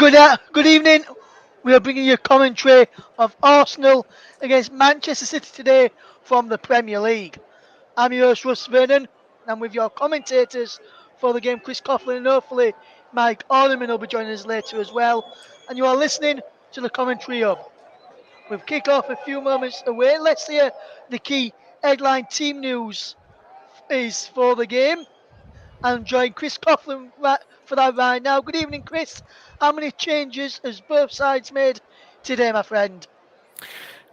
Good evening. We are bringing you commentary of Arsenal against Manchester City today from the Premier League. I'm your host Russ Vernon, and I'm with your commentators for the game, Chris Coughlin, and hopefully Mike Orderman will be joining us later as well. And you are listening to the commentary hub. With kick-off a few moments away, let's hear the key headline team news is for the game. I'm joined Chris Coughlin for that right now. Good evening, Chris. How many changes has both sides made today, my friend?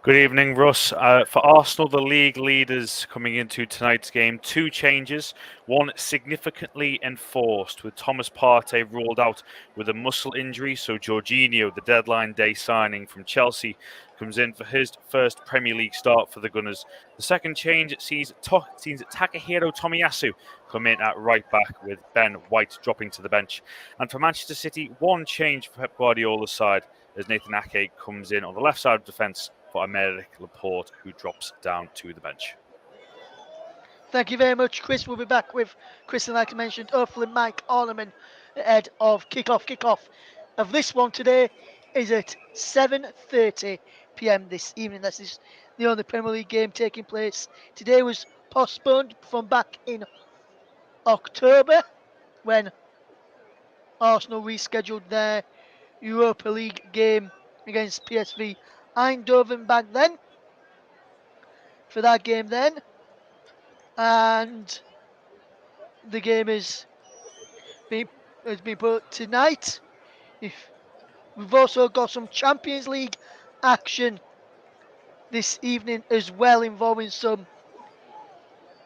Good evening, Russ. For Arsenal, the league leaders coming into tonight's game, two changes. One significantly enforced, with Thomas Partey ruled out with a muscle injury. So Jorginho, the deadline day signing from Chelsea, comes in for his first Premier League start for the Gunners. The second change sees Takahiro Tomiyasu come in at right back, with Ben White dropping to the bench. And for Manchester City, one change for Pep Guardiola's side, as Nathan Ake comes in on the left side of defence for Aymeric Laporte, who drops down to the bench. Thank you very much, Chris. We'll be back with Chris and, like I mentioned, hopefully Mike Orleman ahead of kickoff. Kickoff of this one today is at 7:30 p.m. this evening. That's the only Premier League game taking place. Today was postponed from back in October when Arsenal rescheduled their Europa League game against PSV Eindhoven back then for that game then, and the game been, has been put tonight. If we've also got some Champions League action this evening as well, involving some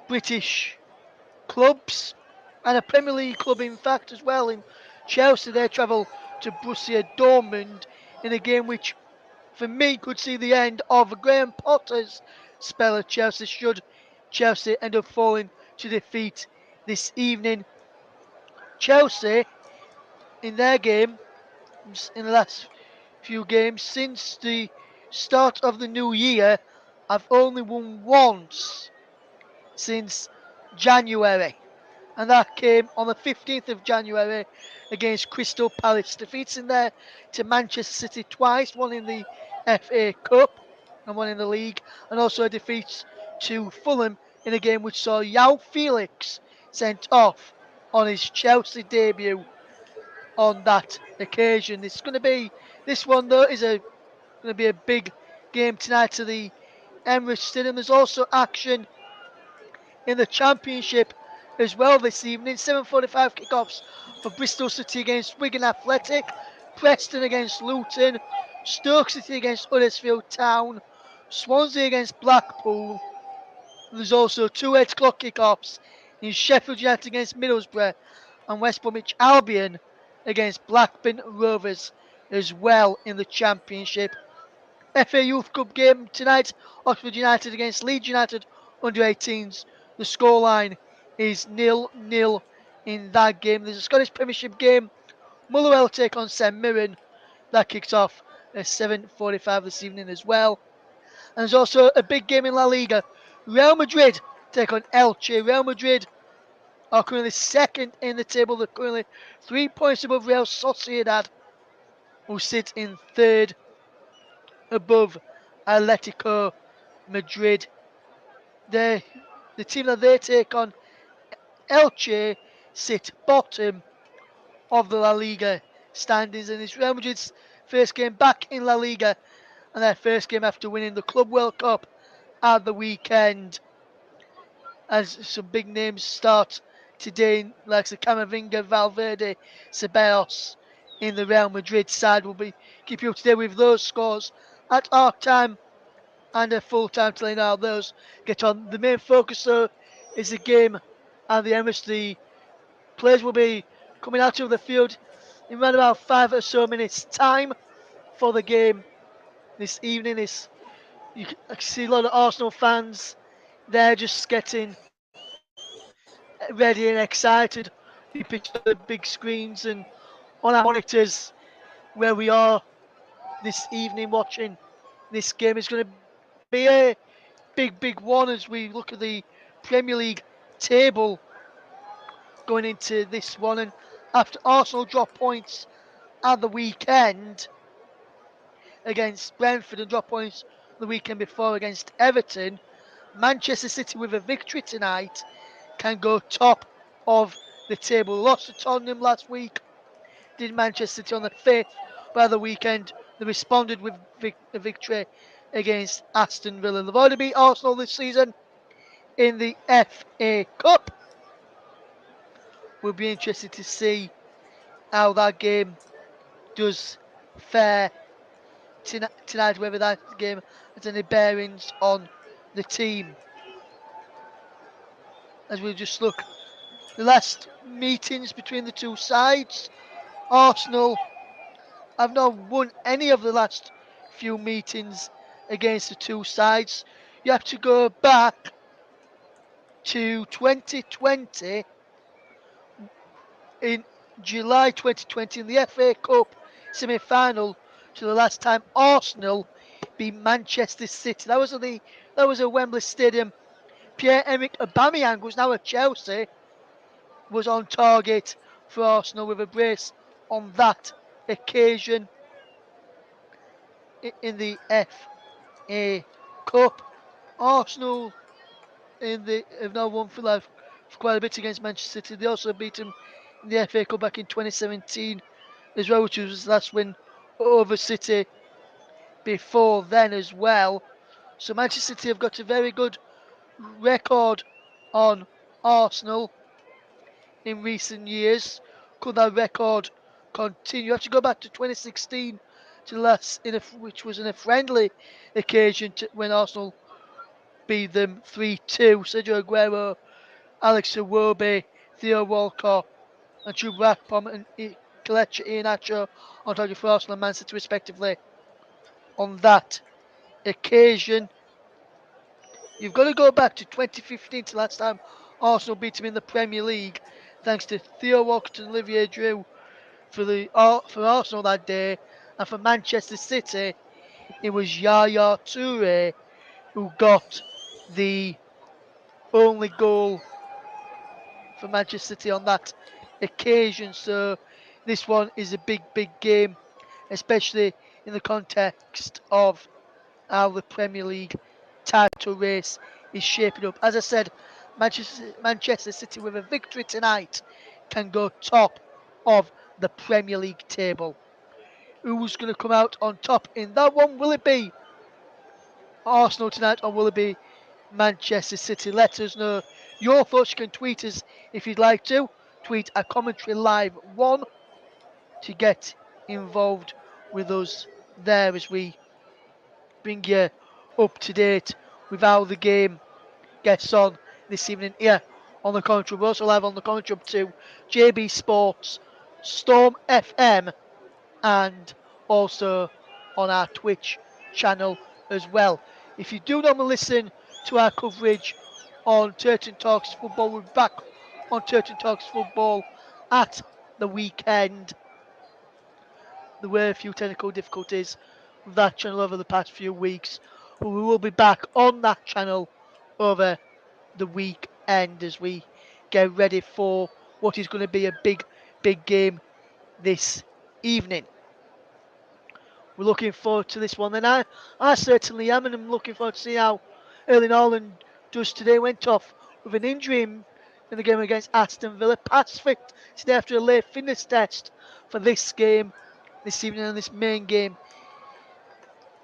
British clubs and a Premier League club, in fact, as well. In Chelsea, they travel to Borussia Dortmund in a game which, for me, could see the end of Graham Potter's spell at Chelsea should Chelsea end up falling to defeat this evening. Chelsea, in their game, in the last few games since the start of the new year, have only won once since January, and that came on the 15th of January against Crystal Palace, defeats in there to Manchester City twice, one in the FA Cup and one in the league, and also a defeat to Fulham in a game which saw João Felix sent off on his Chelsea debut on that occasion. This one though is going to be a big game tonight to the Emirates Stadium. There's also action in the Championship as well this evening. 7:45 kickoffs for Bristol City against Wigan Athletic, Preston against Luton, Stoke City against Huddersfield Town, Swansea against Blackpool. There's also two 8 o'clock kickoffs in Sheffield United against Middlesbrough and West Bromwich Albion against Blackburn Rovers as well in the Championship. FA Youth Cup game tonight, Oxford United against Leeds United under 18s. The scoreline is 0-0 in that game. There's a Scottish Premiership game, Motherwell take on St Mirren. That kicks off at 7:45 this evening as well. And there's also a big game in La Liga. Real Madrid take on Elche. Real Madrid are currently second in the table. They're currently 3 points above Real Sociedad, who sit in third above Atletico Madrid. The team that they take on, Elche, sit bottom of the La Liga standings, and it's Real Madrid's first game back in La Liga and their first game after winning the Club World Cup at the weekend. As some big names start today, like Camavinga, Valverde, Ceballos in the Real Madrid side. We'll be keep you up to date with those scores at half time and a full time telling how those get on. The main focus though is the game and the Emirates. The players will be coming out of the field in around about 5 or so minutes time for the game this evening. I can see a lot of Arsenal fans. They're just getting ready and excited. We picture the big screens and on our monitors where we are this evening watching this game. Is going to be a big one as we look at the Premier League table going into this one. And after Arsenal drop points at the weekend against Brentford and drop points the weekend before against Everton, Manchester City with a victory tonight can go top of the table. Lost to Tottenham last week, did Manchester City on the 5th, but at the weekend they responded with a victory against Aston Villa. They've already beat Arsenal this season in the FA Cup. We'll be interested to see how that game does fare tonight, whether that game has any bearings on the team. As we just look, the last meetings between the two sides, Arsenal have not won any of the last few meetings against the two sides. You have to go back to 2020, in July 2020 in the FA Cup semi-final, to the last time Arsenal beat Manchester City. That was at Wembley Stadium. Pierre-Emerick Aubameyang, who's now at Chelsea, was on target for Arsenal with a brace on that occasion in the FA Cup. Arsenal have now won for life for quite a bit against Manchester City. They also beat them in the FA Cup back in 2017 as well, which was the last win over City before then as well. So Manchester City have got a very good record on Arsenal in recent years. Could that record continue? You have to go back to 2016 to the last, which was in a friendly occasion when Arsenal beat them 3-2. Sergio Aguero, Alex Iwobi, Theo Walcott, and Chuba Akpom and Kelechi Iheanacho on target for Arsenal and Man City respectively. On that occasion, you've got to go back to 2015 to last time Arsenal beat him in the Premier League, thanks to Theo Walcott and Olivier Giroud for Arsenal that day, and for Manchester City, it was Yaya Toure who got the only goal for Manchester City on that occasion. So this one is a big game, especially in the context of how the Premier League title race is shaping up. As I said, Manchester City with a victory tonight can go top of the Premier League table. Who's going to come out on top in that one? Will it be Arsenal tonight or will it be Manchester City? Let us know your thoughts. You can tweet us if you'd like to. Tweet at Commentary Live 1 to get involved with us there as we bring you up to date with how the game gets on this evening here on the commentary. We're also live on the commentary up to JB Sports, Storm FM, and also on our Twitch channel as well. If you do normally listen to our coverage on Turton Talks Football, we're back on Turton Talks Football at the weekend. There were a few technical difficulties with that channel over the past few weeks, but we will be back on that channel over the weekend as we get ready for what is going to be a big game this evening. We're looking forward to this one, and I certainly am, and I'm looking forward to see how Erling Haaland does today. Went off with an injury in the game against Aston Villa, passed fit today after a late fitness test for this game this evening, and this main game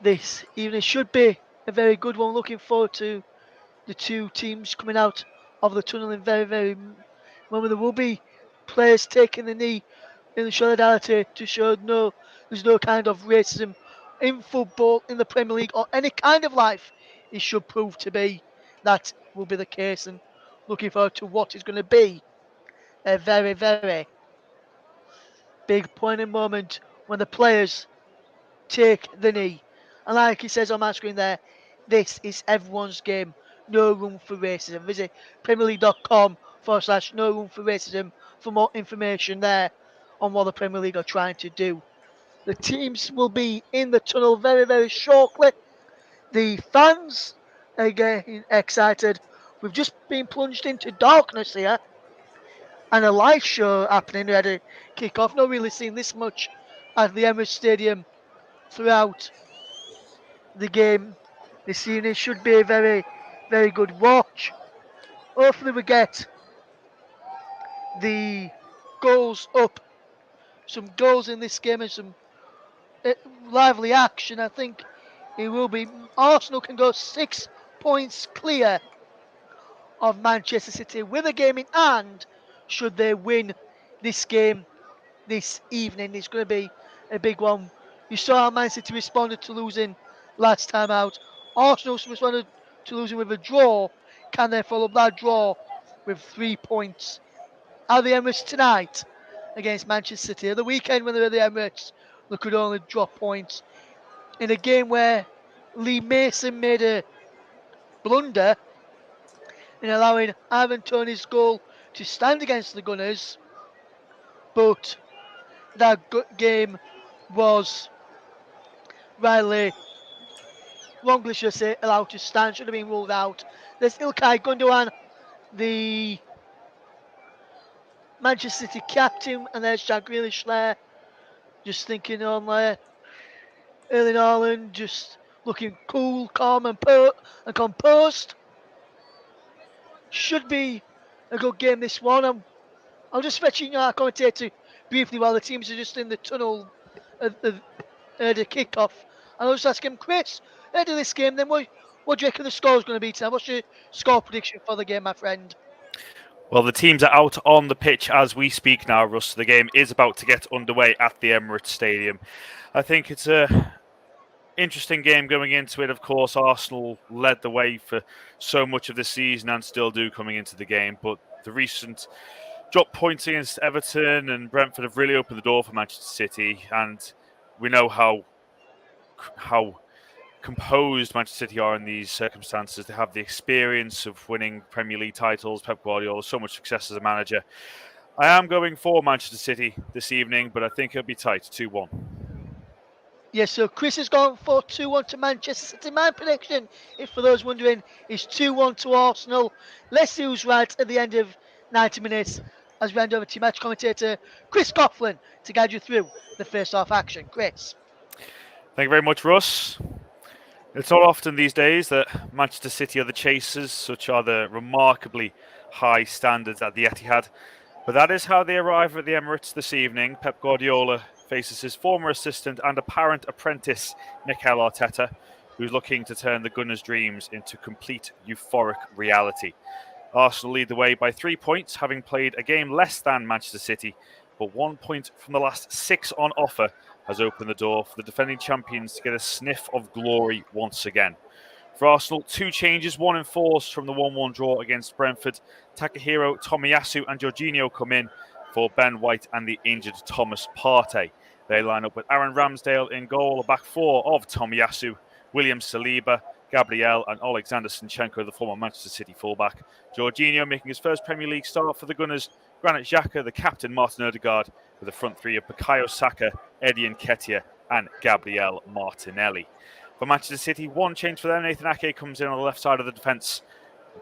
this evening should be a very good one. Looking forward to the two teams coming out of the tunnel in very moment. There will be players taking the knee in solidarity to show there's no kind of racism in football, in the Premier League, or any kind of life. It should prove to be that will be the case, and looking forward to what is going to be a very big poignant moment when the players take the knee. And like he says on my screen there, this is everyone's game. No room for racism. Visit PremierLeague.com/no room for racism for more information there on what the Premier League are trying to do. The teams will be in the tunnel very shortly. The fans are getting excited. We've just been plunged into darkness here, and a live show happening ready to kick off. Not really seen this much at the Emirates Stadium throughout the game this evening. Should be a very, very good watch. Hopefully we get the goals up, some goals in this game and some lively action. I think it will be. Arsenal can go 6 points clear of Manchester City with a game in hand should they win this game this evening. It's going to be a big one. You saw how Man City responded to losing last time out. Arsenal responded to losing with a draw. Can they follow up that draw with 3 points? At the Emirates tonight against Manchester City. At the weekend when they were at the Emirates, they could only drop points. In a game where Lee Mason made a blunder in allowing Ivan Toney's goal to stand against the Gunners, but that game was rightly, wrongly should I say, allowed to stand, should have been ruled out. There's Ilkay Gundogan, the Manchester City captain, and there's Jack Grealish there, just thinking on there. Erling Haaland just looking cool, calm, and composed. Should be a good game, this one. I'll just fetching our commentator briefly while the teams are just in the tunnel at the kickoff. And I'll just ask him, Chris, ahead of this game, then what do you reckon the score is going to be tonight? What's your score prediction for the game, my friend? Well, the teams are out on the pitch as we speak now, Russ. The game is about to get underway at the Emirates Stadium. I think it's a interesting game going into it. Of course, Arsenal led the way for so much of the season and still do coming into the game. But the recent drop points against Everton and Brentford have really opened the door for Manchester City. And we know how composed Manchester City are in these circumstances. They have the experience of winning Premier League titles. Pep Guardiola, so much success as a manager. I am going for Manchester City this evening, but I think it'll be tight, 2-1. Yes, so Chris has gone for 2-1 to Manchester City. My prediction, if for those wondering, is 2-1 to Arsenal. Let's see who's right at the end of 90 minutes as we hand over to match commentator Chris Coughlin to guide you through the first half action. Chris. Thank you very much, Russ. It's not often these days that Manchester City are the chasers, such are the remarkably high standards at the Etihad. But that is how they arrive at the Emirates this evening. Pep Guardiola faces his former assistant and apparent apprentice, Mikel Arteta, who's looking to turn the Gunners' dreams into complete euphoric reality. Arsenal lead the way by 3 points, having played a game less than Manchester City, but 1 point from the last 6 on offer has opened the door for the defending champions to get a sniff of glory once again. For Arsenal, 2 changes, 1 enforced from the 1-1 draw against Brentford. Takahiro, Tomiyasu and Jorginho come in for Ben White and the injured Thomas Partey. They line up with Aaron Ramsdale in goal, a back 4 of Tomiyasu, William Saliba, Gabriel and Alexander Zinchenko, the former Manchester City fullback. Jorginho making his first Premier League start for the Gunners. Granit Xhaka, the captain Martin Odegaard, with a front 3 of Bukayo Saka, Eddie Nketiah and Gabriel Martinelli. For Manchester City, 1 change for them. Nathan Ake comes in on the left side of the defence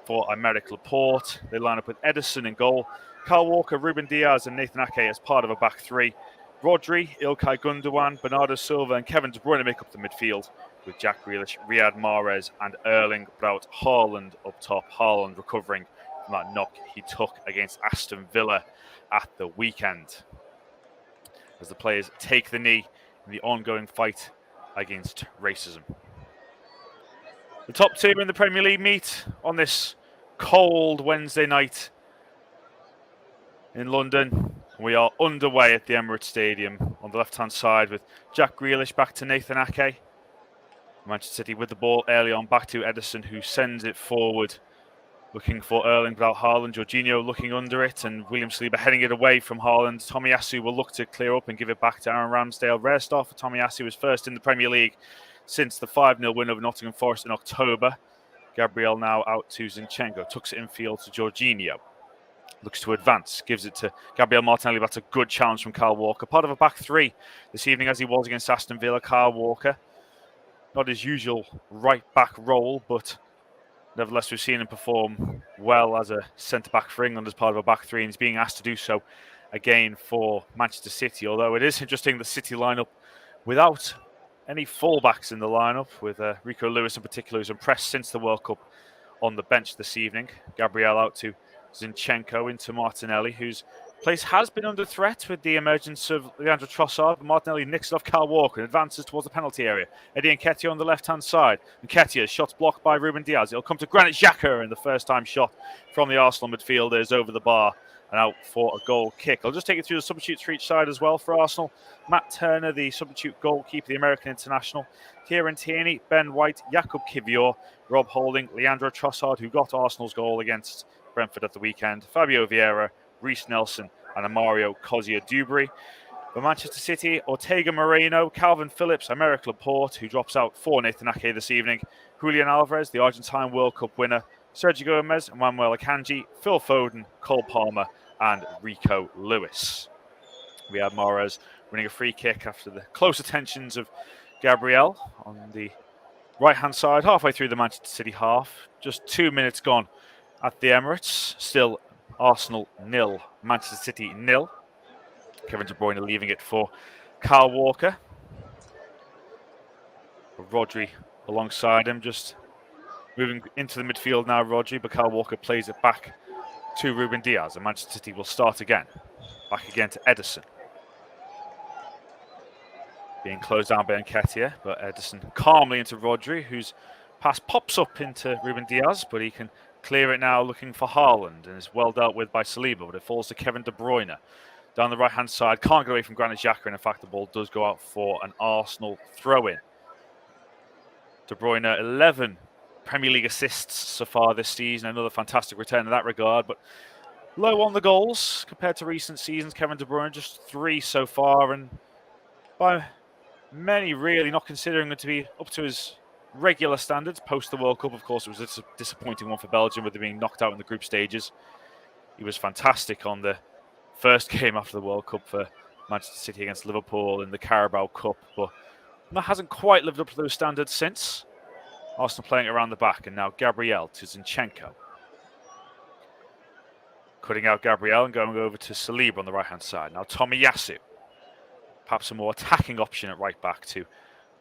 for Aymeric Laporte. They line up with Ederson in goal, Kyle Walker, Ruben Diaz and Nathan Ake as part of a back 3. Rodri, Ilkay Gundogan, Bernardo Silva and Kevin De Bruyne make up the midfield, with Jack Grealish, Riyad Mahrez and Erling Braut Haaland up top. Haaland recovering from that knock he took against Aston Villa at the weekend, as the players take the knee in the ongoing fight against racism. The top 2 in the Premier League meet on this cold Wednesday night in London. We are underway at the Emirates Stadium on the left-hand side with Jack Grealish back to Nathan Ake. Manchester City with the ball early on, back to Ederson, who sends it forward, looking for Erling Braut Haaland. Jorginho looking under it, and William Saliba heading it away from Haaland. Tomiyasu will look to clear up and give it back to Aaron Ramsdale. Rare start for Tomiyasu, his first in the Premier League since the 5-0 win over Nottingham Forest in October. Gabriel now out to Zinchenko, tucks it infield to Jorginho. Looks to advance, gives it to Gabriel Martinelli. That's a good challenge from Kyle Walker. Part of a back 3 this evening as he was against Aston Villa. Kyle Walker, not his usual right back role, but nevertheless we've seen him perform well as a centre-back for England as part of a back 3, and he's being asked to do so again for Manchester City, although it is interesting the City lineup without any fullbacks in the lineup, with Rico Lewis in particular, who's impressed since the World Cup on the bench this evening. Gabriel out to Zinchenko, into Martinelli, whose place has been under threat with the emergence of Leandro Trossard. But Martinelli nicks it off Kyle Walker and advances towards the penalty area. Eddie Nketiah on the left-hand side. Nketiah's shot's blocked by Ruben Diaz. It'll come to Granit Xhaka, and the first-time shot from the Arsenal midfielder is over the bar and out for a goal kick. I'll just take you through the substitutes for each side as well for Arsenal. Matt Turner, the substitute goalkeeper, the American international. Kieran Tierney, Ben White, Jakub Kivior, Rob Holding, Leandro Trossard, who got Arsenal's goal against Brentford at the weekend, Fabio Vieira, Reece Nelson, and Mario Cozier-Dubry. For Manchester City, Ortega Moreno, Calvin Phillips, Aymeric Laporte, who drops out for Nathan Ake this evening, Julian Alvarez, the Argentine World Cup winner, Sergio Gomez, Manuel Akanji, Phil Foden, Cole Palmer, and Rico Lewis. Riyad Mahrez winning a free kick after the close attentions of Gabriel on the right-hand side, halfway through the Manchester City half. Just 2 minutes gone at the Emirates. Still Arsenal 0, Manchester City 0. Kevin De Bruyne leaving it for Kyle Walker. Rodri alongside him, just moving into the midfield now, Rodri, but Kyle Walker plays it back to Ruben Diaz, and Manchester City will start again. Back again to Ederson. Being closed down by Nketiah, but Ederson calmly into Rodri, whose pass pops up into Ruben Diaz, but he can clear it now looking for Haaland, and is well dealt with by Saliba, but it falls to Kevin De Bruyne. Down the right-hand side, can't get away from Granit Xhaka, and in fact the ball does go out for an Arsenal throw-in. De Bruyne, 11 Premier League assists so far this season, another fantastic return in that regard, but low on the goals compared to recent seasons. Kevin De Bruyne just 3 so far, and by many really not considering it to be up to his regular standards post the World Cup. Of course, it was a disappointing one for Belgium with them being knocked out in the group stages. He was fantastic on the first game after the World Cup for Manchester City against Liverpool in the Carabao Cup, but that hasn't quite lived up to those standards since. Arsenal playing around the back, and now Gabriel to Zinchenko. Cutting out Gabriel and going over to Saliba on the right-hand side. Now Tomiyasu. Perhaps a more attacking option at right back to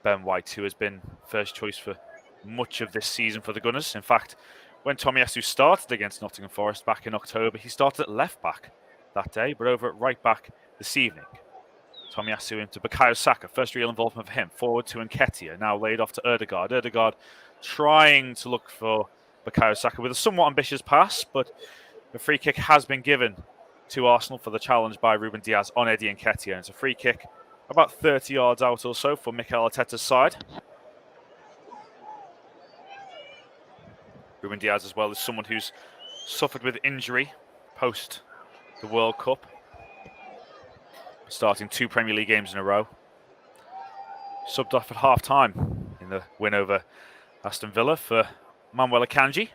Ben White, who has been first choice for much of this season for the Gunners. In fact, when Tomiyasu started against Nottingham Forest back in October, he started at left back that day, but over at right back this evening. Tomiyasu into Bukayo Saka, first real involvement for him. Forward to Nketiah, now laid off to Ødegaard. Ødegaard trying to look for Bukayo Saka with a somewhat ambitious pass, but the free kick has been given to Arsenal for the challenge by Ruben Diaz on Eddie Nketiah. It's a free kick about 30 yards out or so for Mikel Arteta's side. Ruben Diaz as well is someone who's suffered with injury post the World Cup, starting 2 Premier League games in a row. Subbed off at half-time in the win over Aston Villa for Manuel Akanji,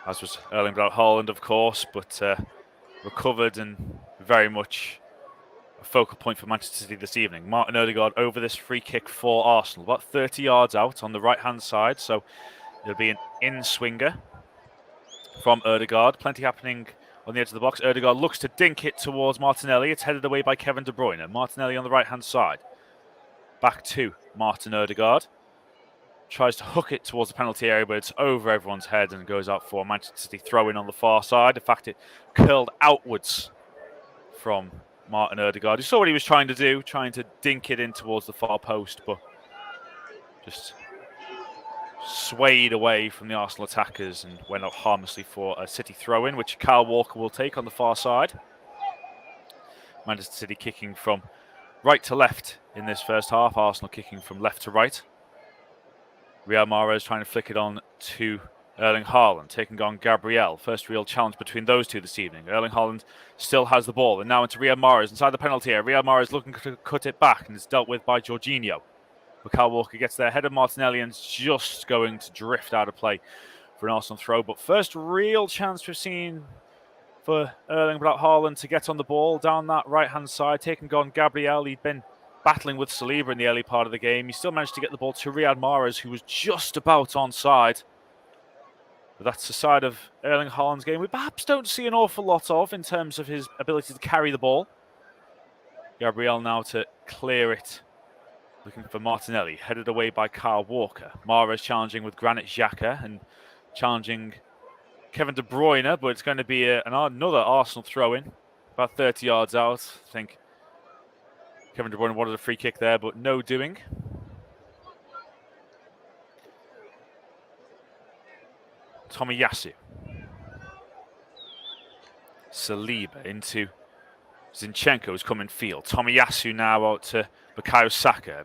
as was Erling Braut Haaland, of course, but recovered and very much a focal point for Manchester City this evening. Martin Ødegaard over this free kick for Arsenal, about 30 yards out on the right-hand side, so it'll be an in-swinger from Ødegaard. Plenty happening on the edge of the box. Ødegaard looks to dink it towards Martinelli. It's headed away by Kevin De Bruyne. Martinelli on the right-hand side. Back to Martin Ødegaard. Tries to hook it towards the penalty area, but it's over everyone's head and goes out for a Manchester City throw-in on the far side. In fact, it curled outwards from Martin Ødegaard. You saw what he was trying to do, trying to dink it in towards the far post, but just swayed away from the Arsenal attackers and went out harmlessly for a City throw-in, which Kyle Walker will take on the far side. Manchester City kicking from right to left in this first half. Arsenal kicking from left to right. Riyad Mahrez trying to flick it on to Erling Haaland, taking on Gabriel. First real challenge between those two this evening. Erling Haaland still has the ball, and now into Riyad Mahrez inside the penalty area. Riyad Mahrez looking to cut it back, and it's dealt with by Jorginho. But Kyle Walker gets there ahead of Martinelli and just going to drift out of play for an Arsenal throw. But first real chance we've seen for Erling Braut Haaland to get on the ball down that right-hand side, taking on Gabriel. He'd been battling with Saliba in the early part of the game. He still managed to get the ball to Riyad Mahrez, who was just about onside. But that's the side of Erling Haaland's game we perhaps don't see an awful lot of in terms of his ability to carry the ball. Gabriel now to clear it, looking for Martinelli, headed away by Kyle Walker. Mahrez challenging with Granit Xhaka and challenging Kevin De Bruyne, but it's going to be another Arsenal throw-in, about 30 yards out. I think Kevin De Bruyne wanted a free kick there, but no doing. Tomiyasu. Saliba into Zinchenko, who's come in field. Tomiyasu now out to Bukayo Saka.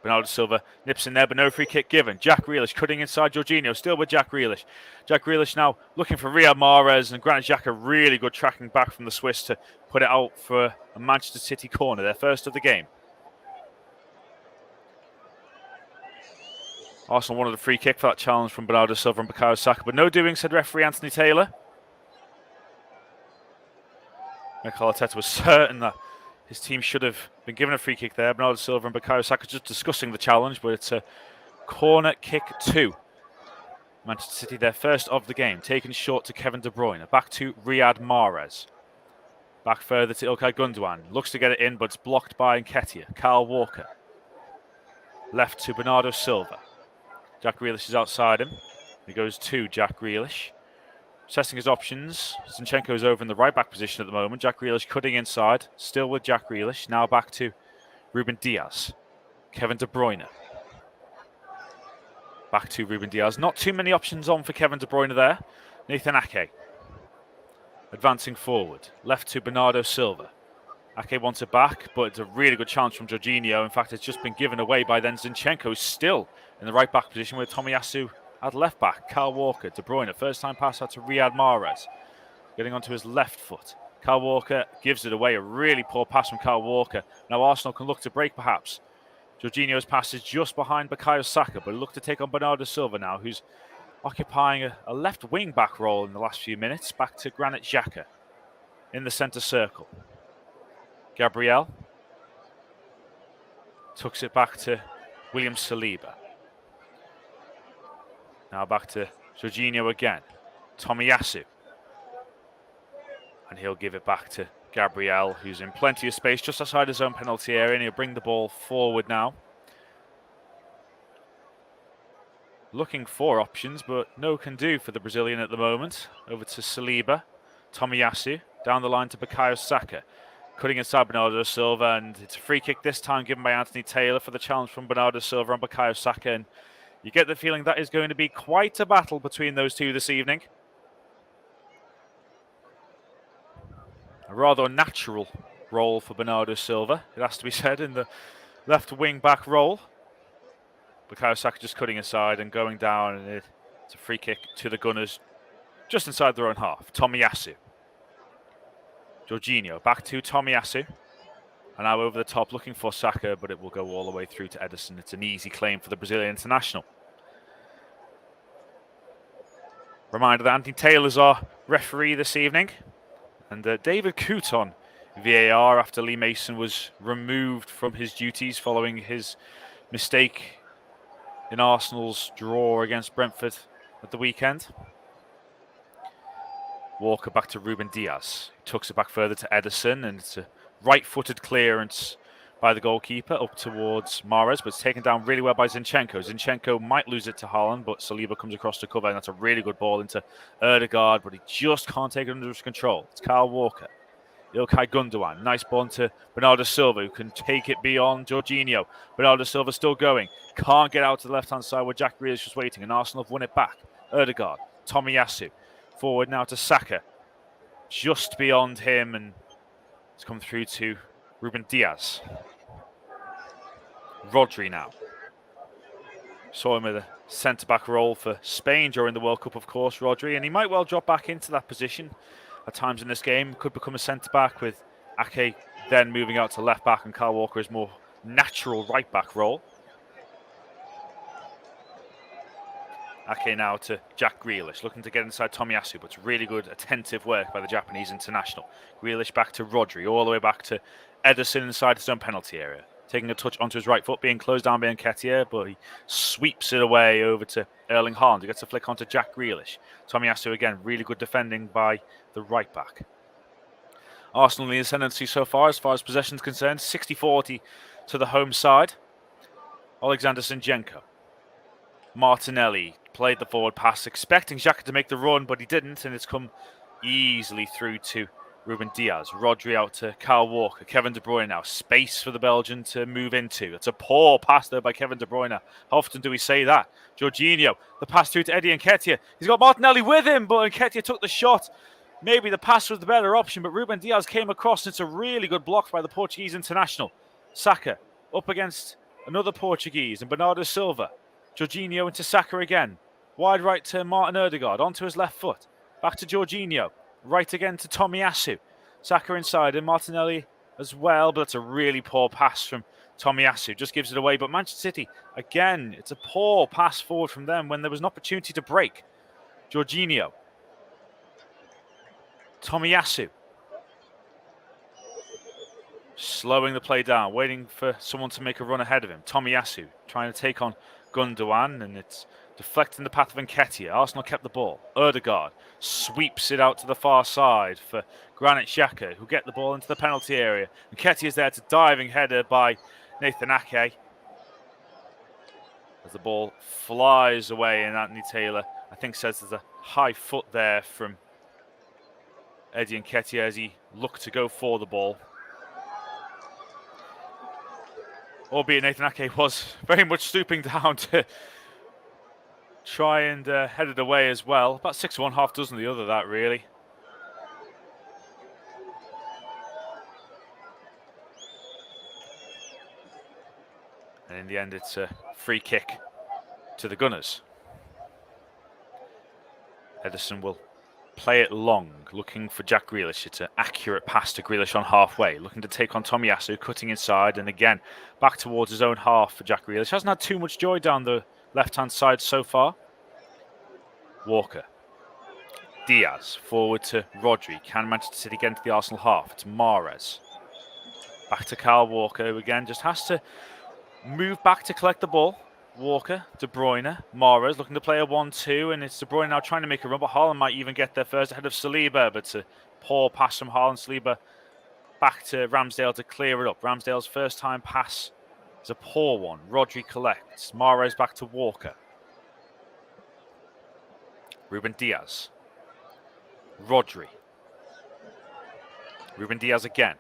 Bernardo Silva nips in there, but no free kick given. Jack Grealish cutting inside Jorginho, still with Jack Grealish. Jack Grealish now looking for Riyad Mahrez, and Granit Xhaka really good tracking back from the Swiss to put it out for a Manchester City corner, their first of the game. Arsenal wanted a free kick for that challenge from Bernardo Silva and Bukayo Saka, but no doing, said referee Anthony Taylor. Mikel Arteta was certain that his team should have been given a free kick there. Bernardo Silva and Bukayo Saka just discussing the challenge, but it's a corner kick 2. Manchester City, their first of the game, taken short to Kevin De Bruyne. Back to Riyad Mahrez. Back further to Ilkay Gundogan. Looks to get it in, but it's blocked by Nketiah. Kyle Walker. Left to Bernardo Silva. Jack Grealish is outside him. He goes to Jack Grealish. Assessing his options. Zinchenko is over in the right back position at the moment. Jack Grealish cutting inside. Still with Jack Grealish. Now back to Ruben Diaz. Kevin De Bruyne. Back to Ruben Diaz. Not too many options on for Kevin De Bruyne there. Nathan Ake. Advancing forward. Left to Bernardo Silva. Ake wants it back, but it's a really good chance from Jorginho. In fact, it's just been given away by then Zinchenko, who's still in the right back position with Tomiyasu at left back. Kyle Walker, De Bruyne, first time pass out to Riyad Mahrez. Getting onto his left foot. Kyle Walker gives it away. A really poor pass from Kyle Walker. Now Arsenal can look to break perhaps. Jorginho's pass is just behind Bukayo Saka, but look to take on Bernardo Silva now, who's occupying a left wing back role in the last few minutes. Back to Granit Xhaka in the centre circle. Gabriel tucks it back to William Saliba. Now back to Jorginho again. Tomiyasu. And he'll give it back to Gabriel, who's in plenty of space just outside his own penalty area, and he'll bring the ball forward now. Looking for options, but no can do for the Brazilian at the moment. Over to Saliba. Tomiyasu. Down the line to Bukayo Saka. Cutting inside Bernardo Silva, and it's a free kick this time given by Anthony Taylor for the challenge from Bernardo Silva and Bukayo Saka. And you get the feeling that is going to be quite a battle between those two this evening. A rather unnatural role for Bernardo Silva, it has to be said, in the left wing back role. Bukayo Saka just cutting inside and going down, and it's a free kick to the Gunners just inside their own half. Tomiyasu. Jorginho back to Tomiyasu. And now over the top looking for Saka, but it will go all the way through to Ederson. It's an easy claim for the Brazilian international. Reminder that Anthony Taylor's our referee this evening. And David Coote on VAR after Lee Mason was removed from his duties following his mistake in Arsenal's draw against Brentford at the weekend. Walker back to Ruben Diaz. Tucks it back further to Ederson, and it's a right-footed clearance by the goalkeeper up towards Mahrez, but it's taken down really well by Zinchenko. Zinchenko might lose it to Haaland, but Saliba comes across to cover, and that's a really good ball into Ødegaard, but he just can't take it under his control. It's Kyle Walker. Ilkay Gundogan. Nice ball into Bernardo Silva, who can take it beyond Jorginho. Bernardo Silva still going. Can't get out to the left-hand side where Jack Grealish was waiting, and Arsenal have won it back. Ødegaard. Tomiyasu. Forward now to Saka. Just beyond him, and it's come through to Ruben Diaz. Rodri now. Saw him with a centre-back role for Spain during the World Cup, of course, Rodri, and he might well drop back into that position at times in this game. Could become a centre-back with Ake then moving out to left-back and Kyle Walker is more natural right-back role. Ake now to Jack Grealish, looking to get inside Tomiyasu, but it's really good, attentive work by the Japanese international. Grealish back to Rodri, all the way back to Ederson inside his own penalty area. taking a touch onto his right foot, being closed down by Nketiah, but he sweeps it away over to Erling Haaland. He gets a flick onto Jack Grealish. Tomiyasu again, really good defending by the right back. Arsenal in the ascendancy so far as possession is concerned, 60-40 to the home side. Alexander Zinchenko. Martinelli played the forward pass, expecting Xhaka to make the run, but he didn't, and it's come easily through to Ruben Diaz. Rodri out to Kyle Walker. Kevin De Bruyne now. Space for the Belgian to move into. It's a poor pass there by Kevin De Bruyne. How often do we say that? Jorginho, the pass through to Eddie Nketiah. He's got Martinelli with him, but Nketiah took the shot. Maybe the pass was the better option, but Ruben Diaz came across, and it's a really good block by the Portuguese international. Saka up against another Portuguese, and Bernardo Silva. Jorginho into Saka again. Wide right to Martin Ødegaard, onto his left foot. Back to Jorginho. Right again to Tomiyasu. Saka inside and Martinelli as well, but it's a really poor pass from Tomiyasu. Just gives it away. But Manchester City, again, it's a poor pass forward from them when there was an opportunity to break. Jorginho. Tomiyasu. Slowing the play down, waiting for someone to make a run ahead of him. Tomiyasu trying to take on Gundogan, and it's deflecting the path of Nketiah. Arsenal kept the ball. Ødegaard sweeps it out to the far side for Granit Xhaka, who get the ball into the penalty area. Nketiah is there to diving header by Nathan Ake. As the ball flies away, and Anthony Taylor, I think, says there's a high foot there from Eddie Nketiah as he looked to go for the ball. Albeit Nathan Ake was very much stooping down to try and head it away as well. About 6 of one, half dozen of the other, that really. And in the end, it's a free kick to the Gunners. Ederson will play it long, looking for Jack Grealish. It's an accurate pass to Grealish on halfway, looking to take on Tomiyasu, cutting inside, and again, back towards his own half for Jack Grealish. Hasn't had too much joy down the left-hand side so far. Walker. Diaz, forward to Rodri. Can Manchester City get into the Arsenal half? It's Mahrez. Back to Kyle Walker, who again just has to move back to collect the ball. Walker, De Bruyne, Mahrez looking to play a 1-2, and it's De Bruyne now trying to make a run, but Haaland might even get there first ahead of Saliba, but it's a poor pass from Haaland. Saliba back to Ramsdale to clear it up. Ramsdale's first time pass is a poor one. Rodri collects. Mahrez back to Walker. Ruben Diaz. Rodri. Ruben Diaz again.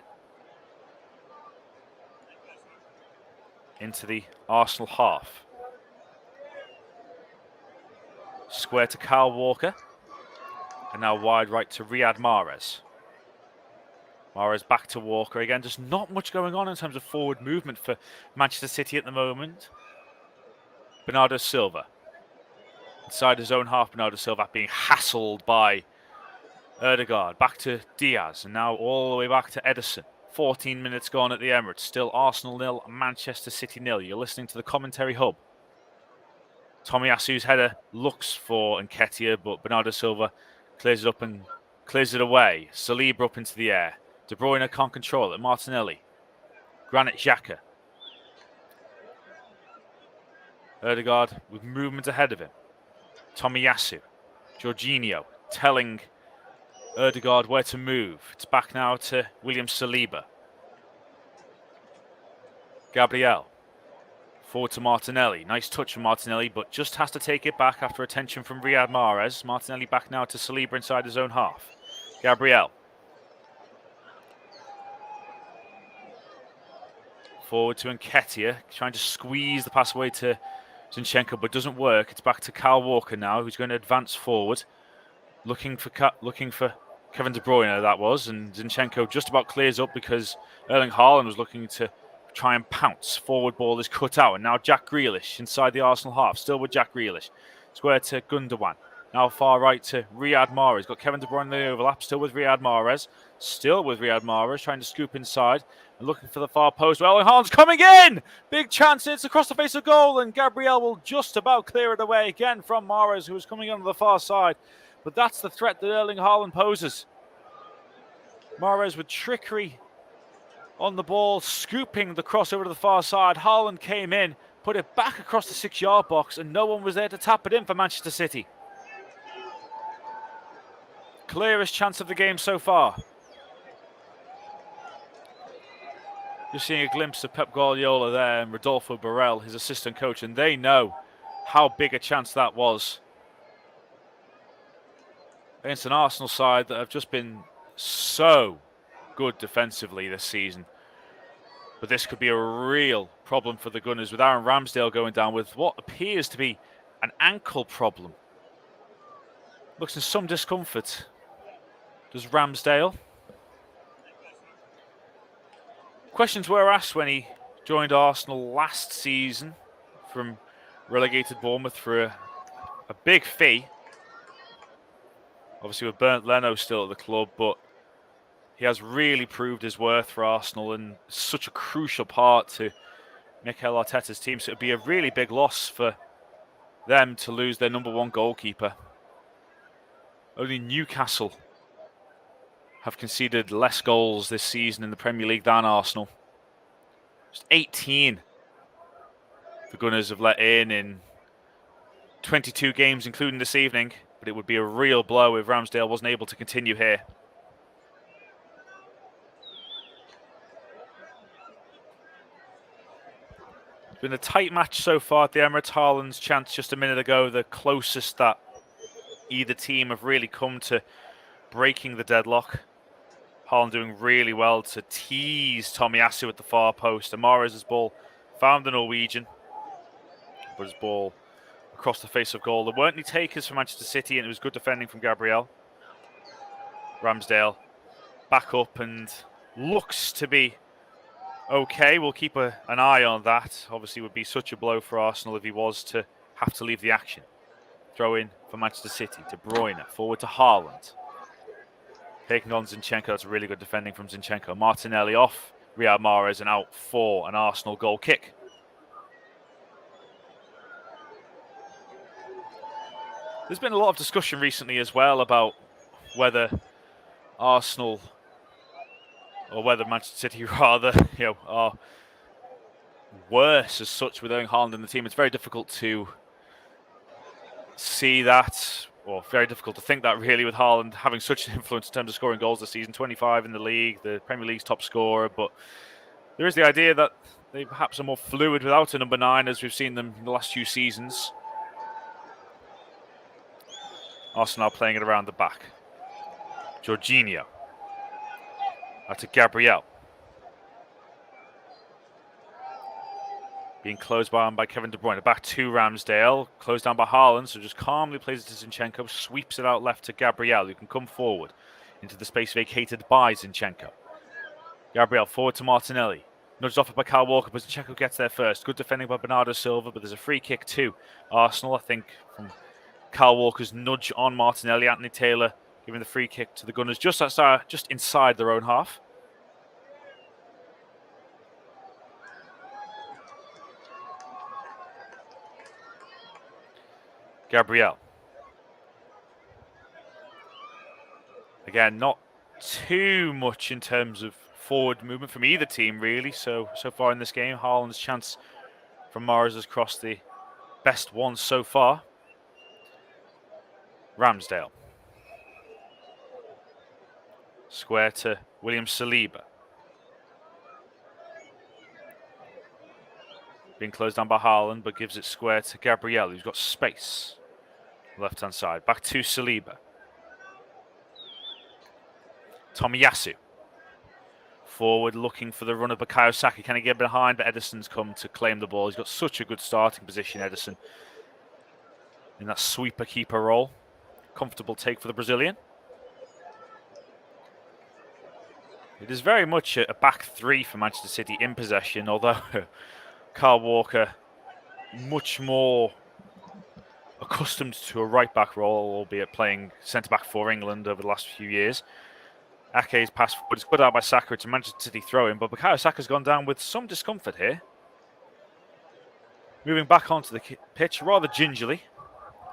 Into the Arsenal half. Square to Kyle Walker. And now wide right to Riyad Mahrez. Mahrez back to Walker again. Just not much going on in terms of forward movement for Manchester City at the moment. Bernardo Silva. Inside his own half, Bernardo Silva being hassled by Ødegaard. Back to Diaz. And now all the way back to Ederson. 14 minutes gone at the Emirates. Still Arsenal 0, Manchester City 0. You're listening to the commentary hub. Tomiyasu's header looks for Nketiah, but Bernardo Silva clears it up and clears it away. Saliba up into the air. De Bruyne can't control it. Martinelli. Granit Xhaka. Ødegaard with movement ahead of him. Tomiyasu. Jorginho telling Ødegaard where to move. It's back now to William Saliba. Gabriel. Forward to Martinelli. Nice touch from Martinelli, but just has to take it back after attention from Riyad Mahrez. Martinelli back now to Saliba inside his own half. Gabriel. Forward to Nketiah, trying to squeeze the pass away to Zinchenko, but doesn't work. It's back to Kyle Walker now, who's going to advance forward. Looking for Kevin De Bruyne, that was, and Zinchenko just about clears up because Erling Haaland was looking to try and pounce. Forward ball is cut out, and now Jack Grealish inside the Arsenal half, still with Jack Grealish. Square to Gundogan. Now far right to Riyad Mahrez. Got Kevin De Bruyne in the overlap, still with Riyad Mahrez. Still with Riyad Mahrez, trying to scoop inside and looking for the far post. Well, Erling Haaland's coming in! Big chance, it's across the face of goal, and Gabriel will just about clear it away again from Mahrez, who is coming on the far side. But that's the threat that Erling Haaland poses. Mahrez with trickery on the ball, scooping the cross over to the far side. Haaland came in, put it back across the 6-yard box, and no one was there to tap it in for Manchester City. Clearest chance of the game so far. You're seeing a glimpse of Pep Guardiola there and Rodolfo Borrell, his assistant coach, and they know how big a chance that was. Against an Arsenal side that have just been so good defensively this season. But this could be a real problem for the Gunners with Aaron Ramsdale going down with what appears to be an ankle problem. Looks in some discomfort. Does Ramsdale? Questions were asked when he joined Arsenal last season from relegated Bournemouth for a big fee. Obviously with Bernd Leno still at the club, but he has really proved his worth for Arsenal and such a crucial part to Mikel Arteta's team. So it would be a really big loss for them to lose their number one goalkeeper. Only Newcastle have conceded less goals this season in the Premier League than Arsenal. Just 18 the Gunners have let in 22 games, including this evening. But it would be a real blow if Ramsdale wasn't able to continue here. It's been a tight match so far at the Emirates. Haaland's chance just a minute ago, the closest that either team have really come to breaking the deadlock. Haaland doing really well to tease Tomiyasu at the far post. Mahrez's ball found the Norwegian, but his ball across the face of goal. There weren't any takers for Manchester City, and it was good defending from Gabriel. Ramsdale back up and looks to be okay. We'll keep an eye on that. Obviously, it would be such a blow for Arsenal if he was to have to leave the action. Throw in for Manchester City. De Bruyne forward to Haaland. Taking on Zinchenko. That's really good defending from Zinchenko. Martinelli off. Riyad Mahrez and out for an Arsenal goal kick. There's been a lot of discussion recently as well about whether Arsenal, or whether Manchester City rather, are worse as such with owning Haaland in the team. It's very difficult to see that, or very difficult to think that really, with Haaland having such an influence in terms of scoring goals this season. 25 in the league, the Premier League's top scorer. But there is the idea that they perhaps are more fluid without a number 9, as we've seen them in the last few seasons. Arsenal playing it around the back. Jorginho. Out to Gabriel. Being closed by Kevin De Bruyne. Back to Ramsdale. Closed down by Haaland. So just calmly plays it to Zinchenko. Sweeps it out left to Gabriel, who can come forward into the space vacated by Zinchenko. Gabriel forward to Martinelli. Nudged off by Kyle Walker, but Zinchenko gets there first. Good defending by Bernardo Silva, but there's a free kick to Arsenal, I think, from Kyle Walker's nudge on Martinelli. Anthony Taylor giving the free kick to the Gunners just inside their own half. Gabriel. Again, not too much in terms of forward movement from either team, really, so far in this game. Haaland's chance from Mahrez has crossed the best one so far. Ramsdale. Square to William Saliba. Being closed down by Haaland, but gives it square to Gabriel, who's got space. Left-hand side. Back to Saliba. Tomiyasu. Forward looking for the run of Bukayo Saka. Can he get behind? But Ederson's come to claim the ball. He's got such a good starting position, Ederson, in that sweeper keeper role. Comfortable take for the Brazilian. It is very much a back three for Manchester City in possession, although Kyle Walker much more accustomed to a right-back role, albeit playing centre-back for England over the last few years. Ake's pass forward is put out by Saka. It's a Manchester City throw-in, but Bukayo Saka's gone down with some discomfort here. Moving back onto the pitch rather gingerly.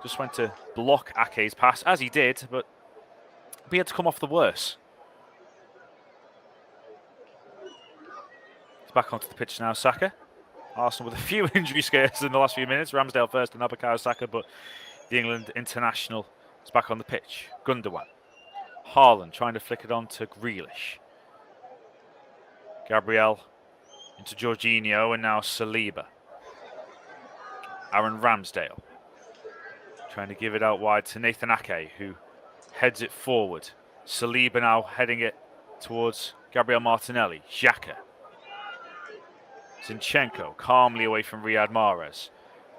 Just went to block Ake's pass, as he did, but he had to come off the worse. He's back onto the pitch now, Saka. Arsenal with a few injury scares in the last few minutes. Ramsdale first and Bukayo Saka, but the England international is back on the pitch. Gundogan. Haaland trying to flick it on to Grealish. Gabriel into Jorginho and now Saliba. Aaron Ramsdale trying to give it out wide to Nathan Ake, who heads it forward. Saliba now heading it towards Gabriel Martinelli. Xhaka. Zinchenko calmly away from Riyad Mahrez.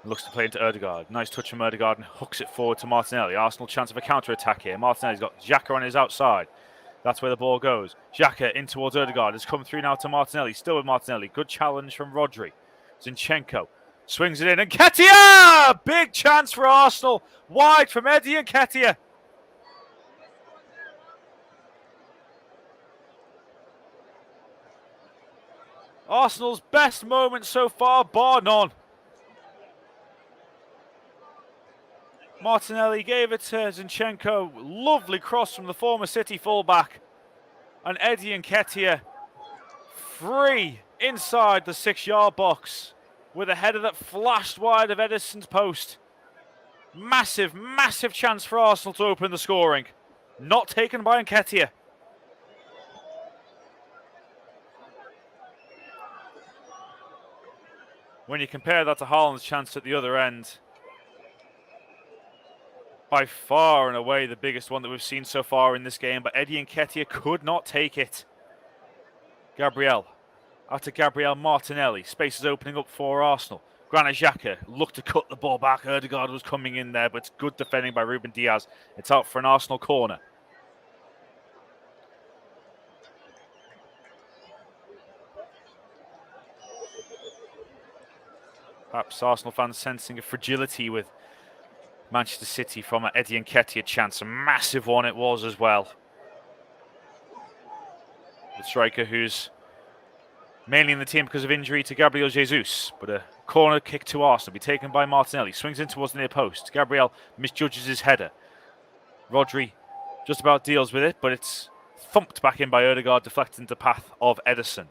Looks to play into Ødegaard. Nice touch from Ødegaard and hooks it forward to Martinelli. Arsenal chance of a counter-attack here. Martinelli's got Xhaka on his outside. That's where the ball goes. Xhaka in towards Ødegaard. Has come through now to Martinelli. Still with Martinelli. Good challenge from Rodri. Zinchenko swings it in. And Nketiah! Big chance for Arsenal. Wide from Eddie Nketiah. Arsenal's best moment so far, bar none. Martinelli gave it to Zinchenko. Lovely cross from the former City fullback. And Eddie Nketiah free inside the 6-yard box with a header that flashed wide of Ederson's post. Massive, massive chance for Arsenal to open the scoring. Not taken by Nketiah. When you compare that to Haaland's chance at the other end, by far and away the biggest one that we've seen so far in this game, but Eddie Nketiah could not take it. Gabriel, after Gabriel Martinelli, space is opening up for Arsenal. Granit Xhaka looked to cut the ball back. Ødegaard was coming in there, but it's good defending by Ruben Diaz. It's out for an Arsenal corner. Perhaps Arsenal fans sensing a fragility with Manchester City from an Eddie Nketiah chance. A massive one it was as well. The striker who's mainly in the team because of injury to Gabriel Jesus. But a corner kick to Arsenal, be taken by Martinelli. Swings in towards the near post. Gabriel misjudges his header. Rodri just about deals with it, but it's thumped back in by Ødegaard, deflected into the path of Ederson.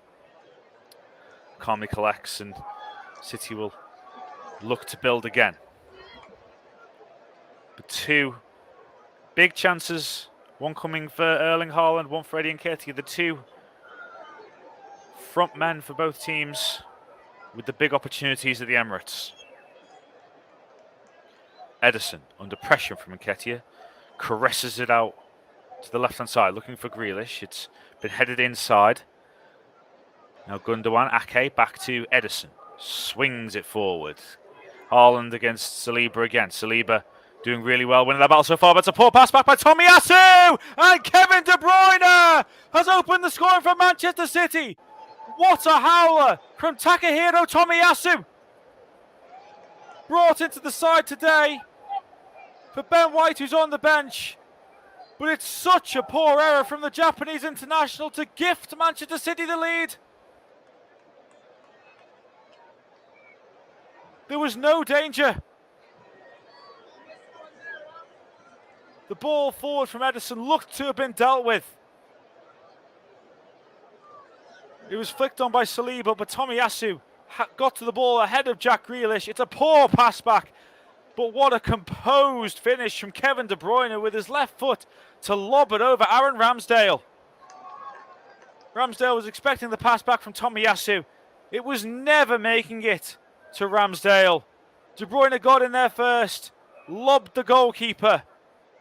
Calmly collects and City will look to build again. But two big chances, one coming for Erling Haaland, one for Eddie Nketiah. The two front men for both teams with the big opportunities at the Emirates. Ederson under pressure from Nketiah, caresses it out to the left-hand side, looking for Grealish. It's been headed inside. Now Gundogan, Ake back to Ederson. Swings it forward. Haaland against Saliba again. Saliba doing really well, winning that battle so far, but it's a poor pass back by Tomiyasu! And Kevin De Bruyne has opened the scoring for Manchester City. What a howler from Takahiro Tomiyasu. Brought into the side today for Ben White, who's on the bench. But it's such a poor error from the Japanese international to gift Manchester City the lead. There was no danger. The ball forward from Ederson looked to have been dealt with. It was flicked on by Saliba, but Tomiyasu got to the ball ahead of Jack Grealish. It's a poor pass back, but what a composed finish from Kevin De Bruyne with his left foot to lob it over Aaron Ramsdale. Ramsdale was expecting the pass back from Tomiyasu. It was never making it to Ramsdale. De Bruyne got in there first, lobbed the goalkeeper,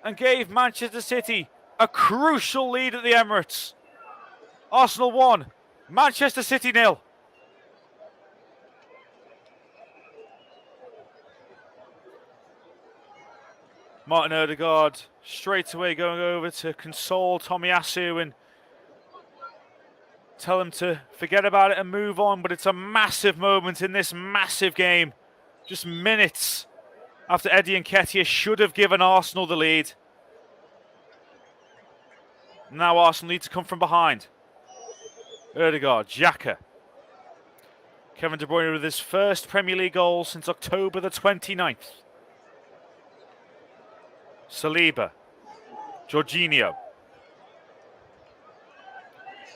and gave Manchester City a crucial lead at the Emirates. Arsenal 1, Manchester City 0. Martin Ødegaard straight away going over to console Tomiyasu and tell him to forget about it and move on, but it's a massive moment in this massive game. Just minutes after Eddie Nketiah should have given Arsenal the lead. Now Arsenal need to come from behind. Ødegaard, Xhaka. Kevin De Bruyne with his first Premier League goal since October the 29th. Saliba, Jorginho.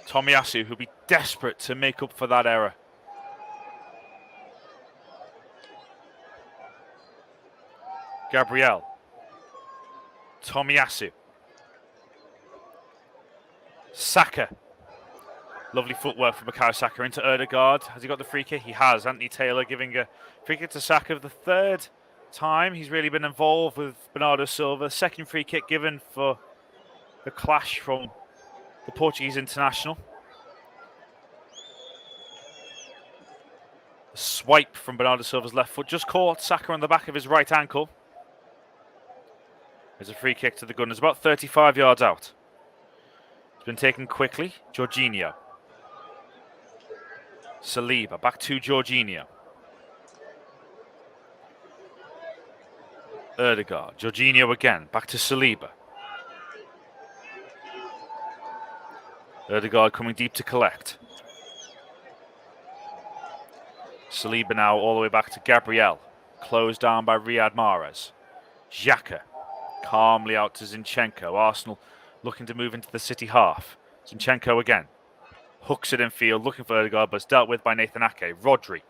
Tomiyasu, who'll be desperate to make up for that error. Gabriel. Tomiyasu. Saka. Lovely footwork from Bukayo Saka into Ødegaard. Has he got the free kick? He has. Anthony Taylor giving a free kick to Saka for the third time he's really been involved with Bernardo Silva. Second free kick given for the clash from the Portuguese international. A swipe from Bernardo Silva's left foot just caught Saka on the back of his right ankle. There's a free kick to the Gunners, about 35 yards out. It's been taken quickly. Jorginho. Saliba, back to Jorginho. Ødegaard, Jorginho again, back to Saliba. Ødegaard coming deep to collect. Saliba now all the way back to Gabriel. Closed down by Riyad Mahrez. Xhaka. Calmly out to Zinchenko. Arsenal looking to move into the City half. Zinchenko again. Hooks it in field, looking for Ødegaard, but it's dealt with by Nathan Ake. Rodri.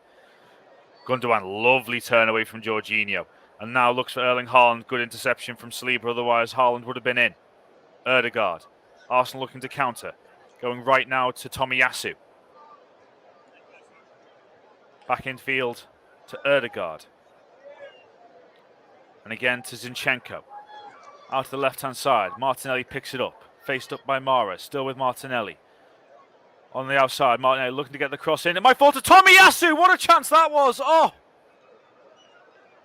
Gundogan, lovely turn away from Jorginho. And now looks for Erling Haaland. Good interception from Saliba, otherwise Haaland would have been in. Ødegaard. Arsenal looking to counter. Going right now to Tomiyasu. Back in field to Ødegaard. And again to Zinchenko. Out to the left-hand side. Martinelli picks it up. Faced up by Mahrez. Still with Martinelli. On the outside. Martinelli looking to get the cross in. It might fall to Tomiyasu. What a chance that was. Oh!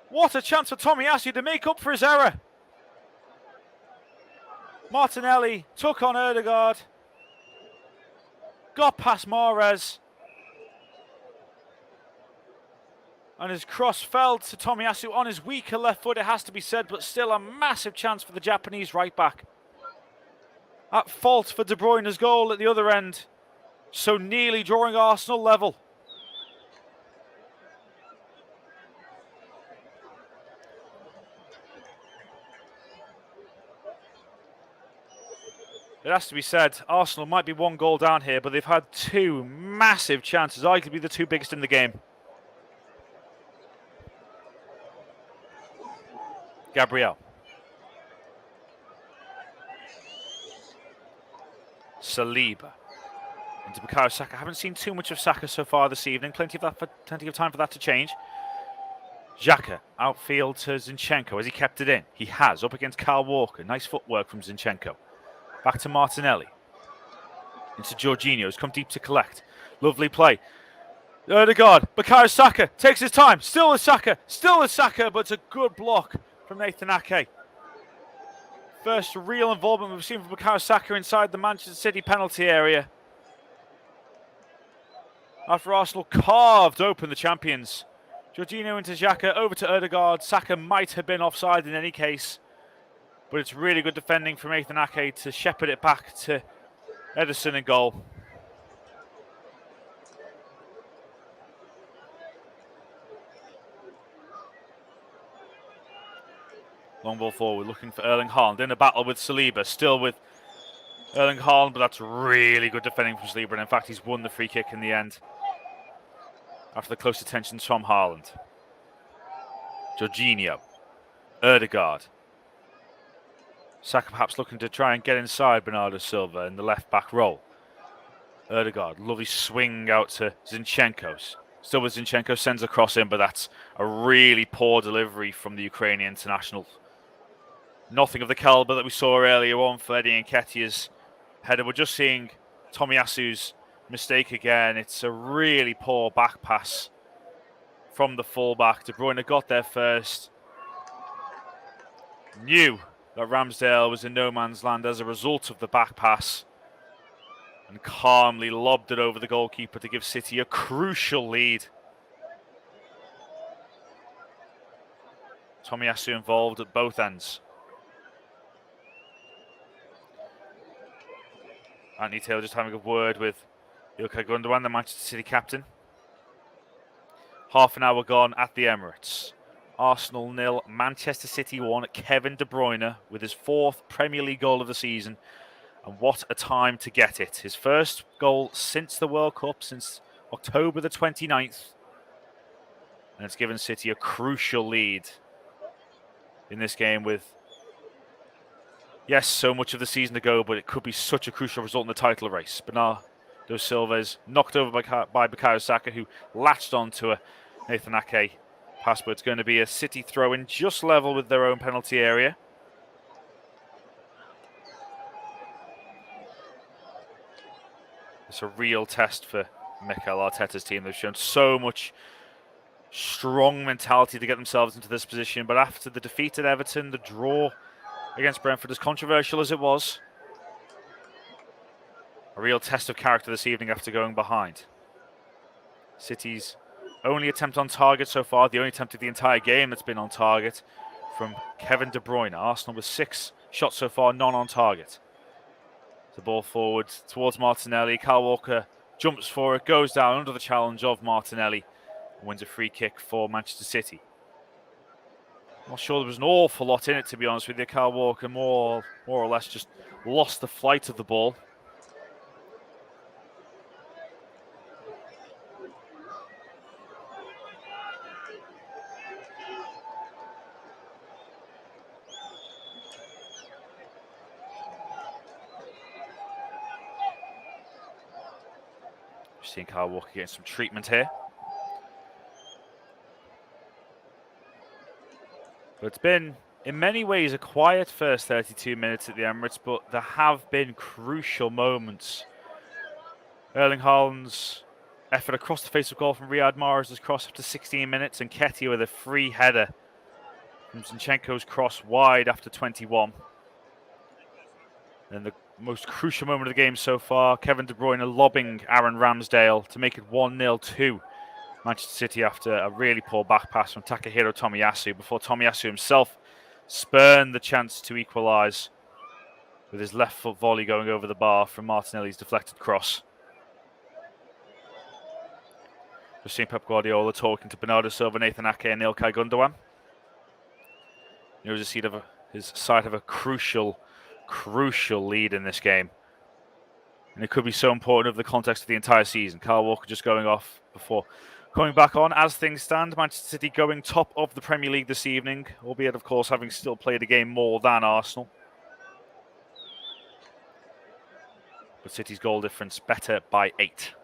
What a chance for Tomiyasu to make up for his error. Martinelli took on Ødegaard. Got past Mahrez. And his cross fell to Tomiyasu on his weaker left foot, it has to be said, but still a massive chance for the Japanese right back. At fault for De Bruyne's goal at the other end. So nearly drawing Arsenal level. It has to be said, Arsenal might be one goal down here, but they've had two massive chances, arguably the two biggest in the game. Gabriel. Saliba. Into Bukayo Saka. I haven't seen too much of Saka so far this evening. Plenty of time for that to change. Xhaka. Outfield to Zinchenko. Has he kept it in? He has. Up against Kyle Walker. Nice footwork from Zinchenko. Back to Martinelli. Into Jorginho. He's come deep to collect. Lovely play. Ødegaard. Bukayo Saka. Takes his time. Still with Saka. Still with Saka. But it's a good block from Nathan Ake. First real involvement we've seen from Bukayo Saka inside the Manchester City penalty area. After Arsenal carved open the champions. Jorginho into Xhaka, over to Ødegaard. Saka might have been offside in any case. But it's really good defending from Nathan Ake to shepherd it back to Ederson in goal. Long ball forward, looking for Erling Haaland in a battle with Saliba. Still with Erling Haaland, but that's really good defending from Saliba. And in fact, he's won the free kick in the end. After the close attention from Haaland. Jorginho. Ødegaard. Saka perhaps looking to try and get inside Bernardo Silva in the left back role. Ødegaard, lovely swing out to Zinchenko. Still with Zinchenko, sends a cross in, but that's a really poor delivery from the Ukrainian international. Nothing of the caliber that we saw earlier on for Eddie Nketiah's header. We're just seeing Tomiyasu's mistake again. It's a really poor back pass from the fullback. De Bruyne got there first. Knew that Ramsdale was in no man's land as a result of the back pass. And calmly lobbed it over the goalkeeper to give City a crucial lead. Tomiyasu involved at both ends. Anthony Taylor just having a word with Ilkay Gundogan, the Manchester City captain. Half an hour gone at the Emirates. Arsenal 0, Manchester City 1. Kevin De Bruyne with his 4th Premier League goal of the season. And what a time to get it. His first goal since the World Cup, since October the 29th. And it's given City a crucial lead in this game with, yes, so much of the season to go, but it could be such a crucial result in the title race. Bernardo Silva is knocked over by Bukayo Saka, who latched onto a Nathan Ake pass, but it's going to be a City throw-in just level with their own penalty area. It's a real test for Mikel Arteta's team. They've shown so much strong mentality to get themselves into this position, but after the defeat at Everton, the draw against Brentford, as controversial as it was, a real test of character this evening after going behind. City's only attempt on target so far, the only attempt of the entire game that's been on target, from Kevin De Bruyne. Arsenal with 6 shots so far, none on target. The ball forward towards Martinelli. Kyle Walker jumps for it, goes down under the challenge of Martinelli, and wins a free kick for Manchester City. Not sure there was an awful lot in it, to be honest with you. Kyle Walker more or less just lost the flight of the ball. Seeing Kyle Walker getting some treatment here. But it's been, in many ways, a quiet first 32 minutes at the Emirates, but there have been crucial moments. Erling Haaland's effort across the face of goal from Riyad Mahrez' cross after 16 minutes, and Nketiah with a free header from Zinchenko's cross wide after 21. And the most crucial moment of the game so far, Kevin De Bruyne lobbing Aaron Ramsdale to make it 1-0 to Manchester City after a really poor back pass from Takahiro Tomiyasu, before Tomiyasu himself spurned the chance to equalise with his left foot volley going over the bar from Martinelli's deflected cross. Just seeing Pep Guardiola talking to Bernardo Silva, Nathan Ake and Ilkay Gundogan. He was his sight of a crucial lead in this game. And it could be so important of the context of the entire season. Kyle Walker just going off before coming back on. As things stand, Manchester City going top of the Premier League this evening, albeit, of course, having still played a game more than Arsenal. But City's goal difference better by 8.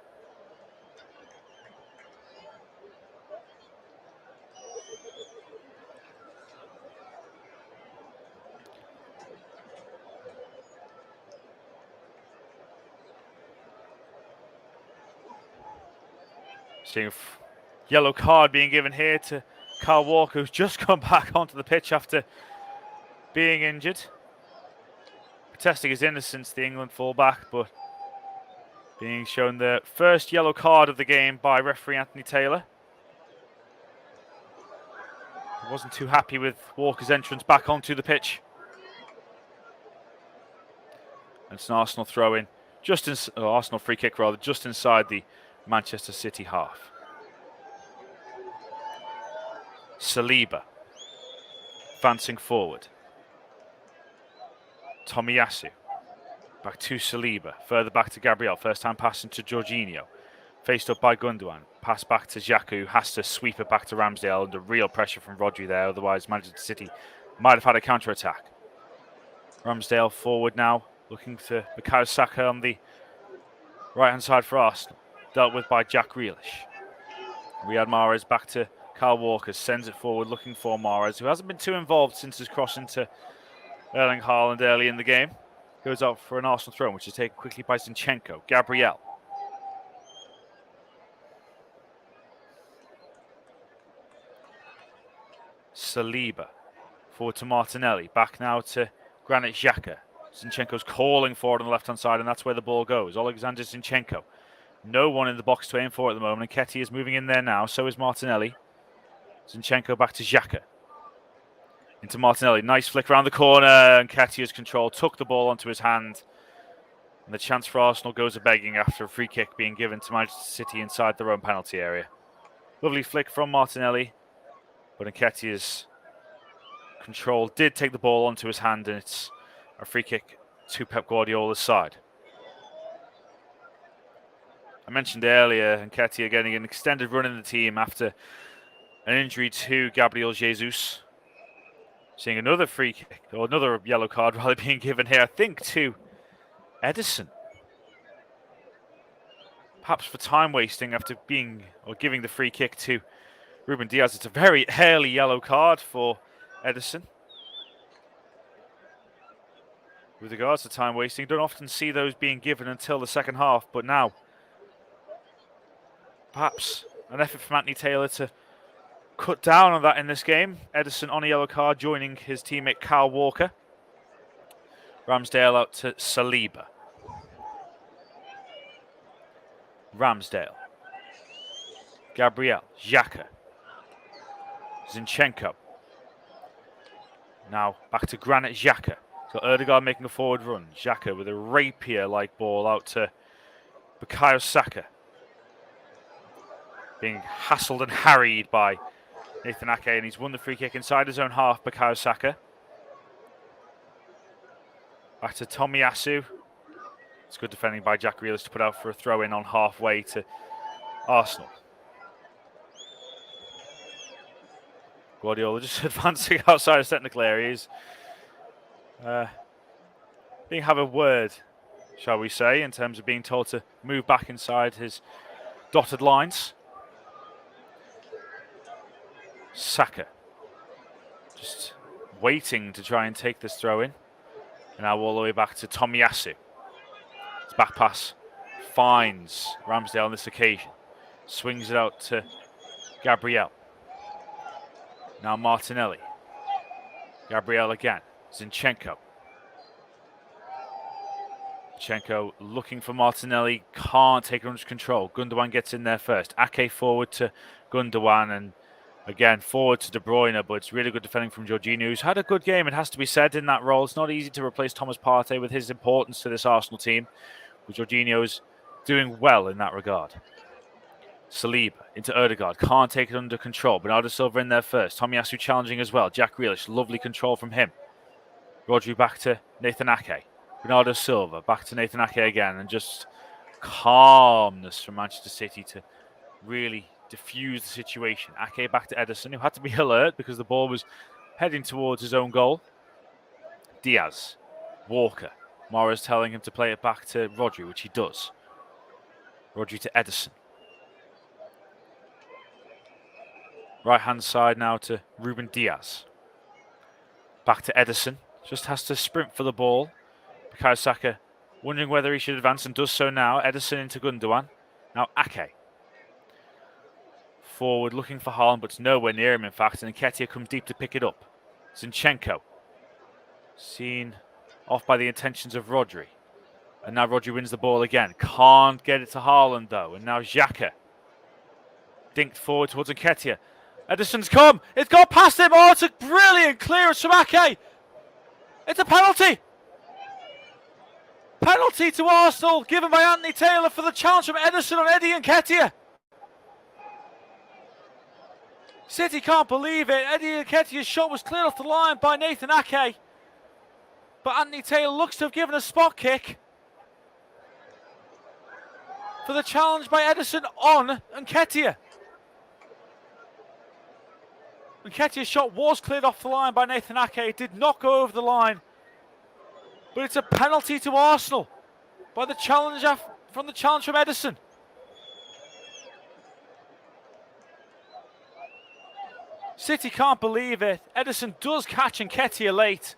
Seeing yellow card being given here to Kyle Walker, who's just come back onto the pitch after being injured. Protesting his innocence, the England fullback, but being shown the first yellow card of the game by referee Anthony Taylor. He wasn't too happy with Walker's entrance back onto the pitch. And it's an Arsenal throw-in, Arsenal free kick rather, just inside the Manchester City half. Saliba advancing forward. Tomiyasu back to Saliba, further back to Gabriel, first time passing to Jorginho, faced up by Gundogan, pass back to Xhaka, who has to sweep it back to Ramsdale under real pressure from Rodri there, otherwise Manchester City might have had a counter-attack. Ramsdale forward now, looking to Bukayo Saka on the right-hand side for Arsenal. Dealt with by Jack Grealish. Riyad Mahrez back to Kyle Walker, sends it forward looking for Mahrez, who hasn't been too involved since his cross into Erling Haaland early in the game. Goes out for an Arsenal throw, which is taken quickly by Zinchenko. Gabriel. Saliba. Forward to Martinelli. Back now to Granit Xhaka. Zinchenko's calling forward on the left-hand side, and that's where the ball goes. Alexander Zinchenko. No one in the box to aim for at the moment. Nketiah is moving in there now. So is Martinelli. Zinchenko back to Xhaka. Into Martinelli. Nice flick around the corner. Nketiah's control took the ball onto his hand. And the chance for Arsenal goes a-begging after a free kick being given to Manchester City inside their own penalty area. Lovely flick from Martinelli. But Nketiah's control did take the ball onto his hand, and it's a free kick to Pep Guardiola's side. I mentioned earlier Nketiah getting an extended run in the team after an injury to Gabriel Jesus. Seeing another free kick, or another yellow card rather, being given here, I think, to Ederson. Perhaps for time wasting after giving the free kick to Ruben Diaz. It's a very early yellow card for Ederson. With regards to time wasting, don't often see those being given until the second half, but now perhaps an effort from Anthony Taylor to cut down on that in this game. Ederson on a yellow card, joining his teammate Kyle Walker. Ramsdale out to Saliba. Ramsdale. Gabriel. Xhaka. Zinchenko. Now back to Granit Xhaka. So Ødegaard making a forward run. Xhaka with a rapier-like ball out to Bukayo Saka. Being hassled and harried by Nathan Ake, and he's won the free kick inside his own half, Bukayo Saka. Back to Tomiyasu. It's good defending by Jack Grealish to put out for a throw-in on halfway to Arsenal. Guardiola just advancing outside his technical areas. Being have a word, shall we say, in terms of being told to move back inside his dotted lines. Saka just waiting to try and take this throw in. And now all the way back to Tomiyasu. His back pass finds Ramsdale on this occasion. Swings it out to Gabriel. Now Martinelli. Gabriel again. Zinchenko. Zinchenko looking for Martinelli. Can't take it under control. Gundogan gets in there first. Ake forward to Gundogan, and again forward to De Bruyne, but it's really good defending from Jorginho, who's had a good game, it has to be said, in that role. It's not easy to replace Thomas Partey with his importance to this Arsenal team, but Jorginho's doing well in that regard. Saliba into Ødegaard, can't take it under control. Bernardo Silva in there first. Tomiyasu challenging as well. Jack Grealish, lovely control from him. Rodri back to Nathan Ake. Bernardo Silva back to Nathan Ake again, and just calmness from Manchester City to really diffuse the situation. Ake back to Ederson, who had to be alert because the ball was heading towards his own goal. Diaz, Walker. Morris telling him to play it back to Rodri, which he does. Rodri to Ederson. Right hand side now to Ruben Diaz. Back to Ederson. Just has to sprint for the ball. Bukayo Saka wondering whether he should advance, and does so now. Ederson into Gundogan. Now Ake. Forward looking for Haaland, but it's nowhere near him in fact, and Nketiah comes deep to pick it up. Zinchenko. Seen off by the intentions of Rodri. And now Rodri wins the ball again. Can't get it to Haaland though. And now Xhaka. Dinked forward towards Nketiah. Ederson's come. It's gone past him. Oh, it's a brilliant clearance from Ake. It's a penalty. Penalty to Arsenal given by Anthony Taylor for the challenge from Ederson on Eddie Nketiah. City can't believe it. Eddie Nketiah's shot was cleared off the line by Nathan Ake. But Anthony Taylor looks to have given a spot kick for the challenge by Ederson on Nketiah. Nketiah's shot was cleared off the line by Nathan Ake. It did not go over the line. But it's a penalty to Arsenal by the challenge from Ederson. City can't believe it. Ederson does catch Nketiah late.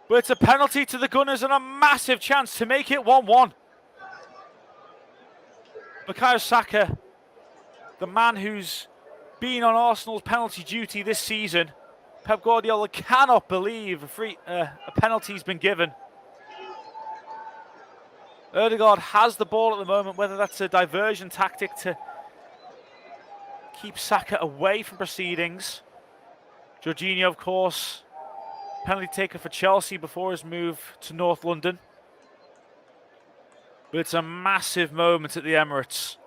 But it's a penalty to the Gunners and a massive chance to make it 1-1. Bukayo Saka, the man who's been on Arsenal's penalty duty this season. Pep Guardiola cannot believe a penalty's been given. Ødegaard has the ball at the moment, whether that's a diversion tactic to keep Saka away from proceedings. Jorginho, of course, penalty taker for Chelsea before his move to North London. But it's a massive moment at the Emirates.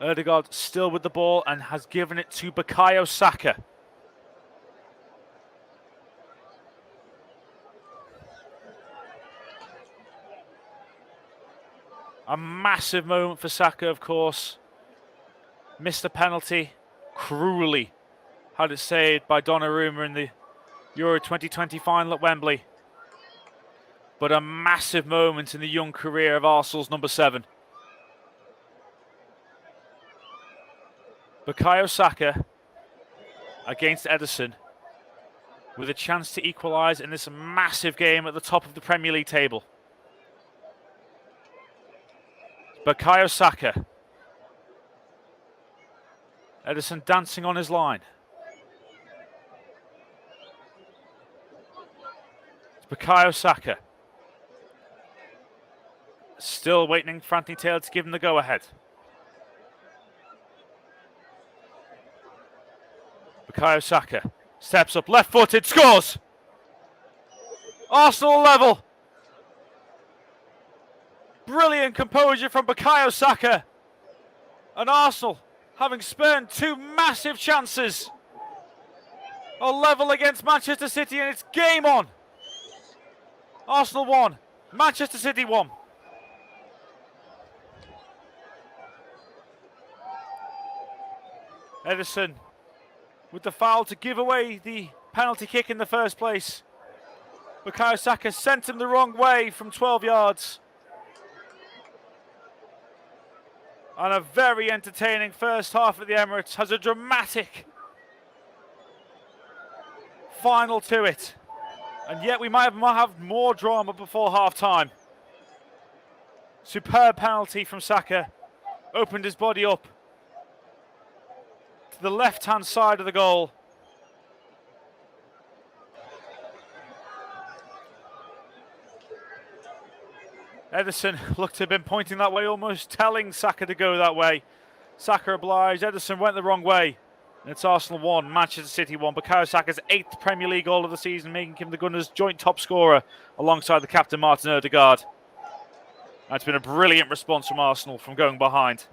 Ødegaard still with the ball and has given it to Bukayo Saka. A massive moment for Saka, of course. Missed the penalty cruelly. Had it saved by Donnarumma in the Euro 2020 final at Wembley. But a massive moment in the young career of Arsenal's number 7. Bukayo Saka against Ederson with a chance to equalise in this massive game at the top of the Premier League table. Bukayo Saka. Ederson dancing on his line. It's Bukayo Saka. Still waiting for Anthony Taylor to give him the go-ahead. Bukayo Saka steps up, left-footed, scores! Arsenal level! Brilliant composure from Bukayo Saka. And Arsenal, having spurned 2 massive chances, are level against Manchester City, and it's game on. Arsenal 1, Manchester City 1. Ederson with the foul to give away the penalty kick in the first place. Bukayo Saka sent him the wrong way from 12 yards. And a very entertaining first half at the Emirates. Has a dramatic final to it. And yet we might have more drama before half-time. Superb penalty from Saka. Opened his body up to the left-hand side of the goal. Ederson looked to have been pointing that way, almost telling Saka to go that way. Saka obliged. Ederson went the wrong way. And it's Arsenal 1, Manchester City 1. Bukayo Saka's 8th Premier League goal of the season, making him the Gunners' joint top scorer alongside the captain Martin Odegaard. That's been a brilliant response from Arsenal from going behind.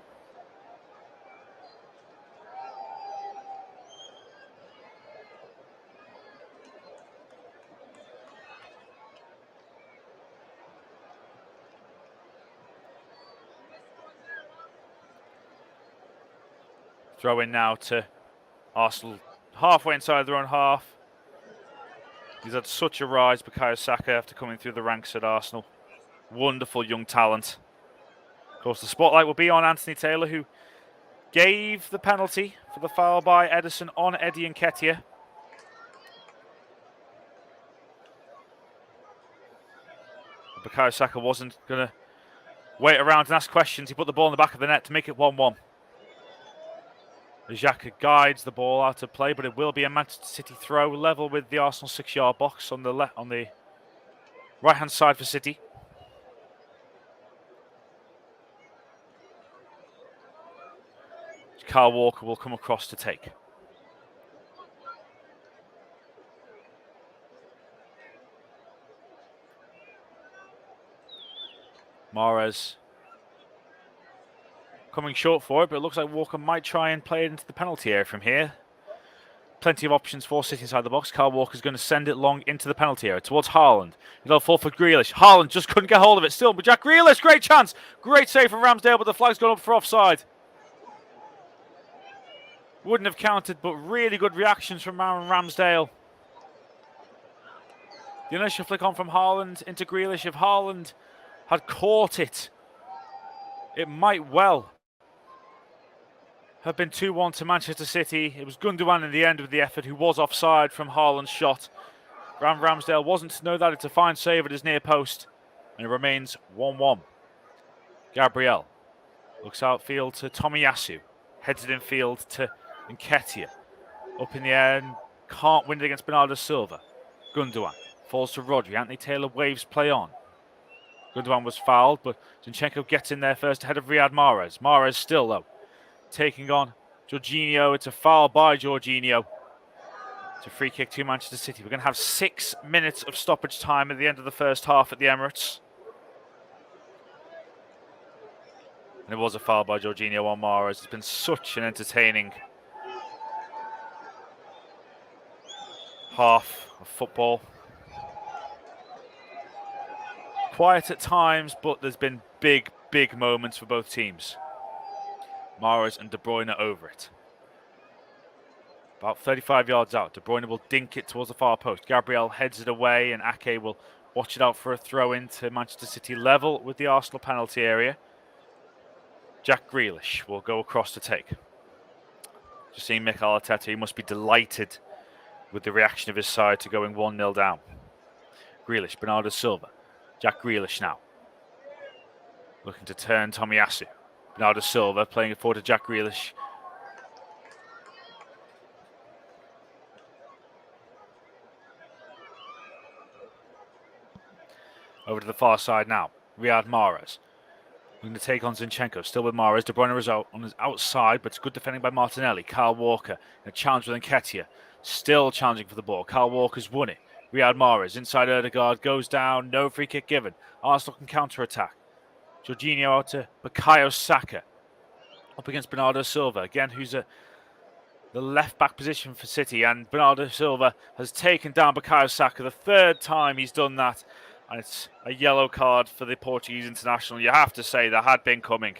Throw in now to Arsenal, halfway inside their own half. He's had such a rise, Bukayo Saka, after coming through the ranks at Arsenal. Wonderful young talent. Of course, the spotlight will be on Anthony Taylor, who gave the penalty for the foul by Ederson on Eddie Nketiah. Bukayo Saka wasn't going to wait around and ask questions. He put the ball in the back of the net to make it 1-1. Xhaka guides the ball out of play, but it will be a Manchester City throw, level with the Arsenal 6-yard box on the right-hand side for City. Kyle Walker will come across to take. Mahrez coming short for it, but it looks like Walker might try and play it into the penalty area from here. Plenty of options for City inside the box. Kyle Walker's going to send it long into the penalty area towards Haaland. It'll fall for Grealish. Haaland just couldn't get hold of it still, but Jack Grealish, great chance. Great save from Ramsdale, but the flag's gone up for offside. Wouldn't have counted, but really good reactions from Aaron Ramsdale. The initial flick on from Haaland into Grealish. If Haaland had caught it, it might well have been 2-1 to Manchester City. It was Gundogan in the end of the effort who was offside from Haaland's shot. Ramsdale wasn't to know that. It's a fine save at his near post. And it remains 1-1. Gabriel looks outfield to Tomiyasu. Heads it infield to Nketiah. Up in the air and can't win it against Bernardo Silva. Gundogan falls to Rodri. Anthony Taylor waves play on. Gundogan was fouled, but Zinchenko gets in there first ahead of Riyad Mahrez. Mahrez still, though, taking on Jorginho. It's a foul by Jorginho. It's a free kick to Manchester City. We're going to have 6 minutes of stoppage time at the end of the first half at the Emirates. And it was a foul by Jorginho on Mahrez. It's been such an entertaining half of football. Quiet at times, but there's been big, big moments for both teams. Mahrez and De Bruyne over it. About 35 yards out, De Bruyne will dink it towards the far post. Gabriel heads it away and Ake will watch it out for a throw into Manchester City level with the Arsenal penalty area. Jack Grealish will go across to take. Just seeing Mikel Arteta, he must be delighted with the reaction of his side to going 1-0 down. Grealish, Bernardo Silva. Jack Grealish now. Looking to turn Tomiyasu. Bernardo Silva playing it forward to Jack Grealish. Over to the far side now. Riyad Mahrez. Looking to take on Zinchenko. Still with Mahrez. De Bruyne is out on his outside, but it's good defending by Martinelli. Kyle Walker in a challenge with Nketiah. Still challenging for the ball. Kyle Walker's won it. Riyad Mahrez inside Ødegaard. Goes down. No free kick given. Arsenal can counter-attack. Jorginho out to Bukayo Saka. Up against Bernardo Silva. Again, who's the left-back position for City. And Bernardo Silva has taken down Bukayo Saka. The third time he's done that. And it's a yellow card for the Portuguese international. You have to say that had been coming.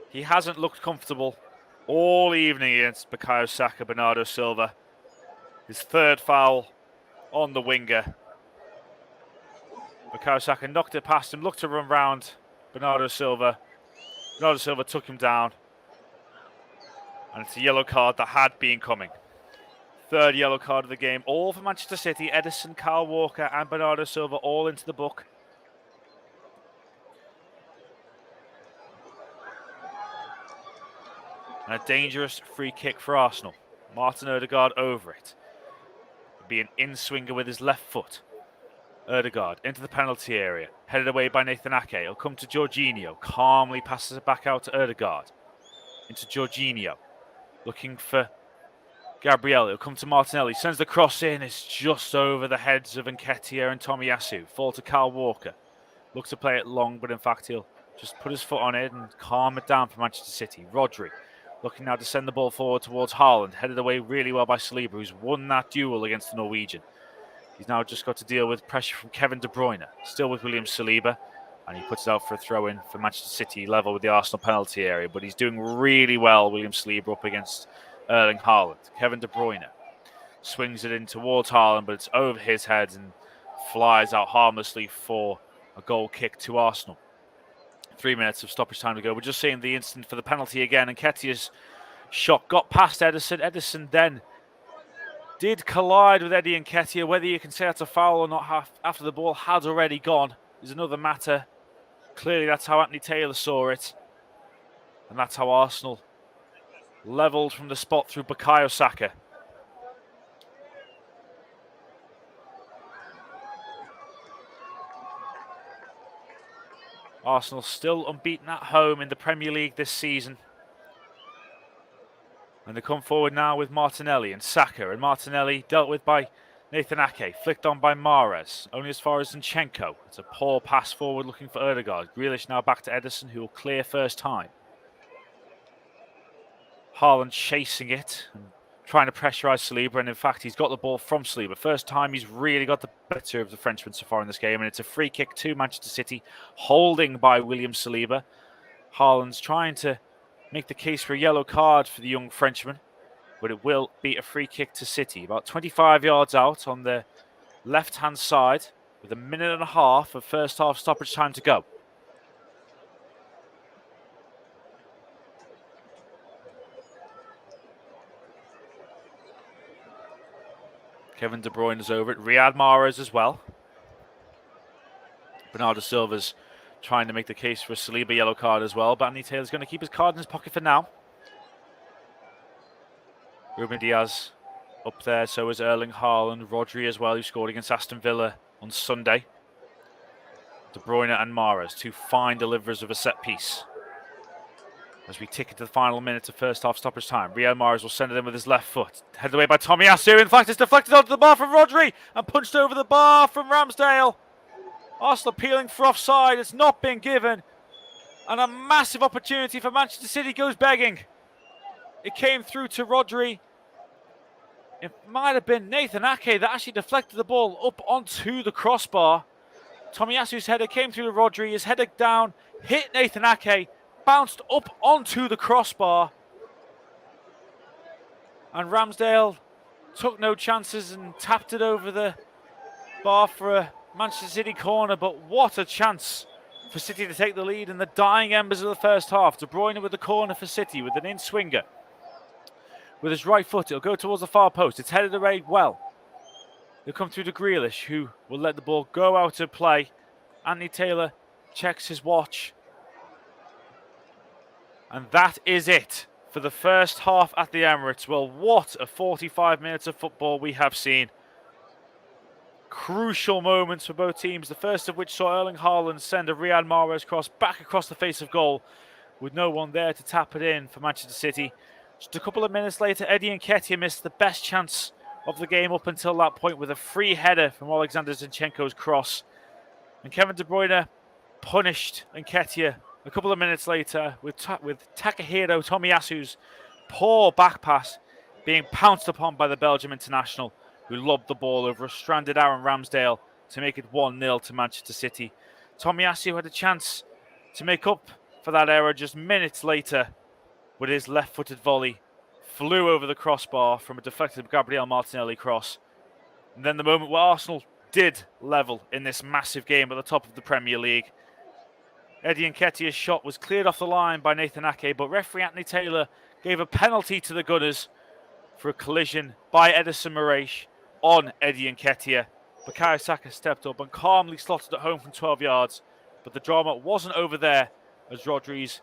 He hasn't looked comfortable all evening against Bukayo Saka, Bernardo Silva. His third foul on the winger. Bukayo Saka knocked it past him, looked to run round Bernardo Silva. Bernardo Silva took him down. And it's a yellow card that had been coming. Third yellow card of the game, all for Manchester City. Ederson, Kyle Walker and Bernardo Silva all into the book. And a dangerous free kick for Arsenal. Martin Ødegaard over it. It'll be an in-swinger with his left foot. Ødegaard into the penalty area. Headed away by Nathan Ake. He'll come to Jorginho. Calmly passes it back out to Ødegaard. Into Jorginho. Looking for Gabriel. He'll come to Martinelli. Sends the cross in. It's just over the heads of Nketiah and Tomiyasu. Fall to Kyle Walker. Looks to play it long, but in fact he'll just put his foot on it and calm it down for Manchester City. Rodri looking now to send the ball forward towards Haaland. Headed away really well by Saliba, who's won that duel against the Norwegian. He's now just got to deal with pressure from Kevin De Bruyne. Still with William Saliba. And he puts it out for a throw-in for Manchester City, level with the Arsenal penalty area. But he's doing really well, William Saliba, up against Erling Haaland. Kevin De Bruyne swings it in towards Haaland, but it's over his head and flies out harmlessly for a goal kick to Arsenal. 3 minutes of stoppage time to go. We're just seeing the instant for the penalty again. And Nketiah's shot got past Ederson. Ederson then did collide with Eddie Nketiah. Whether you can say that's a foul or not after the ball had already gone is another matter. Clearly that's how Anthony Taylor saw it. And that's how Arsenal levelled from the spot through Bukayo Saka. Arsenal still unbeaten at home in the Premier League this season. And they come forward now with Martinelli and Saka. And Martinelli dealt with by Nathan Ake. Flicked on by Mahrez. Only as far as Zinchenko. It's a poor pass forward looking for Ødegaard. Grealish now back to Ederson, who will clear first time. Haaland chasing it and trying to pressurise Saliba, and in fact he's got the ball from Saliba. First time he's really got the better of the Frenchman so far in this game, and it's a free kick to Manchester City, holding by William Saliba. Haaland's trying to make the case for a yellow card for the young Frenchman, but it will be a free kick to City. About 25 yards out on the left-hand side, with a minute and a half of first half stoppage time to go. Kevin De Bruyne is over it. Riyad Mahrez as well. Bernardo Silva's trying to make the case for a Saliba yellow card as well. But Anthony Taylor's going to keep his card in his pocket for now. Ruben Diaz up there. So is Erling Haaland. Rodri as well, who scored against Aston Villa on Sunday. De Bruyne and Mahrez, two fine deliverers of a set piece. As we tick into the final minute of first half stoppage time, Riyad Mahrez will send it in with his left foot. Headed away by Tomiyasu. In fact, it's deflected onto the bar from Rodri and punched over the bar from Ramsdale. Arsenal appealing for offside. It's not been given. And a massive opportunity for Manchester City goes begging. It came through to Rodri. It might have been Nathan Ake that actually deflected the ball up onto the crossbar. Tomiyasu's header came through to Rodri. His header down, hit Nathan Ake, bounced up onto the crossbar. And Ramsdale took no chances and tapped it over the bar for a Manchester City corner. But what a chance for City to take the lead in the dying embers of the first half. De Bruyne with the corner for City with an in-swinger. With his right foot, it'll go towards the far post. It's headed away well. It'll come through to Grealish, who will let the ball go out of play. Anthony Taylor checks his watch. And that is it for the first half at the Emirates. Well, what a 45 minutes of football we have seen. Crucial moments for both teams, the first of which saw Erling Haaland send a Riyad Mahrez cross back across the face of goal with no one there to tap it in for Manchester City. Just a couple of minutes later, Eddie Nketiah missed the best chance of the game up until that point with a free header from Alexander Zinchenko's cross. And Kevin De Bruyne punished Nketiah a couple of minutes later with Takahiro Tomiyasu's poor back pass being pounced upon by the Belgium international, who lobbed the ball over a stranded Aaron Ramsdale to make it 1-0 to Manchester City. Tomiyasu had a chance to make up for that error just minutes later with his left-footed volley. Flew over the crossbar from a deflected Gabriel Martinelli cross. And then the moment where Arsenal did level in this massive game at the top of the Premier League. Eddie Nketiah's shot was cleared off the line by Nathan Ake, but referee Anthony Taylor gave a penalty to the Gunners for a collision by Edison Moraes on Eddie Nketiah. Bukayo Saka stepped up and calmly slotted it home from 12 yards, but the drama wasn't over there as Rodri's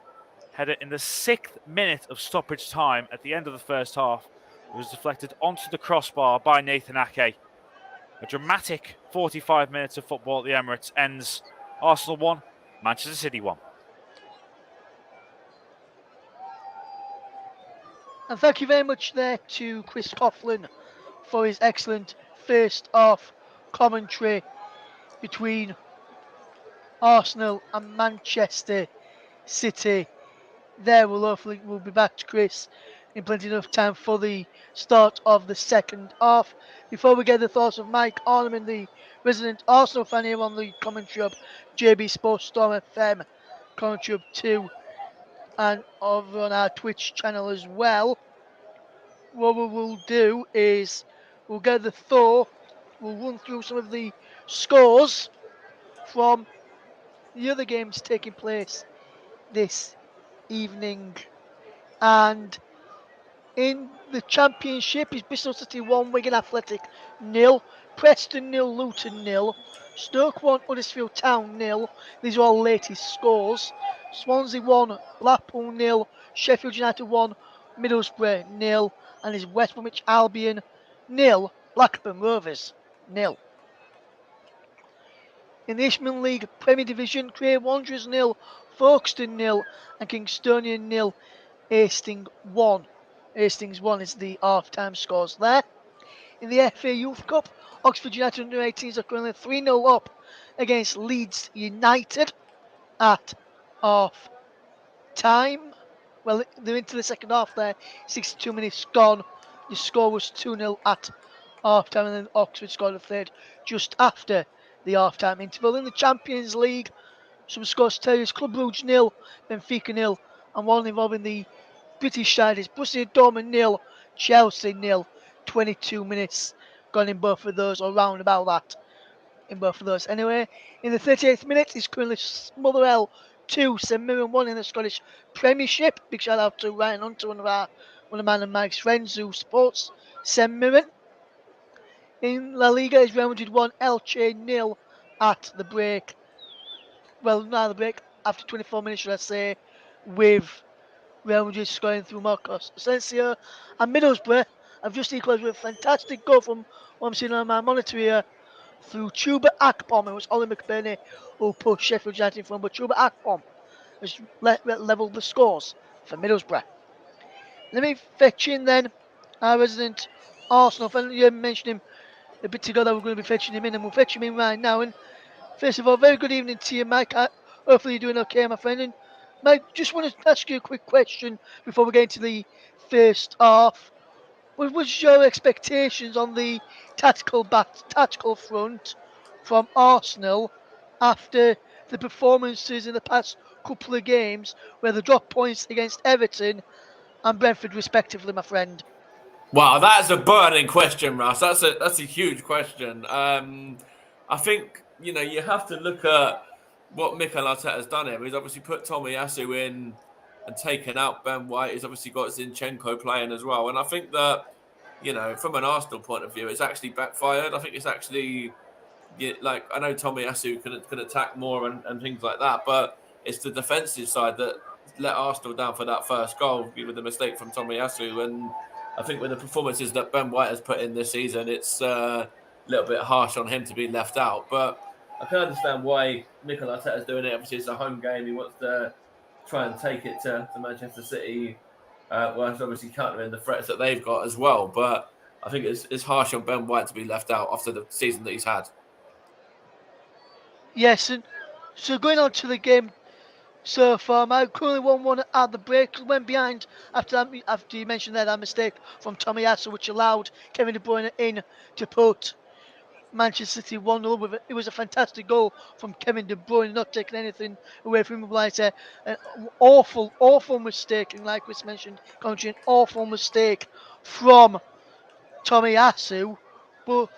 header in the 6th minute of stoppage time at the end of the first half was deflected onto the crossbar by Nathan Ake. A dramatic 45 minutes of football at the Emirates ends Arsenal 1, Manchester City 1. And thank you very much there to Chris Coughlin for his excellent first half commentary between Arsenal and Manchester City. There we'll be back to Chris in plenty enough time for the start of the second half. Before we get the thoughts of Mike Arneman, the resident Arsenal fan here on the commentary of JB Sports Storm FM, commentary of 2, and over on our Twitch channel as well. What we will do is we'll get the thought, we'll run through some of the scores from the other games taking place this evening. And in the Championship is Bristol City 1, Wigan Athletic 0, Preston 0, Luton 0, Stoke 1, Huddersfield Town 0. These are all latest scores. Swansea 1, Blackpool 0, Sheffield United 1, Middlesbrough 0, and is West Bromwich Albion 0, Blackburn Rovers 0. In the Ishmael League Premier Division, Cray Wanderers 0, Folkestone 0, and Kingstonian 0, Hastings 1. Hastings 1 is the half-time scores there. In the FA Youth Cup, Oxford United under-18s are currently 3-0 up against Leeds United at half-time. Well, they're into the second half there, 62 minutes gone. The score was 2-0 at half-time, and then Oxford scored a third just after the half-time interval. In the Champions League, some scores to tell you: Club Brugge 0, Benfica 0, and one involving the British side is Borussia Dortmund 0, Chelsea 0. 22 minutes gone in both of those, or round about that in both of those. Anyway, in the 38th minute is currently Motherwell 2, St Mirren 1 in the Scottish Premiership. Big shout out to Ryan Hunter, one of mine and Mike's friends who supports St Mirren. In La Liga is Real Madrid 1, Elche 0 at the break. Well, not the break, after 24 minutes, should I say, with Real Madrid scoring through Marcos Asensio. And Middlesbrough have just equalised with a fantastic goal from what I'm seeing on my monitor here through Chuba Akpom. It was Ollie McBurney who pushed Sheffield United from, but Chuba Akpom has levelled the scores for Middlesbrough. Let me fetch in then our resident Arsenal fan. You mentioned him a bit ago that we're going to be fetching him in, and we'll fetch him in right now. And first of all, very good evening to you, Mike. Hopefully you're doing okay, my friend. And Mike, just want to ask you a quick question before we get into the first half. What was your expectations on the tactical front from Arsenal after the performances in the past couple of games where they dropped points against Everton and Brentford respectively, my friend? Wow, that's a burning question, Russ. That's a huge question. I think you have to look at what Mikel Arteta has done here. He's obviously put Tomiyasu in and taken out Ben White. He's obviously got Zinchenko playing as well, and I think that from an Arsenal point of view, it's actually backfired. I think it's actually like I know Tomiyasu can attack more and things like that, but it's the defensive side that let Arsenal down for that first goal with the mistake from Tomiyasu. And I think with the performances that Ben White has put in this season, it's a little bit harsh on him to be left out. But I can understand why Mikel Arteta is doing it. Obviously, it's a home game. He wants to try and take it to Manchester City, whilst obviously countering the threats that they've got as well. But I think it's harsh on Ben White to be left out after the season that he's had. Yes, and so going on to the game so far, Mike, currently 1-1 at the break. Went behind after you mentioned that mistake from Tomiyasu, which allowed Kevin De Bruyne in to put Manchester City 1-0 with it. It was a fantastic goal from Kevin De Bruyne, not taking anything away from him. Like I said, an awful mistake, and like Chris mentioned, an awful mistake from Tomiyasu. But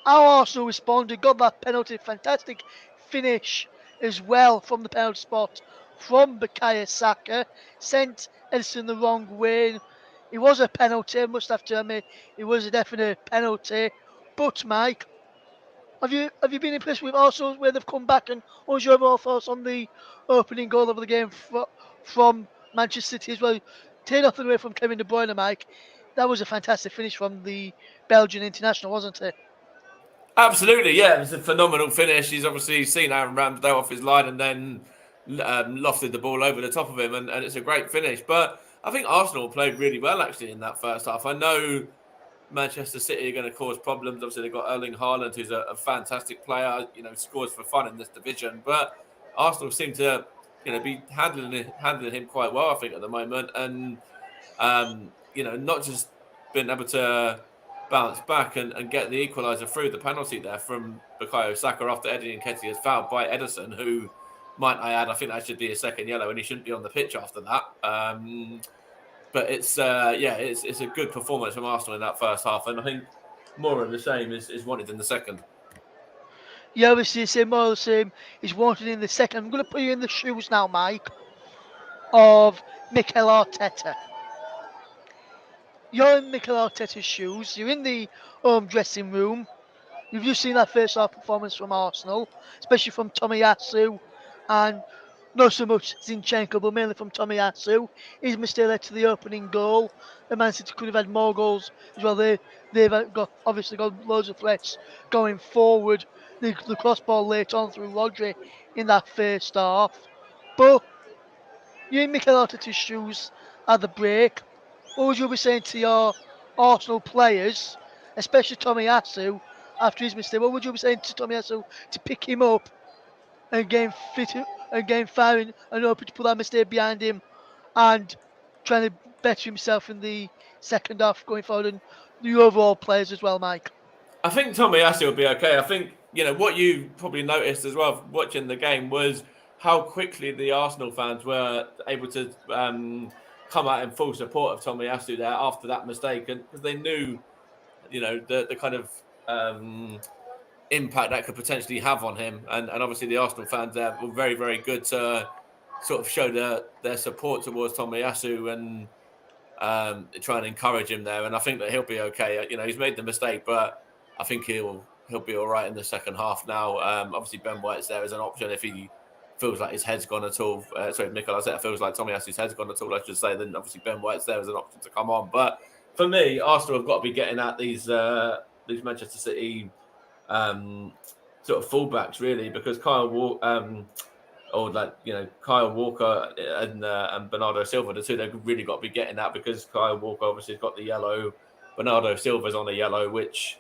how Arsenal responded, got that penalty, fantastic finish as well from the penalty spot from Bukayo Saka, sent Edison the wrong way. It was a penalty, I must have to admit, it was a definite penalty. But Mike, have you been impressed with Arsenal where they've come back, and what was your overall thoughts on the opening goal of the game from Manchester City as well? Take nothing away from Kevin De Bruyne, Mike. That was a fantastic finish from the Belgian international, wasn't it? Absolutely, yeah. It was a phenomenal finish. He's obviously seen Aaron Ramsdale off his line and then lofted the ball over the top of him, and it's a great finish. But I think Arsenal played really well, actually, in that first half. I know Manchester City are going to cause problems. Obviously, they've got Erling Haaland, who's a fantastic player, scores for fun in this division. But Arsenal seem to, be handling him quite well, I think, at the moment. And, not just being able to bounce back and get the equaliser through the penalty there from Bukayo Saka after Eddie Nketiah is fouled by Ederson, who, might I add, I think that should be a second yellow and he shouldn't be on the pitch after that. But it's a good performance from Arsenal in that first half, and I think more of the same is wanted in the second. Yeah, obviously the same, more of the same is wanted in the second. I'm going to put you in the shoes now, Mike, of Mikel Arteta. You're in Mikel Arteta's shoes. You're in the dressing room. You've just seen that first half performance from Arsenal, especially from Tomiyasu, and not so much Zinchenko, but mainly from Tomiyasu. His mistake led to the opening goal. The Man City could have had more goals as well. They've obviously got loads of threats going forward. The cross ball late on through Rodri in that first half. But you're in Mikel Arteta's shoes at the break. What would you be saying to your Arsenal players, especially Tomiyasu, after his mistake? What would you be saying to Tomiyasu to pick him up and gain fit and gain firing and hoping to put that mistake behind him and trying to better himself in the second half going forward, and the overall players as well, Mike? I think Tomiyasu will be okay. I think, what you probably noticed as well watching the game was how quickly the Arsenal fans were able to come out in full support of Tomiyasu there after that mistake, and because they knew, the kind of impact that could potentially have on him. And obviously the Arsenal fans there were very, very good to sort of show their support towards Tomiyasu and try and encourage him there. And I think that he'll be okay. He's made the mistake, but I think he'll be all right in the second half now. Obviously Ben White's there as an option if he feels like his head's gone at all. Mikel Arteta feels like Tomiyasu's head's gone at all, I should say, then obviously Ben White's there as an option to come on. But for me, Arsenal have got to be getting at these Manchester City sort of fullbacks really, because Kyle Walker and Bernardo Silva, the two they've really got to be getting at, because Kyle Walker obviously has got the yellow, Bernardo Silva's on a yellow, which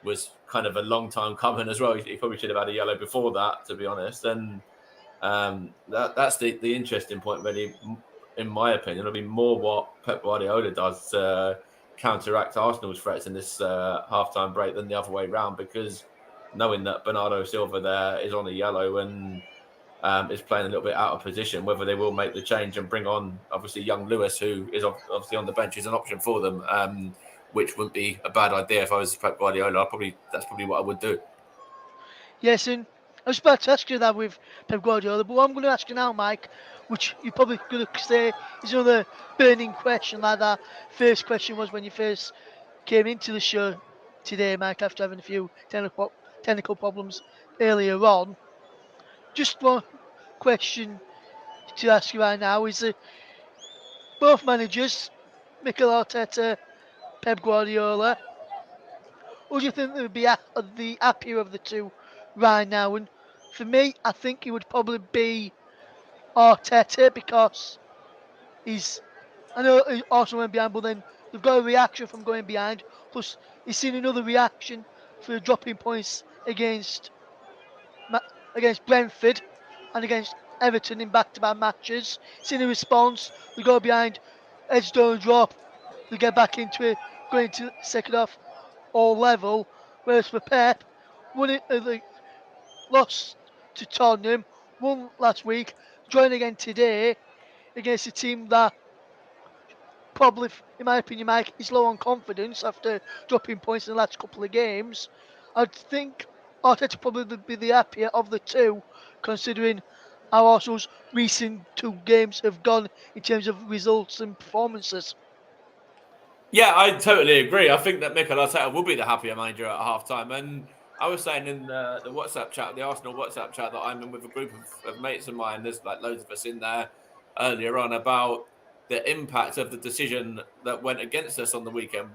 was kind of a long time coming as well. He probably should have had a yellow before that, to be honest. And that's the interesting point, really, in my opinion. It'll be more what Pep Guardiola does to counteract Arsenal's threats in this half-time break than the other way round, because knowing that Bernardo Silva there is on a yellow and is playing a little bit out of position, whether they will make the change and bring on, obviously, young Lewis, who is obviously on the bench, is an option for them, which wouldn't be a bad idea if I was Pep Guardiola. That's probably what I would do. Yes, and I was about to ask you that with Pep Guardiola, but what I'm going to ask you now, Mike, which you're probably going to say is another burning question, like that first question was when you first came into the show today, Mike, after having a few technical problems earlier on. Just one question to ask you right now is that both managers, Mikel Arteta, Pep Guardiola, who do you think would be the happier of the two right now? And for me, I think it would probably be Arteta because I know he also went behind, but then they've got a reaction from going behind. Plus, he's seen another reaction for dropping points against Brentford and against Everton in back-to-back matches. Seen a response. They go behind, edge don't drop. They get back into it, going into the second half all level. Whereas for Pep, they lost to Tottenham, won last week, joined again today against a team that probably, in my opinion, Mike, is low on confidence after dropping points in the last couple of games. I think Arteta probably would be the happier of the two, considering how Arsenal's recent two games have gone in terms of results and performances. Yeah, I totally agree. I think that Mikel Arteta will be the happier manager at half-time. And I was saying in the WhatsApp chat, the Arsenal WhatsApp chat that I'm in with a group of mates of mine, there's like loads of us in there earlier on, about the impact of the decision that went against us on the weekend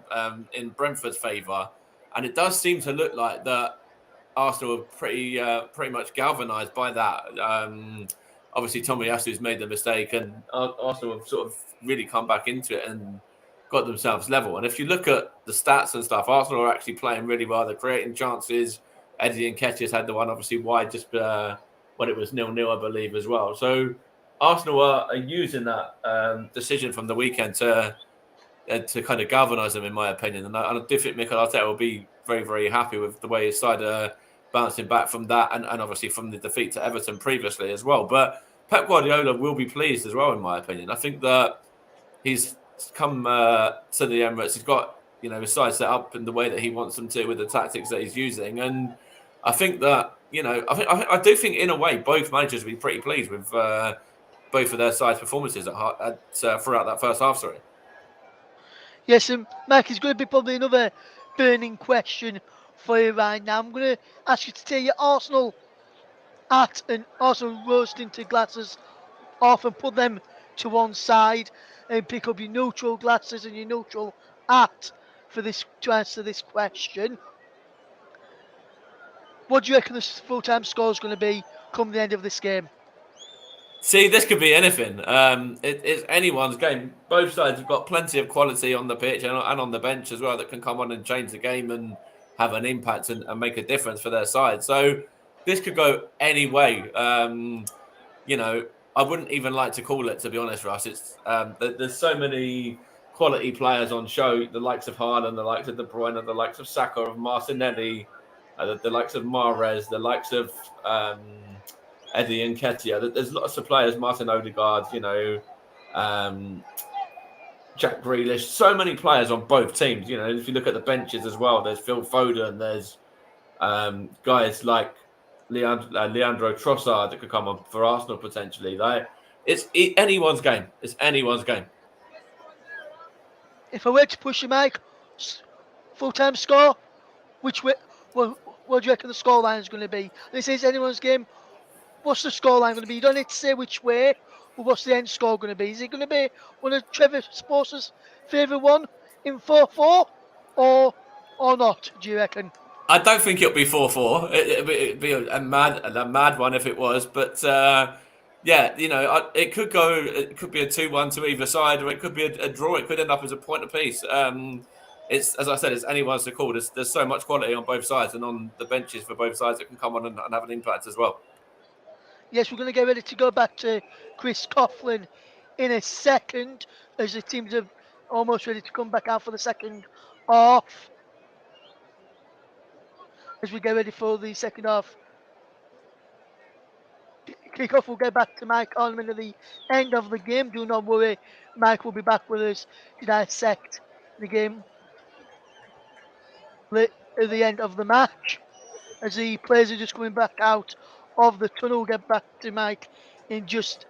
in Brentford's favour. And it does seem to look like that Arsenal are pretty much galvanised by that. Obviously, Tomiyasu's made the mistake, and Arsenal have sort of really come back into it and got themselves level. And if you look at the stats and stuff, Arsenal are actually playing really well. They're creating chances. Eddie Nketiah's had the one obviously wide just when it was 0-0, I believe, as well. So Arsenal are using that decision from the weekend to kind of galvanise them, in my opinion. And I do think Mikel Arteta will be very, very happy with the way his side are bouncing back from that and obviously from the defeat to Everton previously as well. But Pep Guardiola will be pleased as well, in my opinion. I think that he's come to the Emirates. He's got his side set up in the way that he wants them to with the tactics that he's using, and I think that I do think in a way both managers will be pretty pleased with both of their sides' performances throughout that first half. Sorry. Yes, and Mike, it's going to be probably another burning question for you right now. I'm going to ask you to take your Arsenal hat and Arsenal rose tinted glasses off and put them to one side and pick up your neutral glasses and your neutral hat to answer this question. What do you reckon the full-time score is going to be come the end of this game? See, this could be anything. It's anyone's game. Both sides have got plenty of quality on the pitch and on the bench as well that can come on and change the game and have an impact and make a difference for their side. So this could go any way. I wouldn't even like to call it, to be honest, Russ. It's there's so many quality players on show, the likes of Haaland, the likes of De Bruyne, the likes of Saka, of Martinelli, the likes of Mahrez, the likes of Eddie Nketiah. There's lots of players, Martin Odegaard, Jack Grealish, so many players on both teams. If you look at the benches as well, there's Phil Foden, there's guys like Leandro Trossard that could come on for Arsenal potentially. It's anyone's game. It's anyone's game. If I were to push you, Mike, full-time score, which way? What do you reckon the scoreline is going to be? This is anyone's game. What's the scoreline going to be? You don't need to say which way, but what's the end score going to be? Is it going to be one of Trevor Sports' favourite one in 4-4 or not, do you reckon? I don't think it'll be 4-4. It'd be a mad one if it was. But it could go. It could be a 2-1 to either side, or it could be a draw. It could end up as a point apiece. It's, as I said, it's anyone's to call. There's so much quality on both sides and on the benches for both sides that can come on and have an impact as well. Yes, we're going to get ready to go back to Chris Coughlin in a second as the teams are almost ready to come back out for the second half. as we get ready for the second half. Kickoff will get back to Mike Ornament at the end of the game. Do not worry, Mike will be back with us to dissect the game at the end of the match. As the players are just coming back out of the tunnel, we'll get back to Mike in just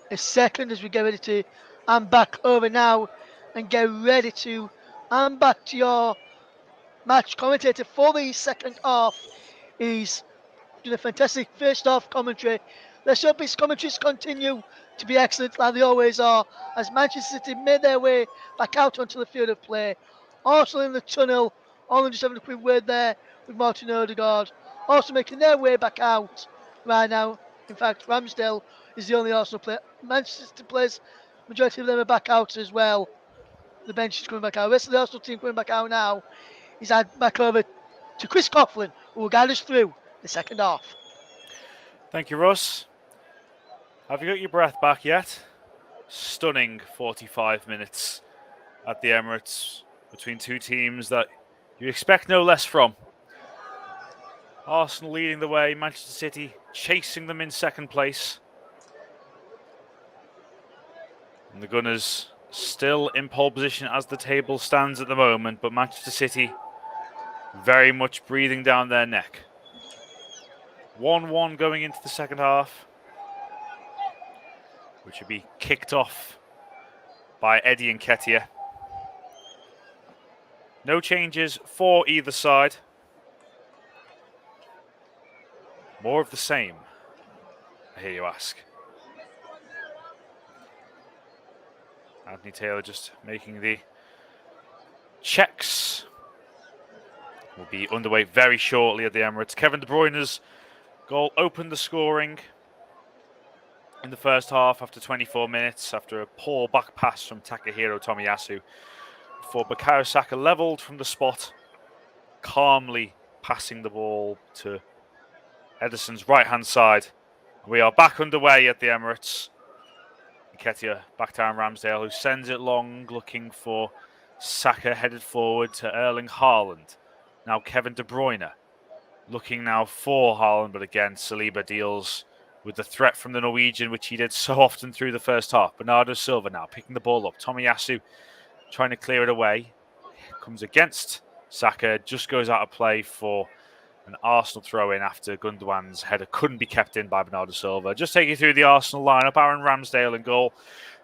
a second as we get ready to hand back over now and get ready to hand back to your match commentator for the second half. He's doing a fantastic first half commentary. Let's hope his commentaries continue to be excellent like they always are, as Manchester City made their way back out onto the field of play. Arsenal in the tunnel, only just having a quick word there with Martin Odegaard. Also making their way back out right now. In fact, Ramsdale is the only Arsenal player. Manchester City players, majority of them are back out as well. The bench is coming back out. The rest of the Arsenal team coming back out now. He's had back over to Chris Coughlin, who will guide us through the second half. Thank you, Russ. Have you got your breath back yet? Stunning 45 minutes at the Emirates between two teams that you expect no less from. Arsenal leading the way, Manchester City chasing them in second place. And the Gunners still in pole position as the table stands at the moment, but Manchester City very much breathing down their neck. 1-1 going into the second half, which will be kicked off by Eddie Nketiah. No changes for either side. More of the same, I hear you ask. Anthony Taylor just making the checks. Will be underway very shortly at the Emirates. Kevin De Bruyne's goal opened the scoring in the first half after 24 minutes, after a poor back pass from Takahiro Tomiyasu, before Bukayo Saka levelled from the spot, calmly passing the ball to Ederson's right-hand side. We are back underway at the Emirates. Nketiah back down Ramsdale, who sends it long, looking for Saka, headed forward to Erling Haaland. Now Kevin De Bruyne, looking now for Haaland, but again Saliba deals with the threat from the Norwegian, which he did so often through the first half. Bernardo Silva now picking the ball up. Tomiyasu trying to clear it away. Comes against Saka, just goes out of play for an Arsenal throw-in after Gundogan's header couldn't be kept in by Bernardo Silva. Just take you through the Arsenal lineup. Aaron Ramsdale in goal.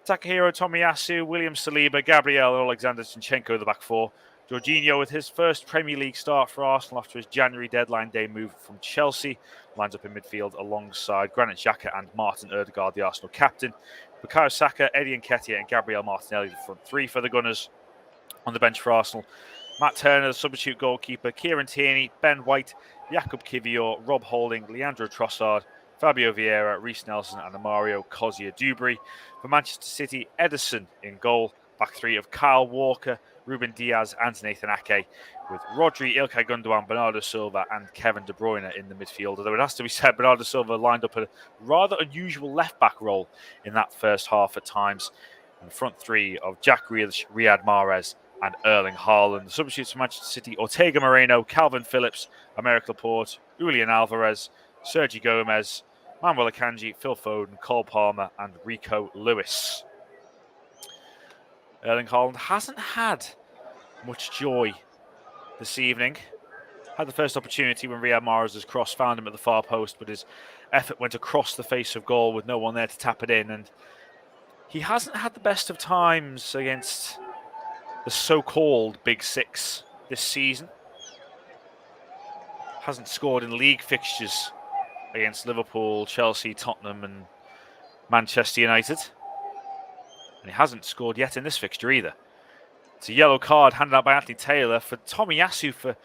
Takahiro Tomiyasu, William Saliba, Gabriel and Alexander Zinchenko the back four. Jorginho with his first Premier League start for Arsenal after his January deadline day move from Chelsea. Lines up in midfield alongside Granit Xhaka and Martin Odegaard, the Arsenal captain. Bukayo Saka, Eddie Nketiah and Gabriel Martinelli, the front three for the Gunners. On the bench for Arsenal, Matt Turner, the substitute goalkeeper, Kieran Tierney, Ben White, Jakub Kivior, Rob Holding, Leandro Trossard, Fabio Vieira, Reece Nelson and Mario Cozier-Dubry. For Manchester City, Ederson in goal. Back three of Kyle Walker, Ruben Diaz and Nathan Ake, with Rodri, Ilkay Gundogan, Bernardo Silva and Kevin De Bruyne in the midfield. Although it has to be said, Bernardo Silva lined up a rather unusual left-back role in that first half at times. And the front three of Jack Grealish, Riyad Mahrez and Erling Haaland. The substitutes for Manchester City, Ortega Moreno, Calvin Phillips, Aymeric Laporte, Julian Alvarez, Sergi Gomez, Manuel Akanji, Phil Foden, Cole Palmer and Rico Lewis. Erling Haaland hasn't had much joy this evening. Had the first opportunity when Riyad Mahrez's cross found him at the far post, but his effort went across the face of goal with no one there to tap it in. And he hasn't had the best of times against the so-called Big Six this season. Hasn't scored in league fixtures against Liverpool, Chelsea, Tottenham and Manchester United. And he hasn't scored yet in this fixture either. It's a yellow card handed out by Anthony Taylor for Tomiyasu for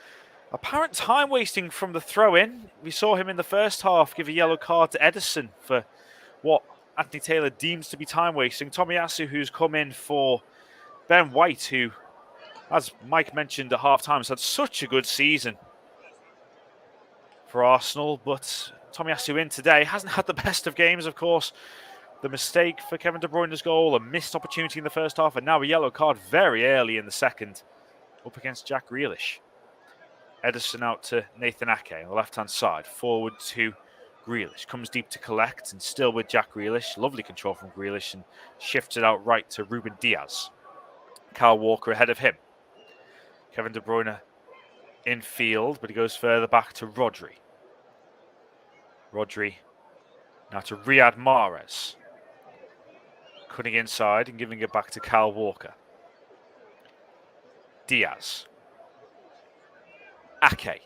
apparent time wasting from the throw-in. We saw him in the first half give a yellow card to Ederson for what Anthony Taylor deems to be time wasting. Tomiyasu, who's come in for Ben White, who, as Mike mentioned at half-time, has had such a good season for Arsenal, but Tomiyasu in today hasn't had the best of games, of course. The mistake for Kevin De Bruyne's goal, a missed opportunity in the first half, and now a yellow card very early in the second, up against Jack Grealish. Ederson out to Nathan Ake on the left-hand side. Forward to Grealish. Comes deep to collect and still with Jack Grealish. Lovely control from Grealish and shifts it out right to Ruben Diaz. Kyle Walker ahead of him. Kevin De Bruyne in field, but he goes further back to Rodri. Rodri now to Riyad Mahrez. Cutting inside and giving it back to Kyle Walker. Diaz. Ake.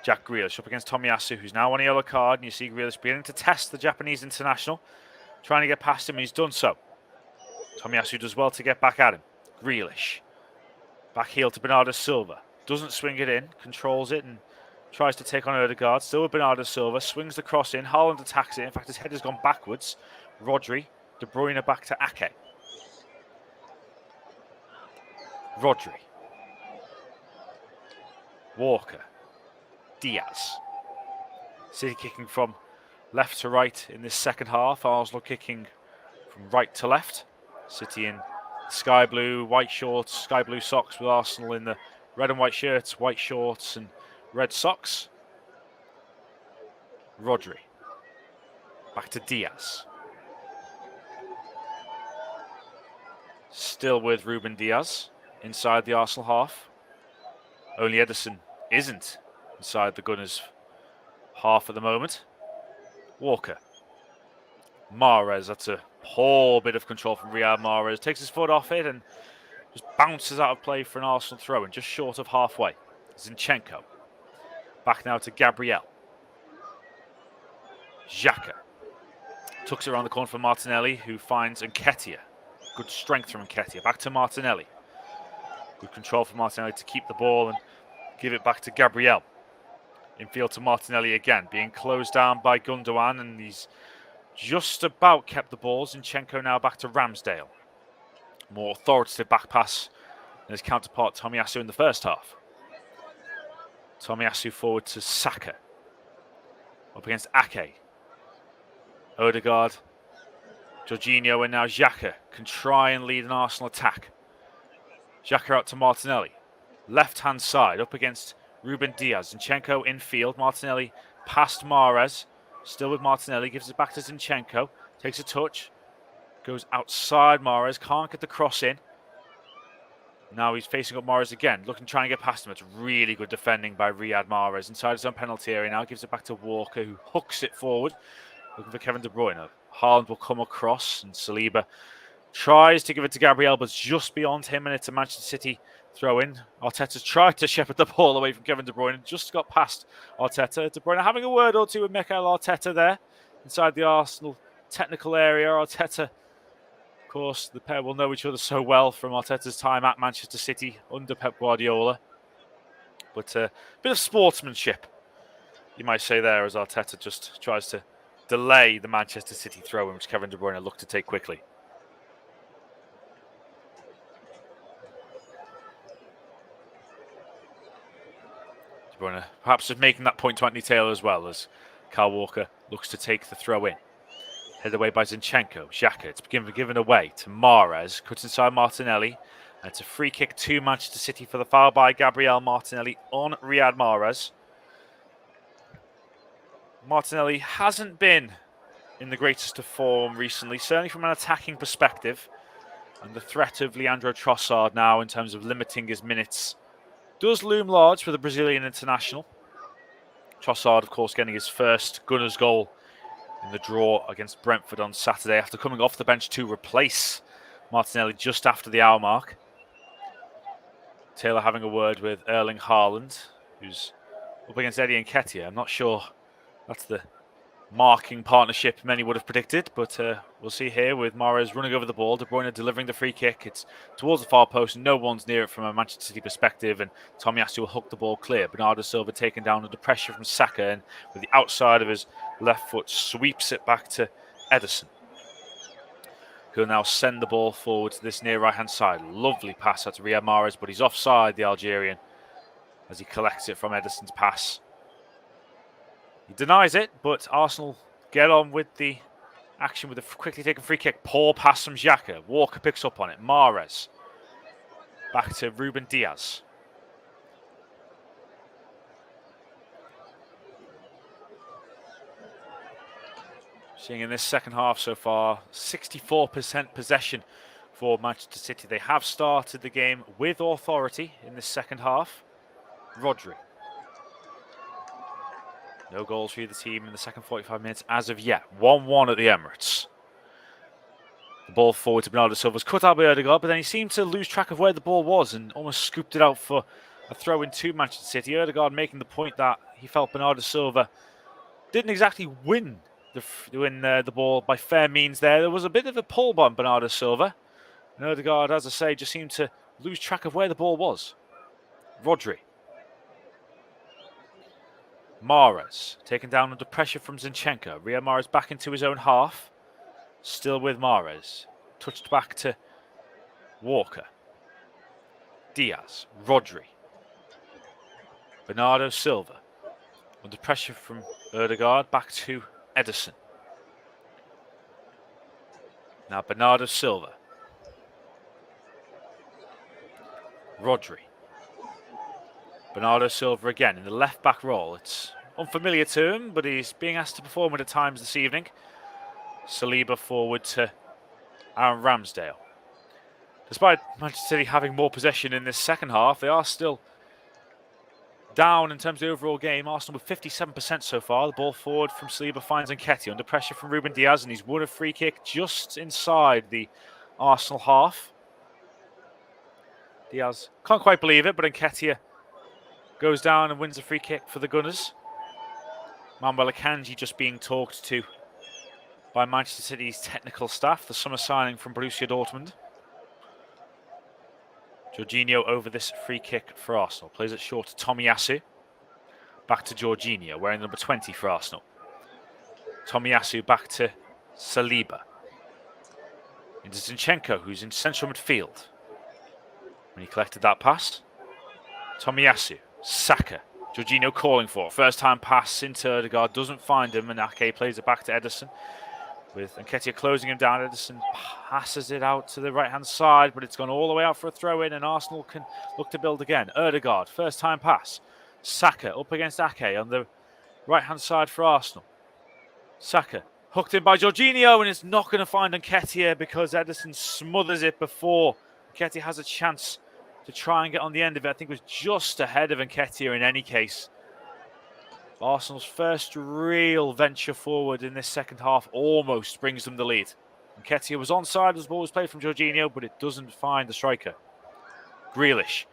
Jack Grealish up against Tomiyasu, who's now on a yellow card, and you see Grealish beginning to test the Japanese international, trying to get past him, and he's done so. Tomiyasu does well to get back at him. Grealish. Back heel to Bernardo Silva. Doesn't swing it in, controls it, and tries to take on Odegaard. Still with Bernardo Silva, swings the cross in. Haaland attacks it. In fact, his head has gone backwards. Rodri. De Bruyne back to Ake. Rodri. Walker. Diaz. City kicking from left to right in this second half. Arsenal kicking from right to left. City in sky blue, white shorts, sky blue socks, with Arsenal in the red and white shirts, white shorts and red socks. Rodri. Back to Diaz. Still with Ruben Diaz inside the Arsenal half. Only Ederson isn't inside the Gunners half at the moment. Walker. Mahrez, that's a poor bit of control from Riyad Mahrez. Takes his foot off it and just bounces out of play for an Arsenal throw-in, just short of halfway. Zinchenko. Back now to Gabriel. Xhaka. Tucks it around the corner for Martinelli, who finds Nketiah. Good strength from Nketiah. Back to Martinelli. Good control for Martinelli to keep the ball and give it back to Gabriel. Infield to Martinelli again, being closed down by Gundogan, and he's just about kept the ball. Zinchenko now back to Ramsdale. More authoritative back pass than his counterpart Tomiyasu in the first half. Tomiyasu forward to Saka. Up against Ake. Odegaard. Jorginho and now Xhaka can try and lead an Arsenal attack. Xhaka out to Martinelli. Left-hand side up against Ruben Diaz. Zinchenko in field. Martinelli past Mahrez. Still with Martinelli. Gives it back to Zinchenko. Takes a touch. Goes outside Mahrez. Can't get the cross in. Now he's facing up Mahrez again. Looking to try and get past him. It's really good defending by Riyad Mahrez. Inside his own penalty area now. Gives it back to Walker, who hooks it forward. Looking for Kevin De Bruyne. Haaland will come across, and Saliba tries to give it to Gabriel, but it's just beyond him, and it's a Manchester City throw-in. Arteta's tried to shepherd the ball away from Kevin De Bruyne, just got past Arteta. De Bruyne having a word or two with Mikel Arteta there inside the Arsenal technical area. Arteta, of course, the pair will know each other so well from Arteta's time at Manchester City under Pep Guardiola. But a bit of sportsmanship, you might say there, as Arteta just tries to delay the Manchester City throw-in, which Kevin De Bruyne looked to take quickly. De Bruyne perhaps just making that point to Anthony Taylor as well, as Kyle Walker looks to take the throw-in. Headed away by Zinchenko. Xhaka, it's given away to Mahrez. Cuts inside Martinelli. And it's a free kick to Manchester City for the foul by Gabriel Martinelli on Riyad Mahrez. Martinelli hasn't been in the greatest of form recently, certainly from an attacking perspective. And the threat of Leandro Trossard now in terms of limiting his minutes does loom large for the Brazilian international. Trossard, of course, getting his first Gunners goal in the draw against Brentford on Saturday after coming off the bench to replace Martinelli just after the hour mark. Taylor having a word with Erling Haaland, who's up against Eddie Nketiah. I'm not sure that's the marking partnership many would have predicted, but we'll see here with Mahrez running over the ball. De Bruyne delivering the free kick. It's towards the far post. No one's near it from a Manchester City perspective, and Tomiyasu will hook the ball clear. Bernardo Silva taken down under pressure from Saka, and with the outside of his left foot sweeps it back to Ederson, who'll now send the ball forward to this near right-hand side. Lovely pass out to Riyad Mahrez, but he's offside, the Algerian, as he collects it from Ederson's pass. He denies it, but Arsenal get on with the action with a quickly taken free kick. Poor pass from Xhaka. Walker picks up on it. Mahrez. Back to Ruben Diaz. Seeing in this second half so far, 64% possession for Manchester City. They have started the game with authority in this second half. Rodri. No goals for either team in the second 45 minutes as of yet. 1-1 at the Emirates. The ball forward to Bernardo Silva was cut out by Ødegaard, but then he seemed to lose track of where the ball was and almost scooped it out for a throw in to Manchester City. Ødegaard making the point that he felt Bernardo Silva didn't exactly win the ball by fair means there. There was a bit of a pull by Bernardo Silva. And Ødegaard, as I say, just seemed to lose track of where the ball was. Rodri. Mahrez taken down under pressure from Zinchenko. Riyad Mahrez back into his own half. Still with Mahrez. Touched back to Walker. Diaz. Rodri. Bernardo Silva. Under pressure from Ødegaard. Back to Ederson. Now Bernardo Silva. Rodri. Bernardo Silva again in the left-back role. It's unfamiliar to him, but he's being asked to perform it at times this evening. Saliba forward to Aaron Ramsdale. Despite Manchester City having more possession in this second half, they are still down in terms of the overall game. Arsenal with 57% so far. The ball forward from Saliba finds Nketiah under pressure from Ruben Diaz, and he's won a free kick just inside the Arsenal half. Diaz can't quite believe it, but Nketiah goes down and wins a free kick for the Gunners. Manuel Akanji just being talked to by Manchester City's technical staff, the summer signing from Borussia Dortmund. Jorginho over this free kick for Arsenal. Plays it short to Tomiyasu. Back to Jorginho, wearing number 20 for Arsenal. Tomiyasu back to Saliba. Into Zinchenko, who's in central midfield. When he collected that pass. Tomiyasu. Saka. Jorginho calling for it. First time pass into Ødegaard. Doesn't find him, and Ake plays it back to Ederson. With Nketiah closing him down, Ederson passes it out to the right-hand side, but it's gone all the way out for a throw-in, and Arsenal can look to build again. Ødegaard, first-time pass. Saka up against Ake on the right-hand side for Arsenal. Saka hooked in by Jorginho, and it's not going to find Nketiah because Ederson smothers it before Nketiah has a chance to try and get on the end of it. I think it was just ahead of Nketiah in any case. Arsenal's first real venture forward in this second half almost brings them the lead. Nketiah was onside as the ball was played from Jorginho, but it doesn't find the striker. Grealish.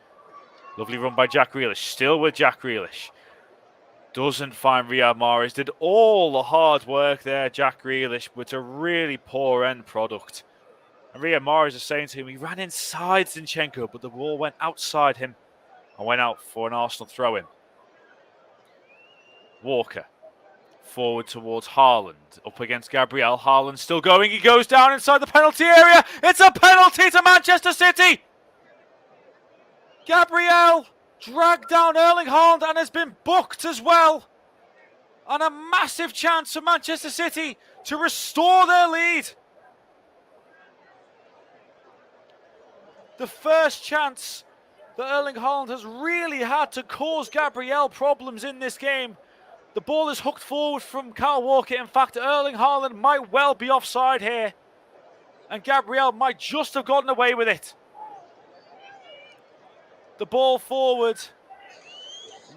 Lovely run by Jack Grealish. Still with Jack Grealish. Doesn't find Riyad Mahrez. Did all the hard work there, Jack Grealish, but it's a really poor end product. And Riyad Mahrez is saying to him, he ran inside Zinchenko, but the ball went outside him and went out for an Arsenal throw-in. Walker, forward towards Haaland, up against Gabriel. Haaland still going, he goes down inside the penalty area. It's a penalty to Manchester City. Gabriel dragged down Erling Haaland and has been booked as well. And a massive chance for Manchester City to restore their lead. The first chance that Erling Haaland has really had to cause Gabriel problems in this game. The ball is hooked forward from Kyle Walker. In fact, Erling Haaland might well be offside here. And Gabriel might just have gotten away with it. The ball forward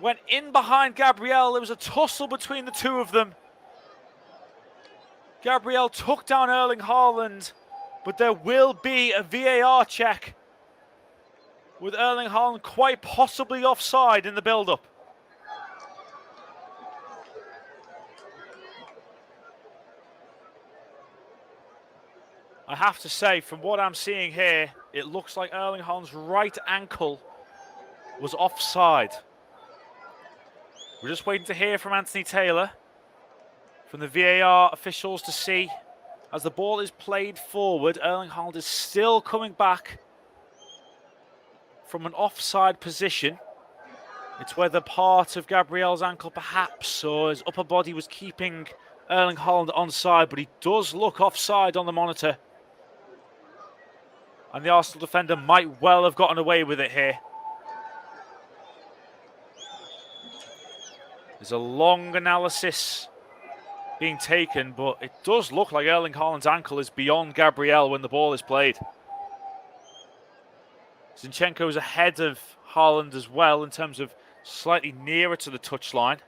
went in behind Gabriel. There was a tussle between the two of them. Gabriel took down Erling Haaland, but there will be a VAR check with Erling Haaland quite possibly offside in the build-up. I have to say, from what I'm seeing here, it looks like Erling Haaland's right ankle was offside. We're just waiting to hear from Anthony Taylor, from the VAR officials, to see. As the ball is played forward, Erling Haaland is still coming back from an offside position. It's whether part of Gabriel's ankle perhaps, or his upper body was keeping Erling Haaland onside, but he does look offside on the monitor. And the Arsenal defender might well have gotten away with it here. There's a long analysis being taken, but it does look like Erling Haaland's ankle is beyond Gabriel when the ball is played. Zinchenko's ahead of Haaland as well in terms of slightly nearer to the touchline.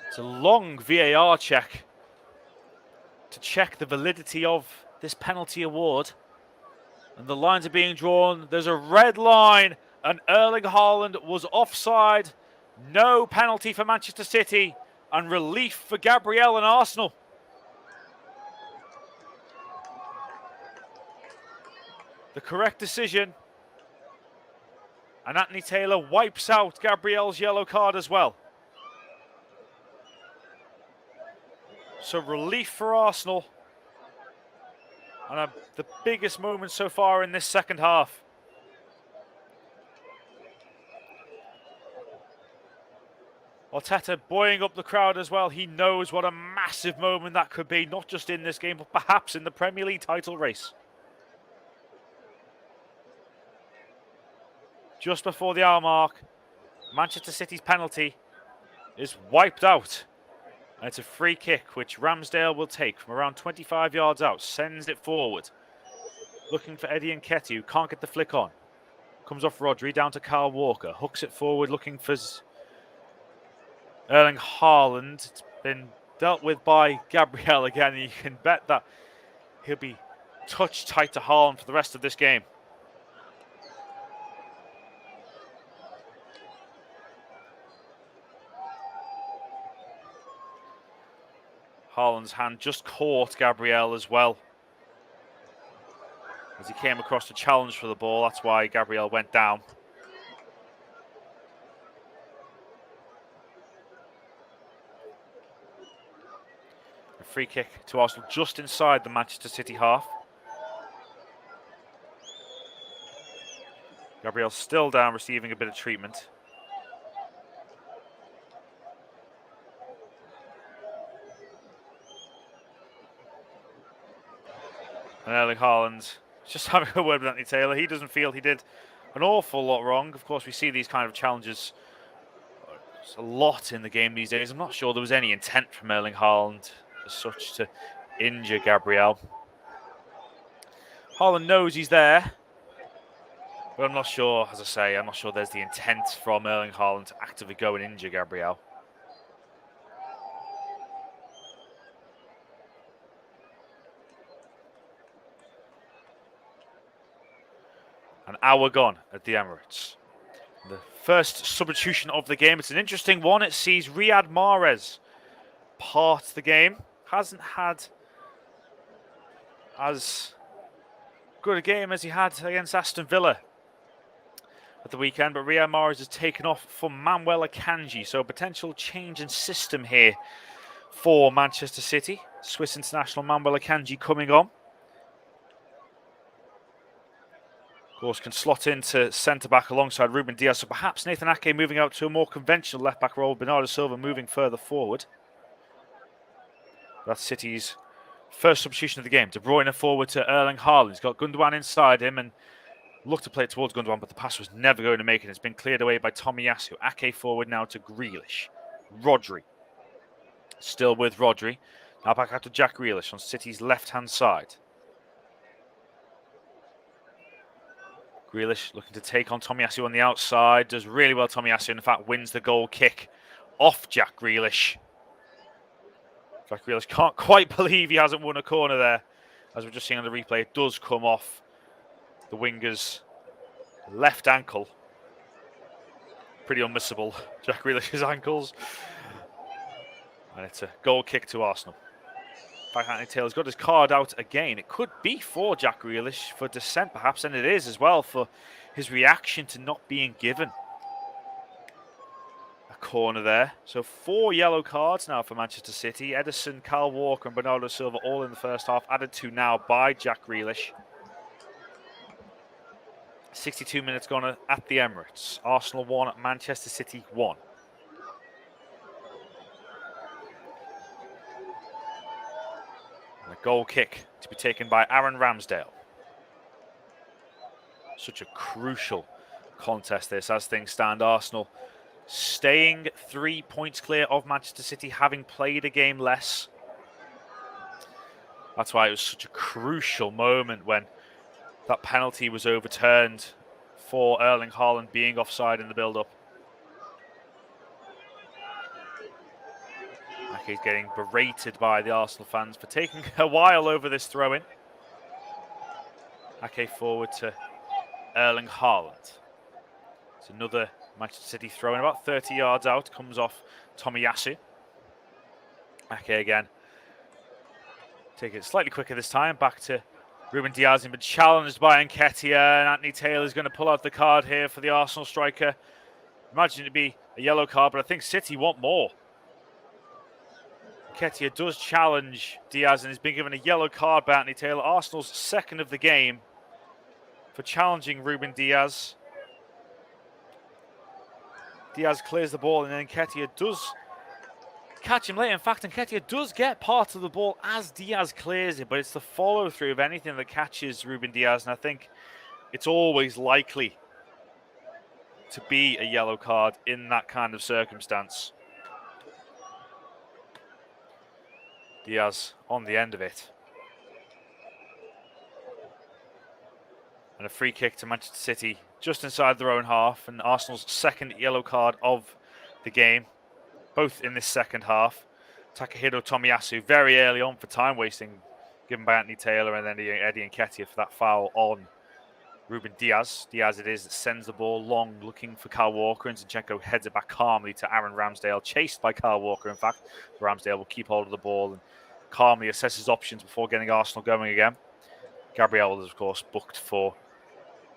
It's a long VAR check to check the validity of this penalty award. And the lines are being drawn. There's a red line, and Erling Haaland was offside. No penalty for Manchester City, and relief for Gabriel and Arsenal. The correct decision. And Anthony Taylor wipes out Gabriel's yellow card as well. So relief for Arsenal. And the biggest moment so far in this second half. Arteta buoying up the crowd as well. He knows what a massive moment that could be, not just in this game, but perhaps in the Premier League title race. Just before the hour mark, Manchester City's penalty is wiped out. And it's a free kick, which Ramsdale will take from around 25 yards out, sends it forward. Looking for Eddie Nketiah, who can't get the flick on. Comes off Rodri, down to Kyle Walker. Hooks it forward, looking for Erling Haaland. It's been dealt with by Gabriel again, and you can bet that he'll be touch tight to Haaland for the rest of this game. Haaland's hand just caught Gabriel as well. As he came across to challenge for the ball, that's why Gabriel went down. A free kick to Arsenal just inside the Manchester City half. Gabriel still down, receiving a bit of treatment. And Erling Haaland just having a word with Anthony Taylor. He doesn't feel he did an awful lot wrong. Of course, we see these kind of challenges a lot in the game these days. I'm not sure there was any intent from Erling Haaland as such to injure Gabriel. Haaland knows he's there, but I'm not sure, as I say, I'm not sure there's the intent from Erling Haaland to actively go and injure Gabriel. An hour gone at the Emirates. The first substitution of the game. It's an interesting one. It sees Riyad Mahrez part the game. Hasn't had as good a game as he had against Aston Villa at the weekend, but Riyad Mahrez has taken off for Manuel Akanji. So a potential change in system here for Manchester City. Swiss international Manuel Akanji coming on. Of course, can slot into centre-back alongside Ruben Dias. So perhaps Nathan Ake moving out to a more conventional left-back role. Bernardo Silva moving further forward. That's City's first substitution of the game. De Bruyne forward to Erling Haaland. He's got Gundogan inside him and looked to play it towards Gundogan, but the pass was never going to make it. It's been cleared away by Tomiyasu. Ake forward now to Grealish. Rodri. Still with Rodri. Now back out to Jack Grealish on City's left-hand side. Grealish looking to take on Tomiyasu on the outside. Does really well, Tomiyasu. In fact, wins the goal kick off Jack Grealish. Jack Grealish can't quite believe he hasn't won a corner there. As we're just seeing on the replay, it does come off the winger's left ankle. Pretty unmissable, Jack Grealish's ankles. And it's a goal kick to Arsenal. In fact, Anthony Taylor's got his card out again. It could be for Jack Grealish for dissent, perhaps, and it is as well for his reaction to not being given a corner there. So 4 yellow cards now for Manchester City. Ederson, Kyle Walker and Bernardo Silva all in the first half, added to now by Jack Grealish. 62 minutes gone at the Emirates. Arsenal 1, Manchester City 1. A goal kick to be taken by Aaron Ramsdale. Such a crucial contest this as things stand. Arsenal staying 3 points clear of Manchester City, having played a game less. That's why it was such a crucial moment when that penalty was overturned for Erling Haaland being offside in the build-up. He's getting berated by the Arsenal fans for taking a while over this throw-in. Ake forward to Erling Haaland. It's another Manchester City throw-in, about 30 yards out, comes off Tomiyasu. Ake again. Take it slightly quicker this time, back to Ruben Diaz, been challenged by Nketiah, and Anthony Taylor is going to pull out the card here for the Arsenal striker. Imagine it to be a yellow card, but I think City want more. Nketiah does challenge Diaz and has been given a yellow card by Anthony Taylor. Arsenal's second of the game for challenging Ruben Diaz. Diaz clears the ball and then Nketiah does catch him late. In fact, Nketiah does get part of the ball as Diaz clears it, but it's the follow-through of anything that catches Ruben Diaz, and I think it's always likely to be a yellow card in that kind of circumstance. Diaz on the end of it. And a free kick to Manchester City just inside their own half, and Arsenal's second yellow card of the game, both in this second half. Takahiro Tomiyasu very early on for time wasting given by Anthony Taylor, and then Eddie Nketiah for that foul on Ruben Diaz. Diaz it is that sends the ball long looking for Kyle Walker, and Zinchenko heads it back calmly to Aaron Ramsdale, chased by Kyle Walker in fact. Ramsdale will keep hold of the ball and calmly assess his options before getting Arsenal going again. Gabriel was of course booked for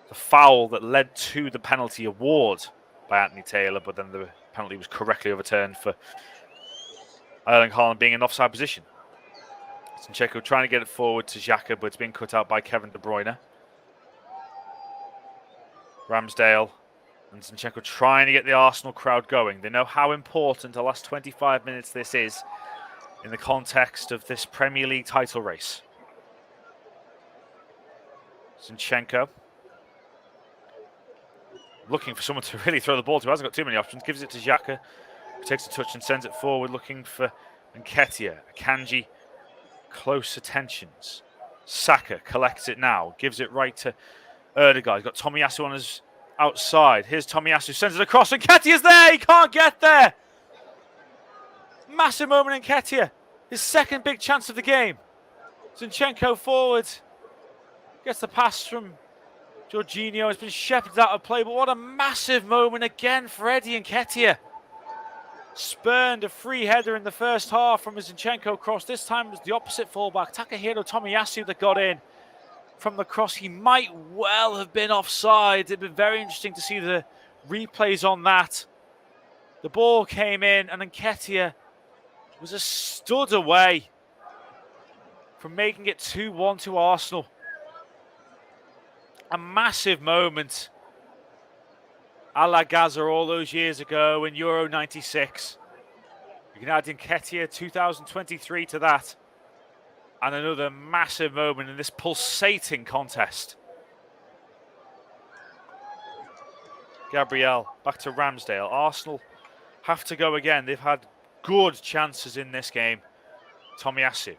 the foul that led to the penalty award by Anthony Taylor, but then the penalty was correctly overturned for Erling Haaland being in offside position. Zinchenko trying to get it forward to Xhaka, but it's been cut out by Kevin De Bruyne. Ramsdale and Zinchenko trying to get the Arsenal crowd going. They know how important the last 25 minutes this is in the context of this Premier League title race. Zinchenko looking for someone to really throw the ball to. Hasn't got too many options. Gives it to Xhaka, who takes a touch and sends it forward, looking for Nketiah. Akanji, close attentions. Saka collects it now, gives it right to Ødegaard. He's got Tomiyasu on his outside. Here's Tomiyasu, sends it across. Nketiah's there. He can't get there. Massive moment in Nketiah. His second big chance of the game. Zinchenko forward. Gets the pass from Jorginho. Has been shepherded out of play, but what a massive moment again for Eddie Nketiah. Spurned a free header in the first half from a Zinchenko cross. This time it was the opposite fullback, Takahiro Tomiyasu, that got in from the cross. He might well have been offside. It'd been very interesting to see the replays on that. The ball came in and Nketiah was a stud away from making it 2-1 to Arsenal. A massive moment a la Gaza all those years ago in Euro 96. You can add Nketiah 2023 to that. And another massive moment in this pulsating contest. Gabriel back to Ramsdale. Arsenal have to go again. They've had good chances in this game. Tomiyasu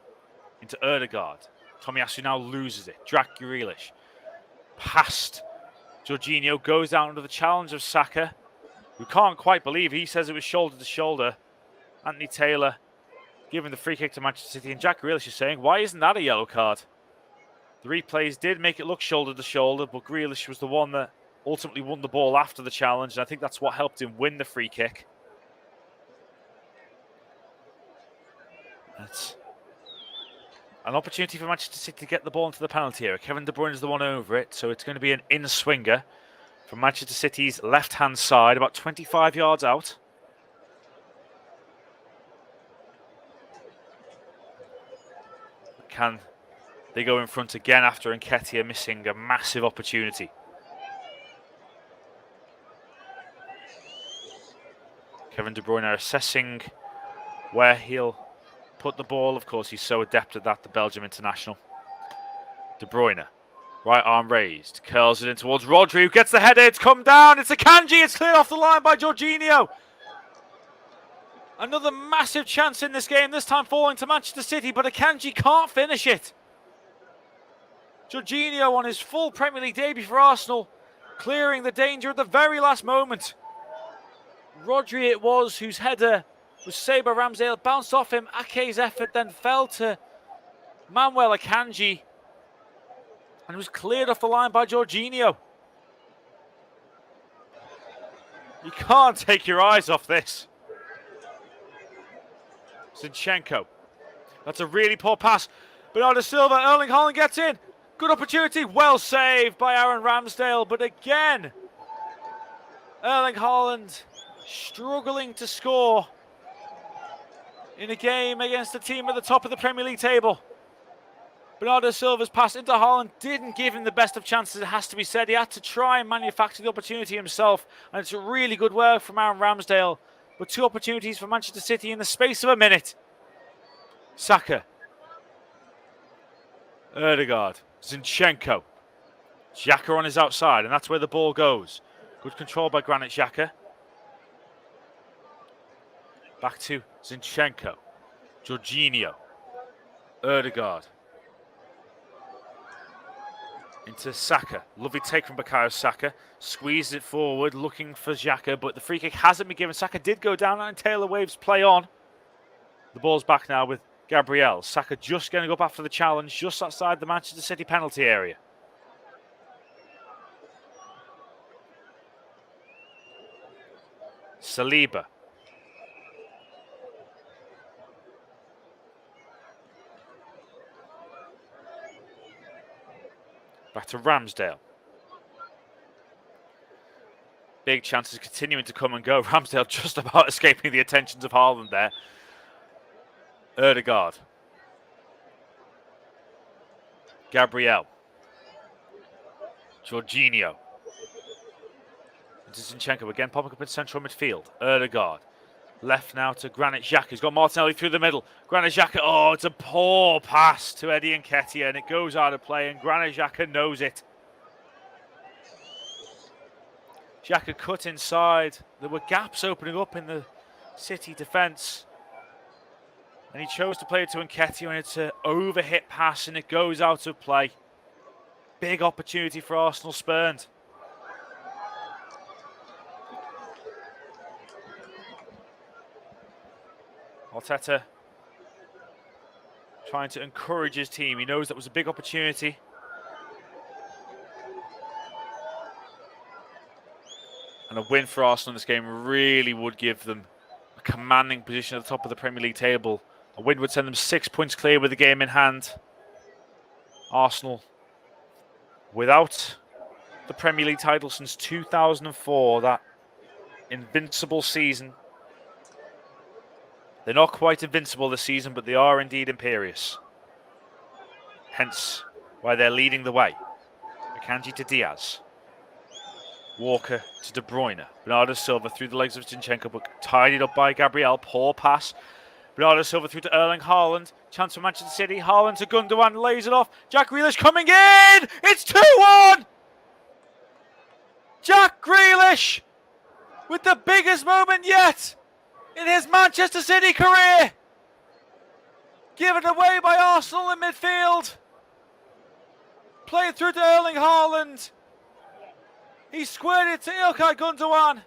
into Ødegaard. Tomiyasu now loses it. Jack Grealish past Jorginho, goes down under the challenge of Saka, who can't quite believe. He says it was shoulder to shoulder. Anthony Taylor giving the free kick to Manchester City, and Jack Grealish is saying, why isn't that a yellow card? The replays did make it look shoulder to shoulder, but Grealish was the one that ultimately won the ball after the challenge, and I think that's what helped him win the free kick. That's an opportunity for Manchester City to get the ball into the penalty area. Kevin De Bruyne is the one over it, so it's going to be an in-swinger from Manchester City's left-hand side, about 25 yards out. Can they go in front again after Nketiah missing a massive opportunity? Kevin De Bruyne assessing where he'll put the ball. Of course, he's so adept at that, the Belgium international. De Bruyne, right arm raised, curls it in towards Rodri, who gets the header. It's come down. It's Akanji. It's cleared off the line by Jorginho. Another massive chance in this game, this time falling to Manchester City, but Akanji can't finish it. Jorginho on his full Premier League debut for Arsenal, clearing the danger at the very last moment. Rodri it was whose header was saved by Ramsdale, bounced off him. Ake's effort then fell to Manuel Akanji and was cleared off the line by Jorginho. You can't take your eyes off this. Zinchenko. That's a really poor pass. Bernardo Silva, Erling Haaland gets in. Good opportunity, well saved by Aaron Ramsdale. But again, Erling Haaland struggling to score in a game against a team at the top of the Premier League table. Bernardo Silva's pass into Haaland didn't give him the best of chances, it has to be said. He had to try and manufacture the opportunity himself. And it's really good work from Aaron Ramsdale. But 2 opportunities for Manchester City in the space of a minute. Saka. Ødegaard. Zinchenko. Xhaka on his outside, and that's where the ball goes. Good control by Granit Xhaka. Back to Zinchenko. Jorginho. Ødegaard. Into Saka. Lovely take from Bukayo Saka. Squeezes it forward, looking for Xhaka, but the free kick hasn't been given. Saka did go down, and Taylor Waves play on. The ball's back now with Gabriel. Saka just getting up after the challenge, just outside the Manchester City penalty area. Saliba. Back to Ramsdale. Big chances continuing to come and go. Ramsdale just about escaping the attentions of Haaland there. Ødegaard. Gabriel. Jorginho. Zinchenko again popping up in central midfield. Ødegaard. Left now to Granit Xhaka. He's got Martinelli through the middle. Granit Xhaka, oh, it's a poor pass to Eddie Nketiah, and it goes out of play, and Granit Xhaka knows it. Xhaka cut inside. There were gaps opening up in the City defence. And he chose to play it to Nketiah, and it's an overhit pass, and it goes out of play. Big opportunity for Arsenal spurned. Arteta trying to encourage his team. He knows that was a big opportunity. And a win for Arsenal in this game really would give them a commanding position at the top of the Premier League table. A win would send them 6 points clear with the game in hand. Arsenal, without the Premier League title since 2004, that invincible season. They're not quite invincible this season, but they are indeed imperious. Hence why they're leading the way. Akanji to Diaz. Walker to De Bruyne. Bernardo Silva through the legs of Zinchenko, but tidied up by Gabriel. Poor pass. Bernardo Silva through to Erling Haaland. Chance for Manchester City. Haaland to Gundogan. Lays it off. Jack Grealish coming in. It's 2-1. Jack Grealish with the biggest moment yet in his Manchester City career. Given away by Arsenal in midfield. Played through to Erling Haaland. He squared it to Ilkay Gundogan,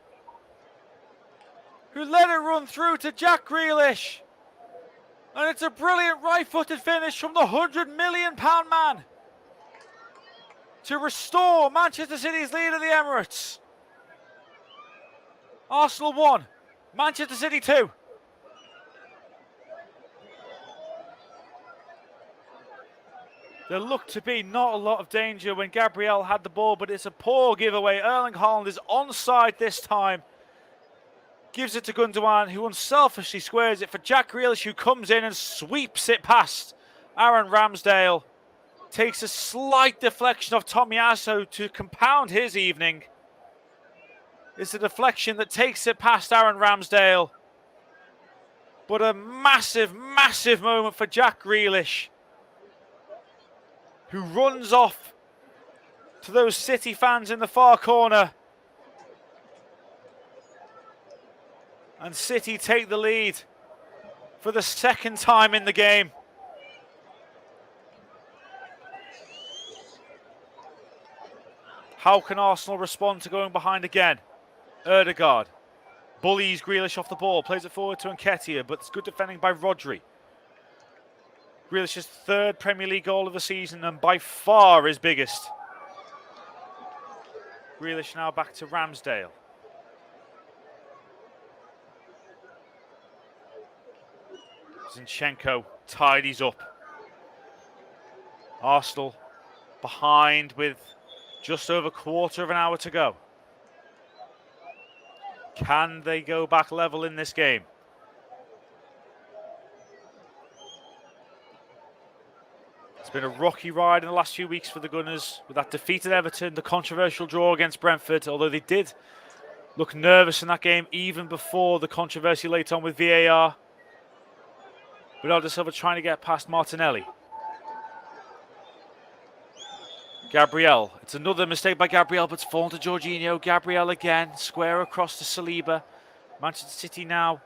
who let it run through to Jack Grealish. And it's a brilliant right-footed finish from the £100 million man to restore Manchester City's lead at the Emirates. Arsenal 1, Manchester City 2. There looked to be not a lot of danger when Gabriel had the ball, but it's a poor giveaway. Erling Haaland is onside this time. Gives it to Gundogan, who unselfishly squares it for Jack Grealish, who comes in and sweeps it past Aaron Ramsdale. Takes a slight deflection of Tomiyasu to compound his evening. It's a deflection that takes it past Aaron Ramsdale. But a massive, massive moment for Jack Grealish, who runs off to those City fans in the far corner And City take the lead for the second time in the game. How can Arsenal respond to going behind again? Ødegaard bullies Grealish off the ball, plays it forward to Nketiah, but it's good defending by Rodri. Grealish's third Premier League goal of the season and by far his biggest. Grealish now back to Ramsdale. Zinchenko tidies up. Arsenal behind with just over a quarter of an hour to go. Can they go back level in this game? It's been a rocky ride in the last few weeks for the Gunners with that defeat at Everton, the controversial draw against Brentford, although they did look nervous in that game even before the controversy late on with VAR. Bernardo Silva trying to get past Martinelli. Gabriel. It's another mistake by Gabriel, but it's fallen to Jorginho. Gabriel again. Square across to Saliba. Manchester City now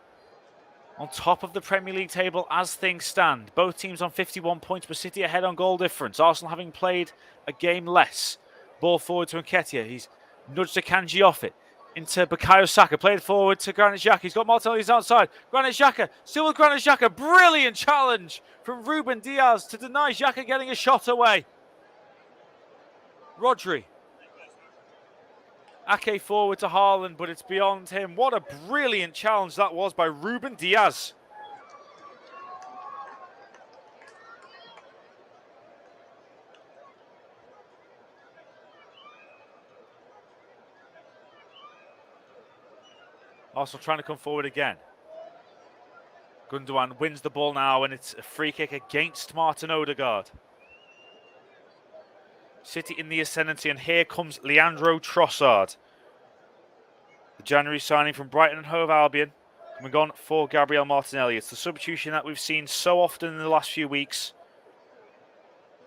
on top of the Premier League table as things stand. Both teams on 51 points, but City ahead on goal difference. Arsenal having played a game less. Ball forward to Nketiah. He's nudged Akanji off it. Into Bukayo Saka. Played forward to Granit Xhaka. He's got Martinelli outside. Granit Xhaka. Still with Granit Xhaka. Brilliant challenge from Ruben Diaz to deny Xhaka getting a shot away. Rodri. Ake forward to Haaland, but it's beyond him. What a brilliant challenge that was by Ruben Diaz. Arsenal trying to come forward again. Gundogan wins the ball now, and it's a free kick against Martin Ødegaard. City in the ascendancy, and here comes Leandro Trossard. The January signing from Brighton and Hove Albion, coming on for Gabriel Martinelli. It's the substitution that we've seen so often in the last few weeks.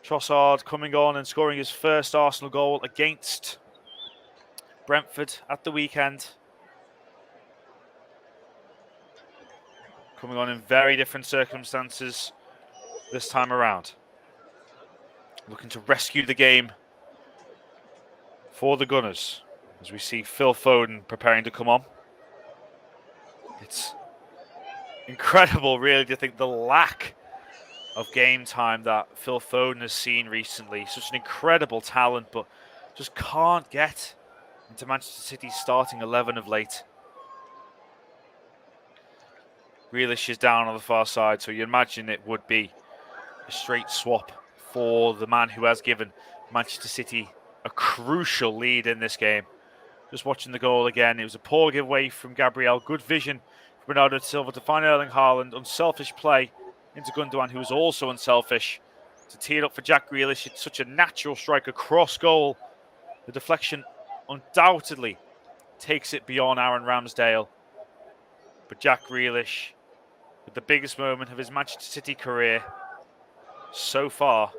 Trossard coming on and scoring his first Arsenal goal against Brentford at the weekend. Coming on in very different circumstances this time around. Looking to rescue the game for the Gunners as we see Phil Foden preparing to come on. It's incredible, really, to think the lack of game time that Phil Foden has seen recently. Such an incredible talent, but just can't get into Manchester City's starting 11 of late. Grealish is down on the far side, so you imagine it would be a straight swap for the man who has given Manchester City a crucial lead in this game. Just watching the goal again, it was a poor giveaway from Gabriel. Good vision from Bernardo Silva to find Erling Haaland. Unselfish play into Gundogan, who was also unselfish, to tee it up for Jack Grealish. It's such a natural strike across goal. The deflection undoubtedly takes it beyond Aaron Ramsdale. But Jack Grealish, with the biggest moment of his Manchester City career so far,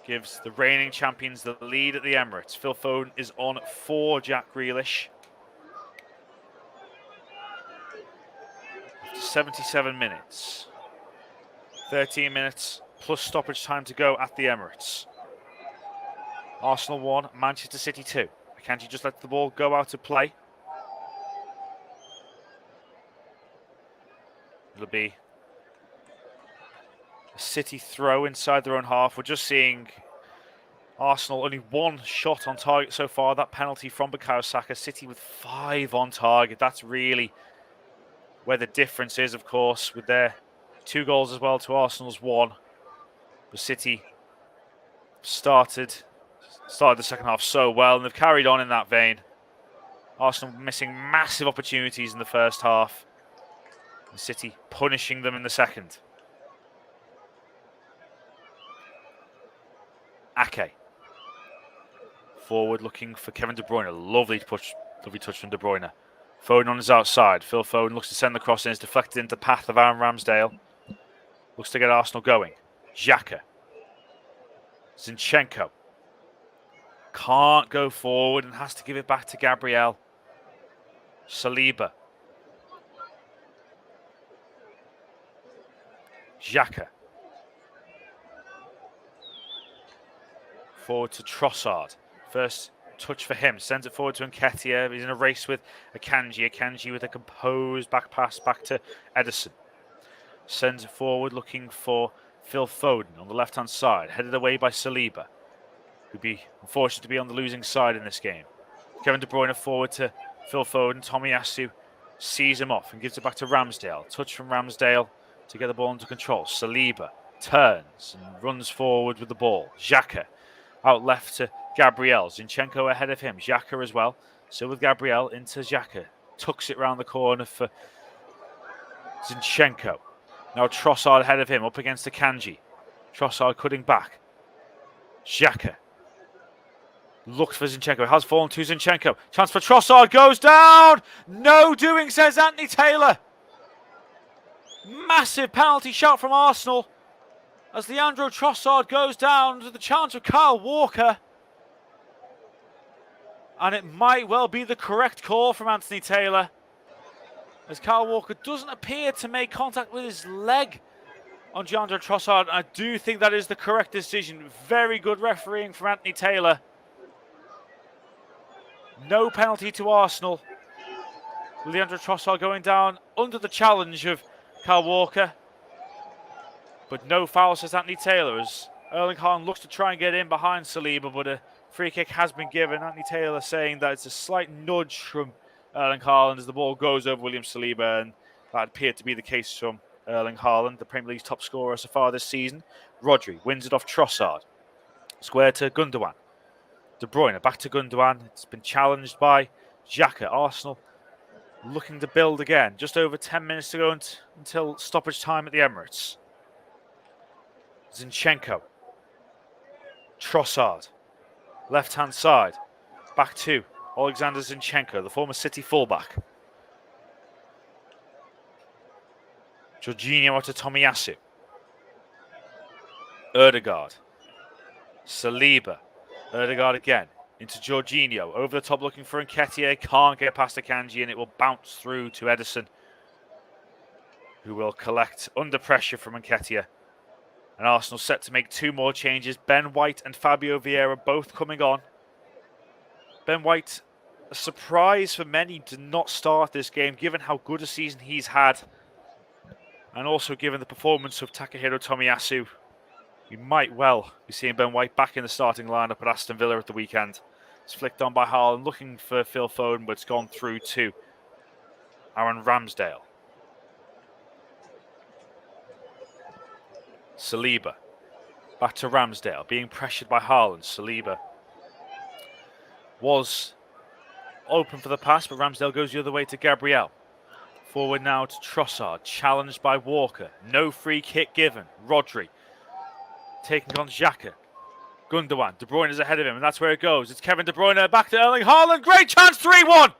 gives the reigning champions the lead at the Emirates. Phil Foden is on for Jack Grealish. After 77 minutes. 13 minutes plus stoppage time to go at the Emirates. Arsenal 1, Manchester City 2. Akanji just let the ball go out of play. It'll be a City throw inside their own half. We're just seeing Arsenal only one shot on target so far. That penalty from Bukayo Saka. City with 5 on target. That's really where the difference is, of course, with their 2 goals as well to Arsenal's 1. But City started the second half so well, and they've carried on in that vein. Arsenal missing massive opportunities in the first half. And City punishing them in the second. Ake. Forward looking for Kevin De Bruyne. Lovely touch from De Bruyne. Foden on his outside. Phil Foden looks to send the cross in. It's deflected into the path of Aaron Ramsdale. Looks to get Arsenal going. Xhaka. Zinchenko. Can't go forward and has to give it back to Gabriel. Saliba. Xhaka. Forward to Trossard. First touch for him. Sends it forward to Nketiah. He's in a race with Akanji. Akanji with a composed back pass back to Ederson. Sends it forward looking for Phil Foden on the left-hand side. Headed away by Saliba, who'd be unfortunate to be on the losing side in this game. Kevin De Bruyne forward to Phil Foden. Tomiyasu sees him off and gives it back to Ramsdale. Touch from Ramsdale to get the ball under control. Saliba turns and runs forward with the ball. Xhaka out left to Gabriel. Zinchenko ahead of him. Xhaka as well. Still with Gabriel into Xhaka. Tucks it round the corner for Zinchenko. Now Trossard ahead of him, up against Akanji. Trossard cutting back. Xhaka. Looked for Zinchenko. Has fallen to Zinchenko. Chance for Trossard. Goes down. No doing, says Anthony Taylor. Massive penalty shot from Arsenal as Leandro Trossard goes down to the chance of Kyle Walker. And it might well be the correct call from Anthony Taylor, as Kyle Walker doesn't appear to make contact with his leg on Leandro Trossard. I do think that is the correct decision. Very good refereeing from Anthony Taylor. No penalty to Arsenal. Leandro Trossard going down under the challenge of Kyle Walker. But no foul, says Anthony Taylor, as Erling Haaland looks to try and get in behind Saliba, but a free kick has been given. Anthony Taylor saying that it's a slight nudge from Erling Haaland as the ball goes over William Saliba, and that appeared to be the case from Erling Haaland, the Premier League's top scorer so far this season. Rodri wins it off Trossard. Square to Gundogan. De Bruyne back to Gundogan. It's been challenged by Xhaka. Arsenal looking to build again. Just over 10 minutes to go until stoppage time at the Emirates. Zinchenko. Trossard. Left-hand side. Back to Alexander Zinchenko, the former City fullback. Jorginho out to Tomiyasu. Ødegaard. Saliba. Ødegaard again. Into Jorginho. Over the top looking for Nketiah. Can't get past Akanji, and it will bounce through to Ederson, who will collect under pressure from Nketiah. And Arsenal set to make two more changes. Ben White and Fabio Vieira both coming on. Ben White, a surprise for many to not start this game, given how good a season he's had. And also given the performance of Takahiro Tomiyasu. We might well be seeing Ben White back in the starting lineup at Aston Villa at the weekend. It's flicked on by Haaland, looking for Phil Foden, but it's gone through to Aaron Ramsdale. Saliba. Back to Ramsdale, being pressured by Haaland. Saliba was open for the pass, but Ramsdale goes the other way to Gabriel. Forward now to Trossard, challenged by Walker. No free kick given. Rodri taking on Xhaka. Gundogan. De Bruyne is ahead of him, and that's where it goes. It's Kevin De Bruyne back to Erling Haaland. Great chance, 3-1.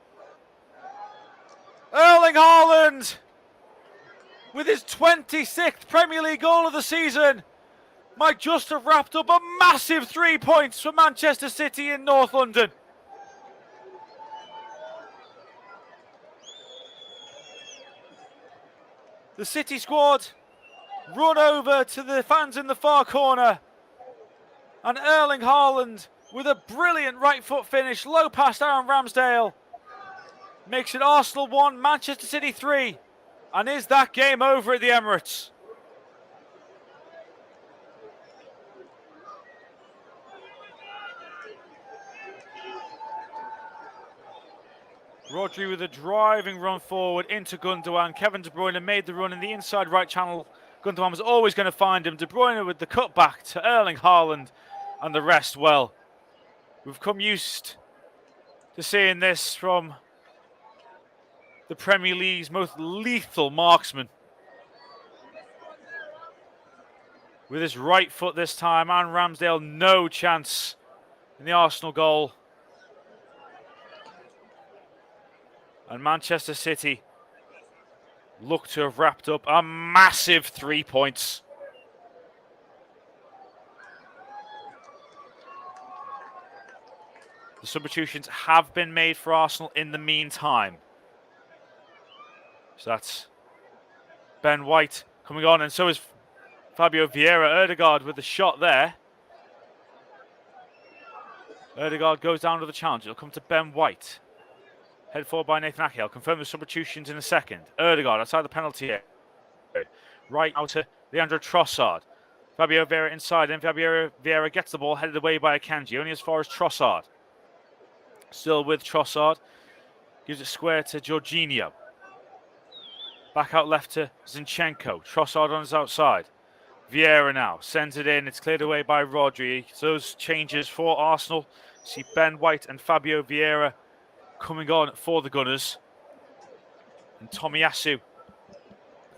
Erling Haaland with his 26th Premier League goal of the season might just have wrapped up a massive 3 points for Manchester City in North London. The City squad run over to the fans in the far corner, and Erling Haaland with a brilliant right foot finish, low past Aaron Ramsdale, makes it Arsenal 1, Manchester City 3. And is that game over at the Emirates? Rodri with a driving run forward into Gundogan. Kevin De Bruyne made the run in the inside right channel. Gundogan was always going to find him. De Bruyne with the cutback to Erling Haaland, and the rest, well, we've come used to seeing this from the Premier League's most lethal marksman. With his right foot this time, and Ramsdale no chance in the Arsenal goal. And Manchester City look to have wrapped up a massive 3 points. The substitutions have been made for Arsenal in the meantime. So that's Ben White coming on, and so is Fabio Vieira, Ødegaard with the shot there. Ødegaard goes down to the challenge. It'll come to Ben White. Head forward by Nathan Ake. I'll confirm the substitutions in a second. Ødegaard outside the penalty area. Right out to Leandro Trossard. Fabio Vieira inside, and Fabio Vieira gets the ball, headed away by Akanji, only as far as Trossard. Still with Trossard. Gives it square to Jorginho. Back out left to Zinchenko. Trossard on his outside. Vieira now sends it in. It's cleared away by Rodri. Those changes for Arsenal. See Ben White and Fabio Vieira coming on for the Gunners. And Tomiyasu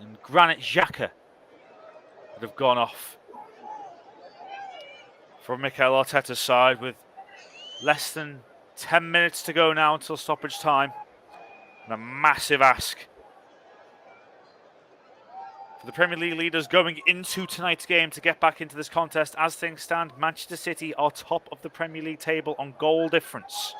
and Granit Xhaka that have gone off from Mikel Arteta's side with less than 10 minutes to go now until stoppage time. And a massive ask for the Premier League leaders going into tonight's game to get back into this contest. As things stand, Manchester City are top of the Premier League table on goal difference.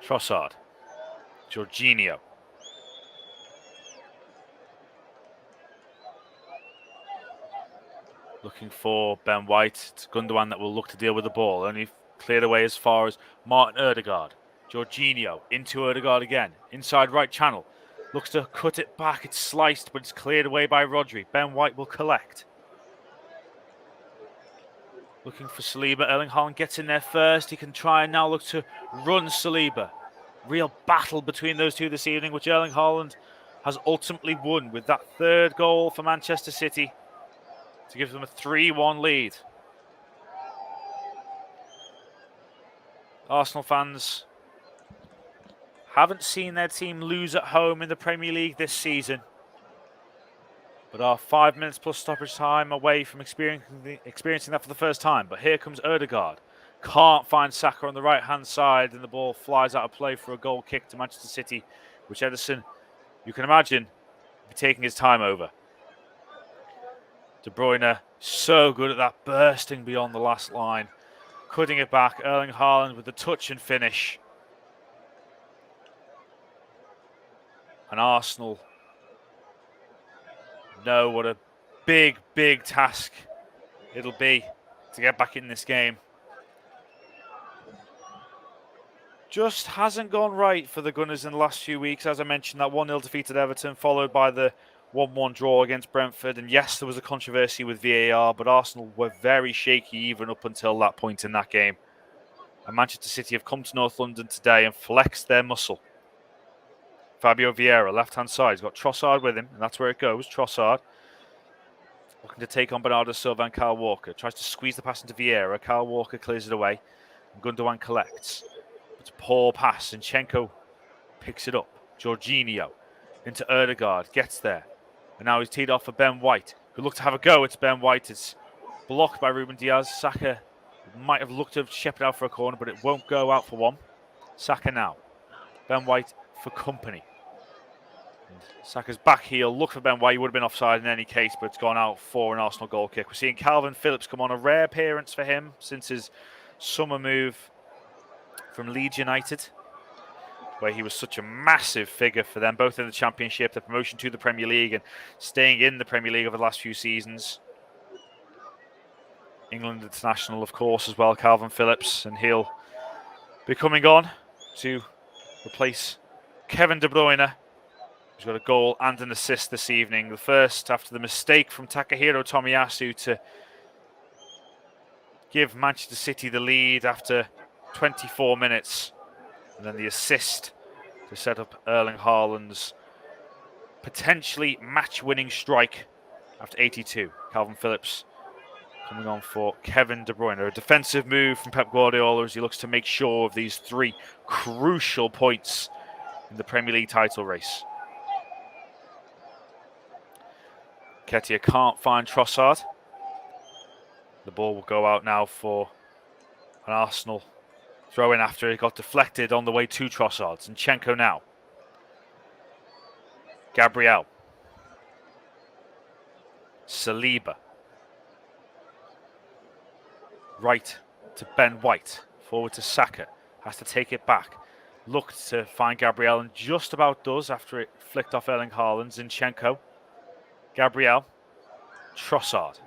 Trossard, Jorginho. Looking for Ben White. It's Gundogan that will look to deal with the ball. Only cleared away as far as Martin Ødegaard. Jorginho into Ødegaard again. Inside right channel. Looks to cut it back. It's sliced, but it's cleared away by Rodri. Ben White will collect. Looking for Saliba. Erling Haaland gets in there first. He can try and now look to run Saliba. Real battle between those two this evening, which Erling Haaland has ultimately won with that third goal for Manchester City to give them a 3-1 lead. Arsenal fans haven't seen their team lose at home in the Premier League this season, but are 5 minutes plus stoppage time away from experiencing that for the first time. But here comes Ødegaard. Can't find Saka on the right-hand side, and the ball flies out of play for a goal kick to Manchester City, which Ederson, you can imagine, be taking his time over. De Bruyne, so good at that, bursting beyond the last line, cutting it back. Erling Haaland with the touch and finish. And Arsenal know what a big, big task it'll be to get back in this game. Just hasn't gone right for the Gunners in the last few weeks. As I mentioned, that 1-0 defeat at Everton, followed by the 1-1 draw against Brentford. And yes, there was a controversy with VAR, but Arsenal were very shaky even up until that point in that game. And Manchester City have come to North London today and flexed their muscle. Fabio Vieira, left-hand side. He's got Trossard with him, and that's where it goes. Trossard looking to take on Bernardo Silva and Kyle Walker. Tries to squeeze the pass into Vieira. Kyle Walker clears it away. And Gundogan collects. It's a poor pass. Zinchenko picks it up. Jorginho into Ødegaard. Gets there. And now he's teed off for Ben White, who looked to have a go. It's Ben White. It's blocked by Ruben Diaz. Saka might have looked to have shepherded out for a corner, but it won't go out for one. Saka now. Ben White for company. And Saka's back heel. Look for Ben White. He would have been offside in any case, but it's gone out for an Arsenal goal kick. We're seeing Calvin Phillips come on. A rare appearance for him since his summer move from Leeds United, where he was such a massive figure for them, both in the Championship, the promotion to the Premier League, and staying in the Premier League over the last few seasons. England international, of course, as well, Calvin Phillips, and he'll be coming on to replace Kevin De Bruyne, who's got a goal and an assist this evening. The first after the mistake from Takahiro Tomiyasu to give Manchester City the lead after 24 minutes. And then the assist to set up Erling Haaland's potentially match-winning strike after 82. Calvin Phillips coming on for Kevin De Bruyne. A defensive move from Pep Guardiola as he looks to make sure of these 3 crucial points in the Premier League title race. Nketiah can't find Trossard. The ball will go out now for an Arsenal throw in after it got deflected on the way to Trossard. Zinchenko now. Gabriel. Saliba. Right to Ben White. Forward to Saka. Has to take it back. Looked to find Gabriel and just about does after it flicked off Erling Haaland. Zinchenko. Gabriel. Trossard.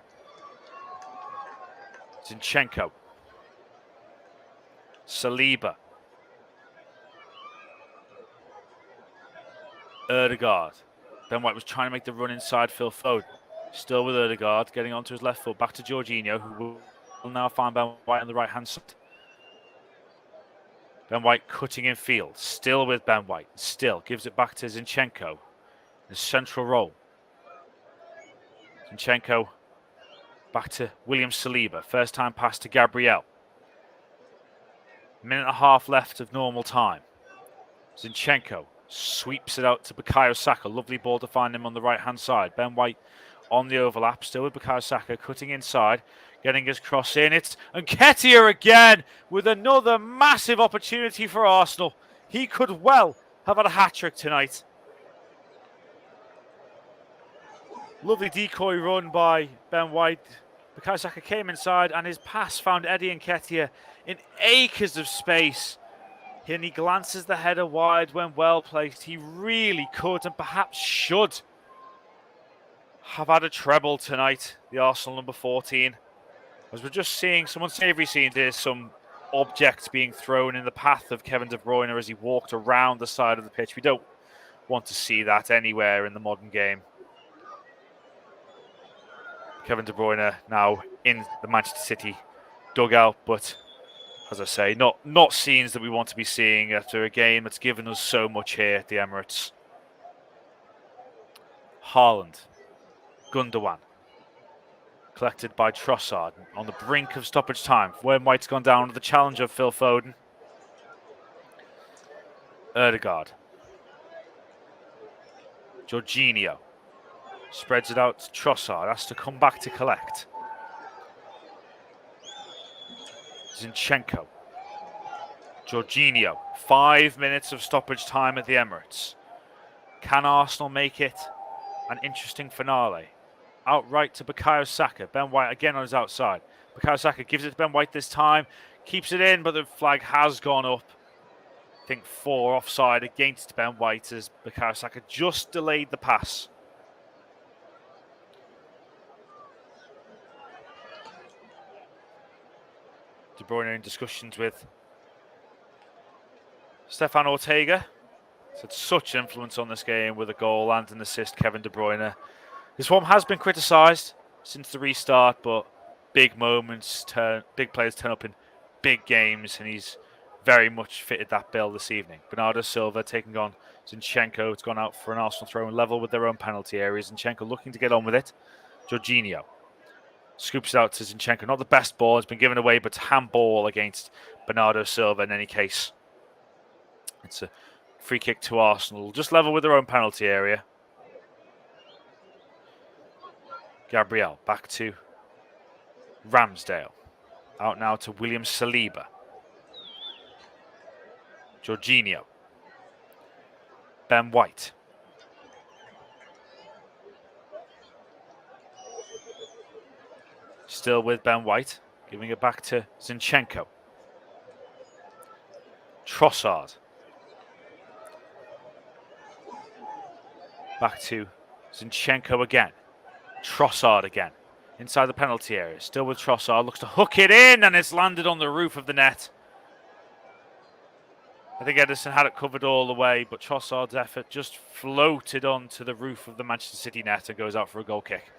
Zinchenko. Saliba. Ødegaard. Ben White was trying to make the run inside Phil Foden. Still with Ødegaard, getting onto his left foot. Back to Jorginho, who will now find Ben White on the right-hand side. Ben White cutting in field. Still with Ben White. Still gives it back to Zinchenko. His central role. Zinchenko back to William Saliba. First time pass to Gabriel. Minute and a half left of normal time. Zinchenko sweeps it out to Bukayo Saka. Lovely ball to find him on the right-hand side. Ben White on the overlap. Still with Bukayo Saka cutting inside. Getting his cross in. It's Nketiah again with another massive opportunity for Arsenal. He could well have had a hat-trick tonight. Lovely decoy run by Ben White. Bukayo Saka came inside and his pass found Eddie Nketiah in acres of space. And he glances the header wide when well placed. He really could and perhaps should have had a treble tonight, the Arsenal number 14. As we're just seeing some unsavoury scenes here, some objects being thrown in the path of Kevin De Bruyne as he walked around the side of the pitch. We don't want to see that anywhere in the modern game. Kevin De Bruyne now in the Manchester City dugout, but as I say, not scenes that we want to be seeing after a game that's given us so much here at the Emirates. Haaland, Gundogan, collected by Trossard on the brink of stoppage time. When White's gone down with the challenge of Phil Foden. Ødegaard. Jorginho. Spreads it out to Trossard. Has to come back to collect. Zinchenko. Jorginho. 5 minutes of stoppage time at the Emirates. Can Arsenal make it an interesting finale? Outright to Bukayo Saka. Ben White again on his outside. Bukayo Saka gives it to Ben White this time. Keeps it in, but the flag has gone up. I think 4 offside against Ben White as Bukayo Saka just delayed the pass. De Bruyne in discussions with Stefan Ortega. He's had such influence on this game with a goal and an assist, Kevin De Bruyne. His form has been criticised since the restart, but big moments, big players turn up in big games, and he's very much fitted that bill this evening. Bernardo Silva taking on Zinchenko. It's gone out for an Arsenal throw and level with their own penalty area. Zinchenko looking to get on with it. Jorginho scoops it out to Zinchenko. Not the best ball. It's been given away, but it's handball against Bernardo Silva in any case. It's a free kick to Arsenal. Just level with their own penalty area. Gabriel back to Ramsdale. Out now to William Saliba. Jorginho. Ben White. Still with Ben White. Giving it back to Zinchenko. Trossard. Back to Zinchenko again. Trossard again. Inside the penalty area. Still with Trossard. Looks to hook it in and it's landed on the roof of the net. I think Ederson had it covered all the way, but Trossard's effort just floated onto the roof of the Manchester City net and goes out for a goal kick.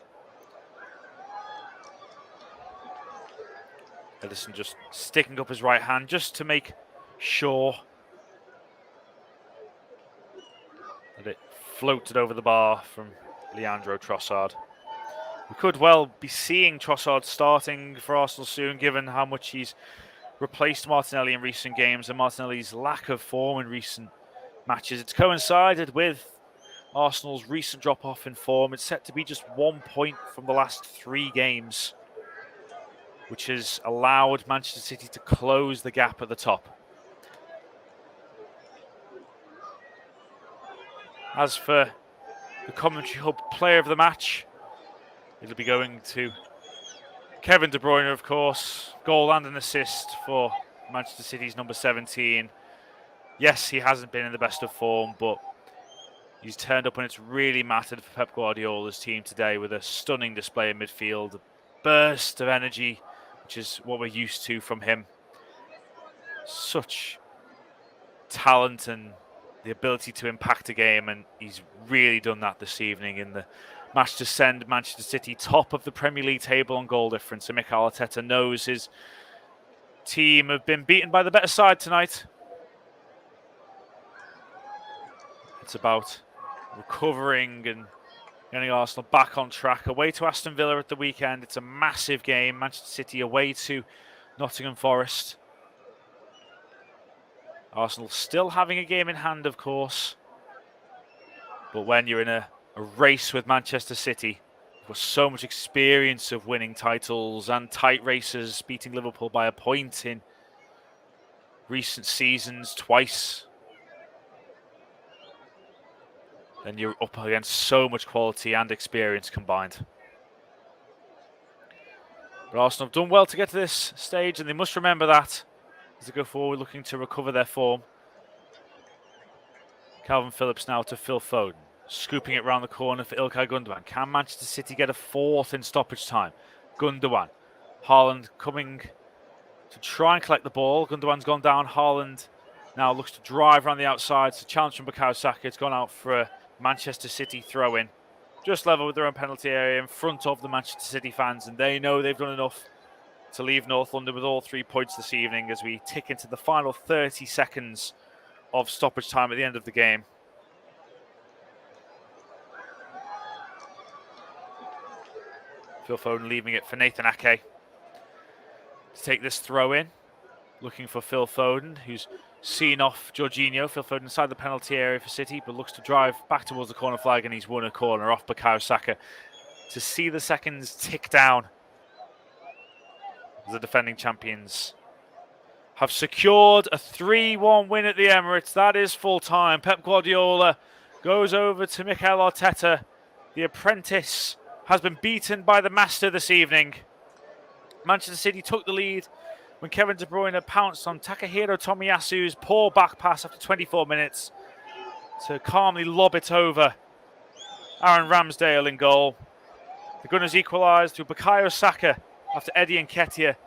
Ederson just sticking up his right hand just to make sure that it floated over the bar from Leandro Trossard. We could well be seeing Trossard starting for Arsenal soon, given how much he's replaced Martinelli in recent games and Martinelli's lack of form in recent matches. It's coincided with Arsenal's recent drop-off in form. It's set to be just 1 point from the last 3 games, which has allowed Manchester City to close the gap at the top. As for the commentary hub player of the match, it'll be going to Kevin De Bruyne, of course, goal and an assist for Manchester City's number 17. Yes, he hasn't been in the best of form, but he's turned up and it's really mattered for Pep Guardiola's team today with a stunning display in midfield, a burst of energy, which is what we're used to from him. Such talent and the ability to impact a game, and he's really done that this evening in the match to send Manchester City top of the Premier League table on goal difference. And Mikel Arteta knows his team have been beaten by the better side tonight. It's about recovering and getting Arsenal back on track. Away to Aston Villa at the weekend. It's a massive game. Manchester City away to Nottingham Forest. Arsenal still having a game in hand, of course. But when you're in a race with Manchester City, with so much experience of winning titles and tight races, beating Liverpool by a point in recent seasons twice, then you're up against so much quality and experience combined. But Arsenal have done well to get to this stage, and they must remember that as they go forward, looking to recover their form. Calvin Phillips now to Phil Foden, scooping it round the corner for Ilkay Gundogan. Can Manchester City get a fourth in stoppage time? Gundogan. Haaland coming to try and collect the ball. Gundogan's gone down. Haaland now looks to drive around the outside. It's a challenge from Bukayo Saka. It's gone out for a Manchester City throw-in. Just level with their own penalty area in front of the Manchester City fans, and they know they've done enough to leave North London with all 3 points this evening as we tick into the final 30 seconds of stoppage time at the end of the game. Phil Foden leaving it for Nathan Ake to take this throw in. Looking for Phil Foden, who's seen off Jorginho. Phil Foden inside the penalty area for City, but looks to drive back towards the corner flag, and he's won a corner off Bukayo Saka to see the seconds tick down. The defending champions have secured a 3-1 win at the Emirates. That is full time. Pep Guardiola goes over to Mikel Arteta. The apprentice has been beaten by the master this evening. Manchester City took the lead when Kevin De Bruyne pounced on Takahiro Tomiyasu's poor back pass after 24 minutes to calmly lob it over. Aaron Ramsdale in goal. The Gunners equalised through Bukayo Saka after Eddie Nketiah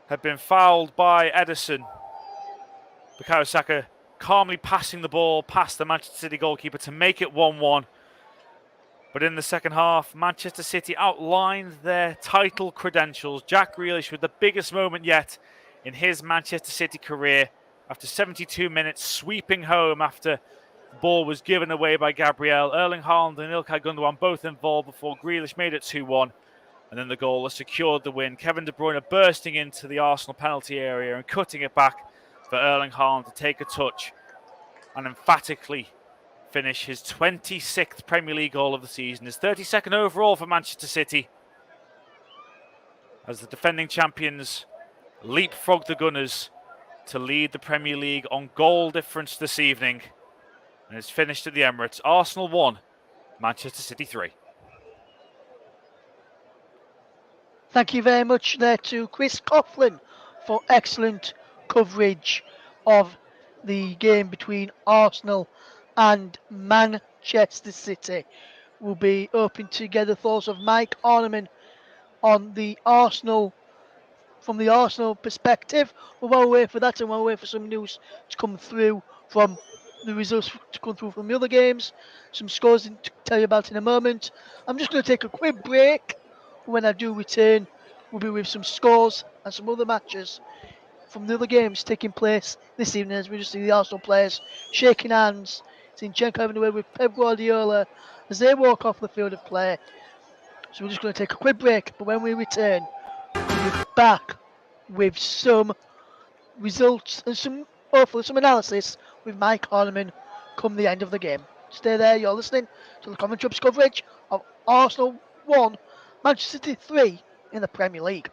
had been fouled by Ederson. Bukayo Saka calmly passing the ball past the Manchester City goalkeeper to make it 1-1. But in the second half, Manchester City outlined their title credentials. Jack Grealish with the biggest moment yet in his Manchester City career after 72 minutes, sweeping home after the ball was given away by Gabriel. Erling Haaland and Ilkay Gundogan both involved before Grealish made it 2-1. And then the goal has secured the win. Kevin De Bruyne bursting into the Arsenal penalty area and cutting it back for Erling Haaland to take a touch and emphatically finish his 26th Premier League goal of the season, his 32nd overall for Manchester City, as the defending champions leapfrog the Gunners to lead the Premier League on goal difference this evening. And it's finished at the Emirates. Arsenal 1, Manchester City 3. Thank you very much there to Chris Coughlin for excellent coverage of the game between Arsenal and Manchester City. We'll be open to get the thoughts of Mike Orneman on the Arsenal, from the Arsenal perspective. We're well away for that, and we'll wait for some news to come through from the results to come through from the other games. Some scores to tell you about in a moment. I'm just going to take a quick break. When I do return, we'll be with some scores and some other matches from the other games taking place this evening, as we just see the Arsenal players shaking hands, Zinchenko having a word with Pep Guardiola as they walk off the field of play. So we're just going to take a quick break, but when we return, we'll be back with some results and hopefully some analysis with Mike Orneman come the end of the game. Stay there, you're listening to the Common Troops coverage of Arsenal 1, Manchester City 3 in the Premier League.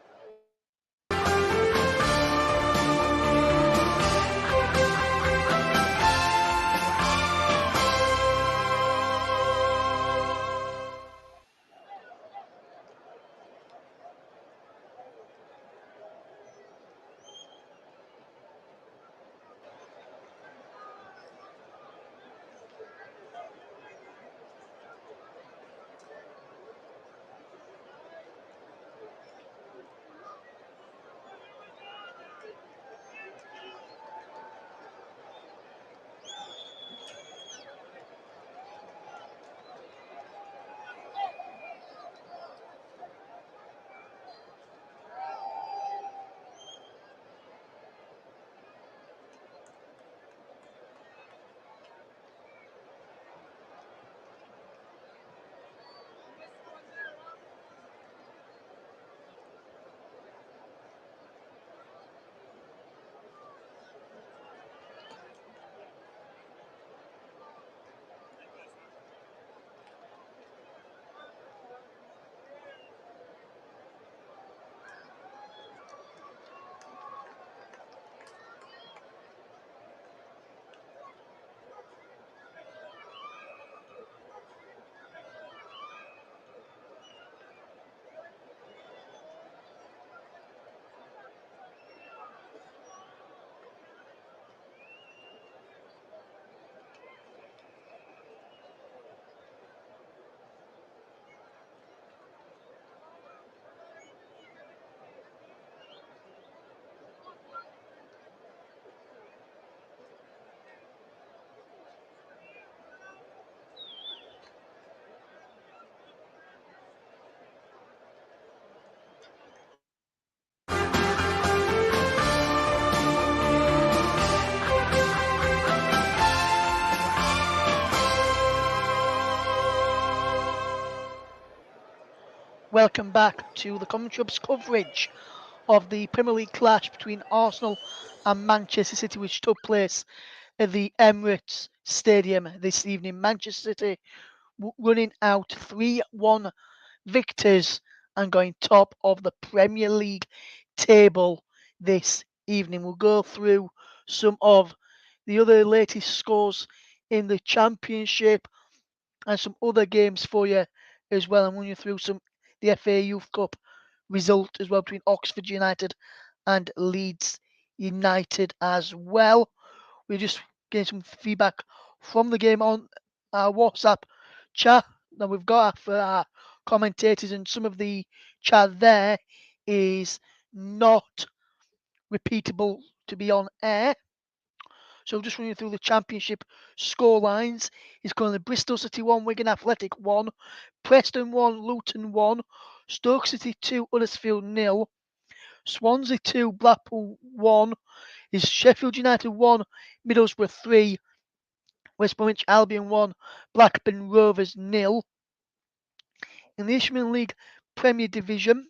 Welcome back to the Commentary Hub's coverage of the Premier League clash between Arsenal and Manchester City, which took place at the Emirates Stadium this evening. Manchester City running out 3-1 victors and going top of the Premier League table this evening. We'll go through some of the other latest scores in the Championship and some other games for you as well, and run you through some the FA Youth Cup result as well between Oxford United and Leeds United as well. We're just getting some feedback from the game on our WhatsApp chat that we've got for our commentators, and some of the chat there is not repeatable to be on air. So just running through the Championship score lines is currently Bristol City 1, Wigan Athletic 1, Preston 1, Luton 1, Stoke City 2, Huddersfield 0, Swansea 2, Blackpool 1, is Sheffield United 1, Middlesbrough 3, West Bromwich Albion 1, Blackburn Rovers 0. In the Isthmian League Premier Division,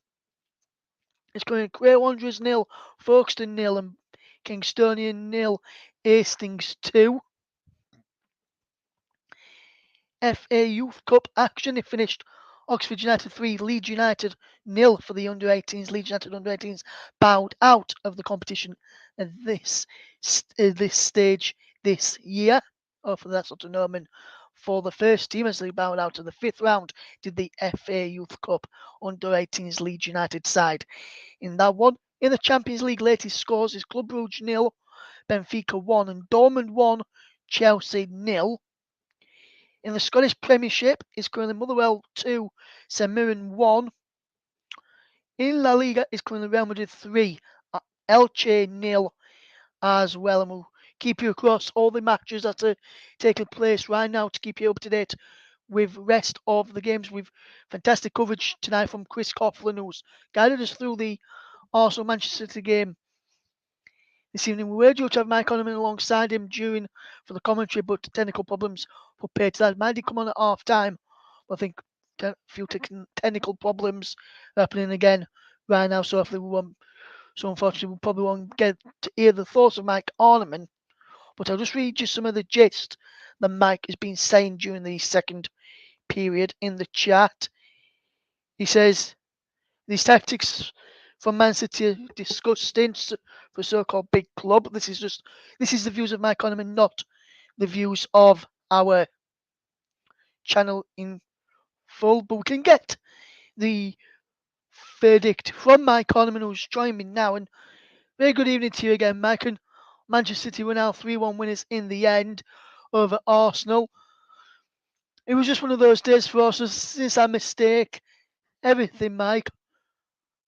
it's going Grey Wanderers 0, Folkestone 0, and Kingstonian 0, Hastings 2. FA Youth Cup action, it finished Oxford United 3, Leeds United 0 for the under-18s. Leeds United under-18s bowed out of the competition at this stage this year. Hopefully that's not a omen for the first team, as they bowed out of the fifth round, did the FA Youth Cup under-18s Leeds United side. In that one, in the Champions League latest scores is Club Brugge 0, Benfica 1, and Dortmund 1, Chelsea 0. In the Scottish Premiership is currently Motherwell 2, St Mirren 1. In La Liga is currently Real Madrid 3, Elche 0 as well. And we'll keep you across all the matches that are taking place right now to keep you up to date with rest of the games. With fantastic coverage tonight from Chris Coughlin, who's guided us through the Arsenal Manchester City game this evening. We were due to have Mike Onoman alongside him for the commentary, but technical problems prepared to that. Might come on at half time, but I think a few technical problems happening again right now. So hopefully we won't. So unfortunately, we probably won't get to hear the thoughts of Mike Ornament. But I'll just read you some of the gist that Mike has been saying during the second period in the chat. He says these tactics from Man City are disgusting for a so-called big club. This is the views of Mike Onoman, not the views of our channel in full. But we can get the verdict from Mike Onoman, who's joining me now. And very good evening to you again, Mike. And Manchester City were now 3-1 winners in the end over Arsenal. It was just one of those days for us. Since our mistake, everything, Mike,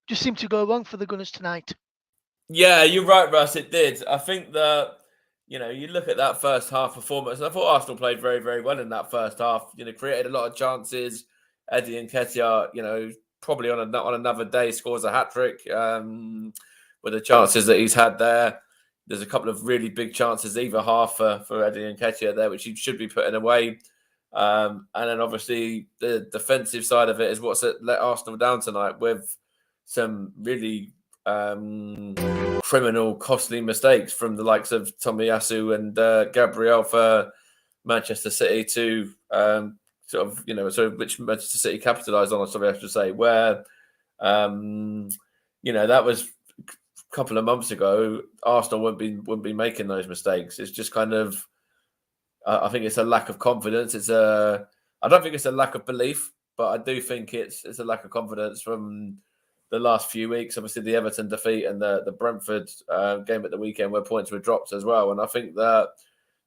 just seemed to go wrong for the Gunners tonight. Yeah, you're right, Russ. It did. I think that, you look at that first half performance. I thought Arsenal played very, very well in that first half. Created a lot of chances. Eddie Nketiah, probably on another day scores a hat-trick with the chances that he's had there. There's a couple of really big chances either half for Eddie Nketiah there, which he should be putting away. And then obviously the defensive side of it is what's let Arsenal down tonight with some really criminal, costly mistakes from the likes of Tomiyasu and Gabriel for Manchester City to which Manchester City capitalised on, I should say, where that was a couple of months ago. Arsenal wouldn't be making those mistakes. It's just kind of, I think it's a lack of confidence. I don't think it's a lack of belief, but I do think it's a lack of confidence from the last few weeks. Obviously, the Everton defeat and the Brentford game at the weekend, where points were dropped as well. And I think that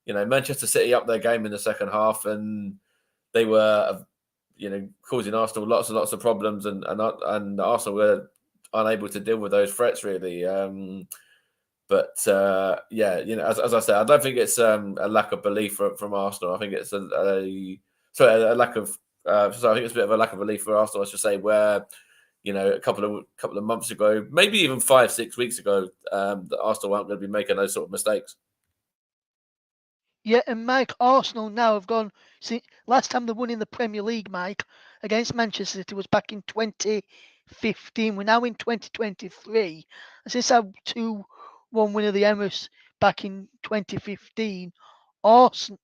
Manchester City upped their game in the second half, and they were causing Arsenal lots and lots of problems, and Arsenal were unable to deal with those threats really. But as I said, I don't think it's a lack of belief from Arsenal. I think it's a lack of. So I think it's a bit of a lack of belief for Arsenal, I should say, where a couple of months ago, maybe even 5-6 weeks ago, that Arsenal weren't going to be making those sort of mistakes. Yeah, and Mike, Arsenal now have gone. See, last time they won in the Premier League, Mike, against Manchester City was back in 2015. We're now in 2023. And since our 2-1 win of the Emirates back in 2015, Arsenal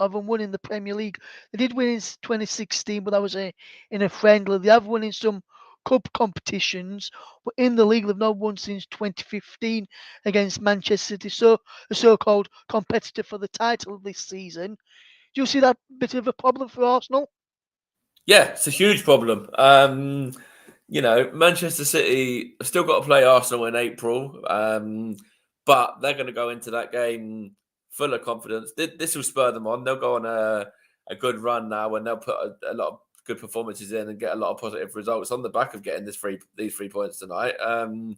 haven't won in the Premier League. They did win in 2016, but that was in a friendly. They have won in some cup competitions, but in the league they've not won since 2015 against Manchester City, so a so-called competitor for the title this season. Do you see that bit of a problem for Arsenal? Yeah, it's a huge problem. Manchester City have still got to play Arsenal in April, but they're going to go into that game full of confidence. This will spur them on. They'll go on a good run now, and they'll put a lot of good performances in and get a lot of positive results on the back of getting these 3 points tonight. And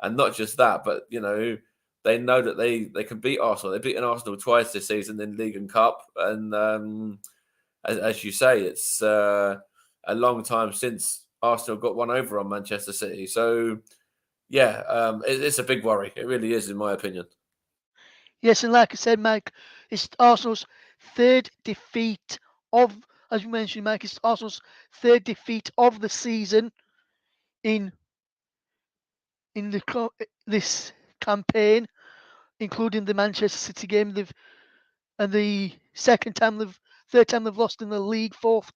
not just that, but they know that they can beat Arsenal. They've beaten Arsenal twice this season in League and Cup, and as you say, it's a long time since Arsenal got one over on Manchester City. So, it's a big worry. It really is, in my opinion. Yes, and like I said, Mike, it's Arsenal's third defeat as you mentioned, Mike, it's Arsenal's third defeat of the season in this campaign, including the Manchester City game. The third time they've lost in the league, fourth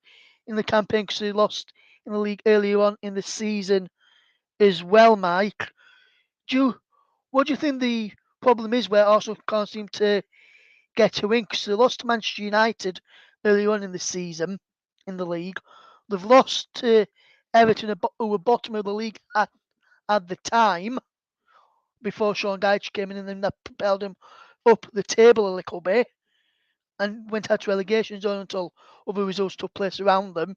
in the campaign because they lost in the league earlier on in the season as well, Mike. What do you think the problem is where Arsenal can't seem to get a win? Because they lost to Manchester United earlier on in the season in the league. They've lost to Everton, who were bottom of the league at the time before Sean Dyche came in, and then that propelled them up the table a little bit and went out to relegation zone until other results took place around them.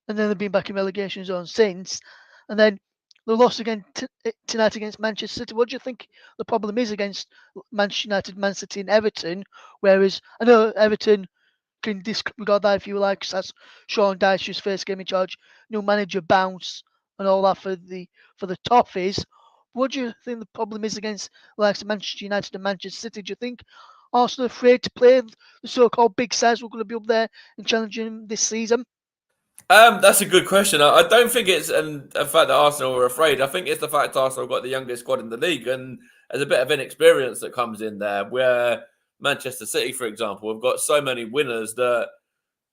And then they've been back in relegation zone since. And then they lost again tonight against Manchester City. What do you think the problem is against Manchester United, Man City, and Everton? Whereas I know Everton can disregard that if you like, because that's Sean Dyche's first game in charge, new manager bounce and all that for the Toffees. What do you think the problem is against the likes of Manchester United and Manchester City? Do you think Arsenal are afraid to play the so-called big sides? We're going to be up there and challenging them this season. That's a good question. I don't think it's a fact that Arsenal are afraid. I think it's the fact Arsenal got the youngest squad in the league, and there's a bit of inexperience that comes in there. Where Manchester City, for example, have got so many winners that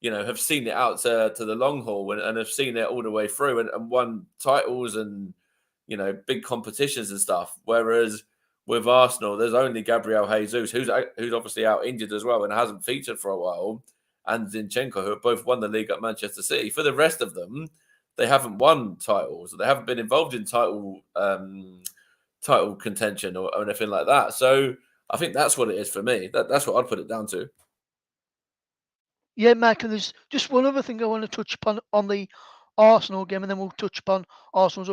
have seen it out to the long haul and have seen it all the way through and won titles and big competitions and stuff. Whereas with Arsenal, there's only Gabriel Jesus, who's obviously out injured as well and hasn't featured for a while, and Zinchenko, who have both won the league at Manchester City. For the rest of them, they haven't won titles. They haven't been involved in title contention or anything like that. So I think that's what it is for me. That's what I'd put it down to. Yeah, Mike, and there's just one other thing I want to touch upon on the Arsenal game, and then we'll touch upon Arsenal's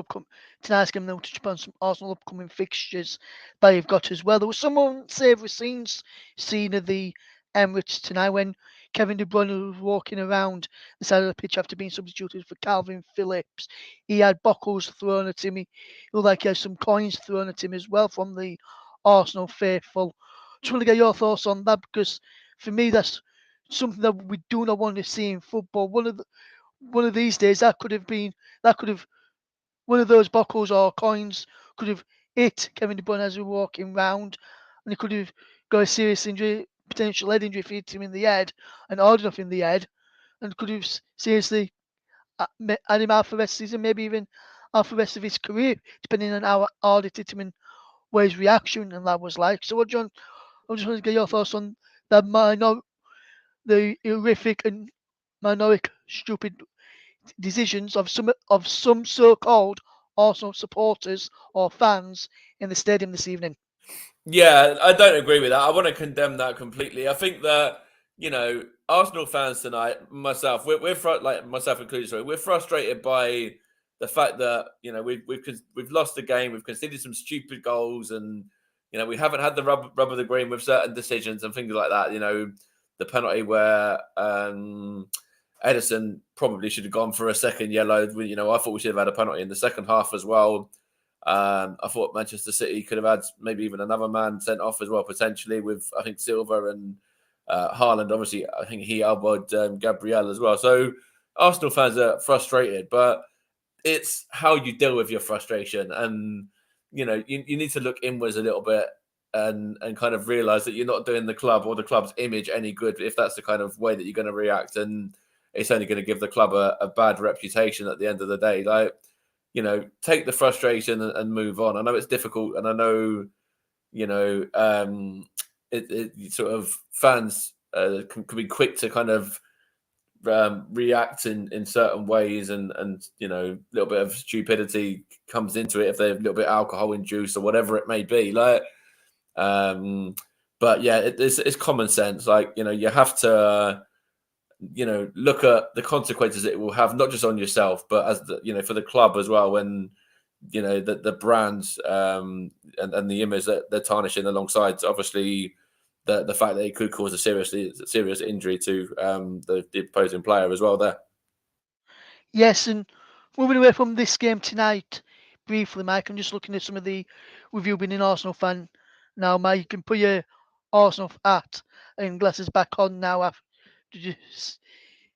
tonight's game, and then we'll touch upon some Arsenal upcoming fixtures that you've got as well. There was some unsavoury scenes seen at the Emirates tonight when Kevin De Bruyne was walking around the side of the pitch after being substituted for Calvin Phillips. He had bottles thrown at him. He looked like he had some coins thrown at him as well from the Arsenal faithful. Just want to get your thoughts on that, because for me that's something that we do not want to see in football. One of these days that could have one of those bottles or coins could have hit Kevin De Bruyne as he was walking round, and he could have got a serious injury, potential head injury if he hit him in the head, and hard enough in the head, and could have seriously had him out for the rest of the season, maybe even out for the rest of his career, depending on how hard it hit him and what his reaction and that was like. So, John, I just want to get your thoughts on that the horrific and minority stupid decisions of some so-called Arsenal supporters or fans in the stadium this evening. Yeah, I don't agree with that. I want to condemn that completely. I think that Arsenal fans tonight, myself, we're like myself included, sorry, we're frustrated by the fact that we've lost the game, we've conceded some stupid goals, and we haven't had the rub of the green with certain decisions and things like that. The penalty where Ederson probably should have gone for a second yellow. I thought we should have had a penalty in the second half as well. I thought Manchester City could have had maybe even another man sent off as well, potentially, with, I think, Silva and Haaland. Obviously, I think he elbowed Gabriel as well. So Arsenal fans are frustrated, but it's how you deal with your frustration. And, you need to look inwards a little bit and kind of realize that you're not doing the club or the club's image any good if that's the kind of way that you're going to react. And it's only going to give the club a bad reputation at the end of the day. Like, take the frustration and move on. I know it's difficult, and I know, it sort of fans can be quick to kind of react in certain ways, and a little bit of stupidity comes into it if they have a little bit of alcohol induced or whatever it may be. Like, but yeah, it's common sense. Like, you have to look at the consequences it will have, not just on yourself, but as for the club as well. When the brands and the image that they're tarnishing, alongside obviously the fact that it could cause a serious injury to the opposing player as well there. Yes, and moving away from this game tonight, briefly, Mike, I'm just looking at some of the, with you being an Arsenal fan now, Mike, you can put your Arsenal hat and glasses back on now after just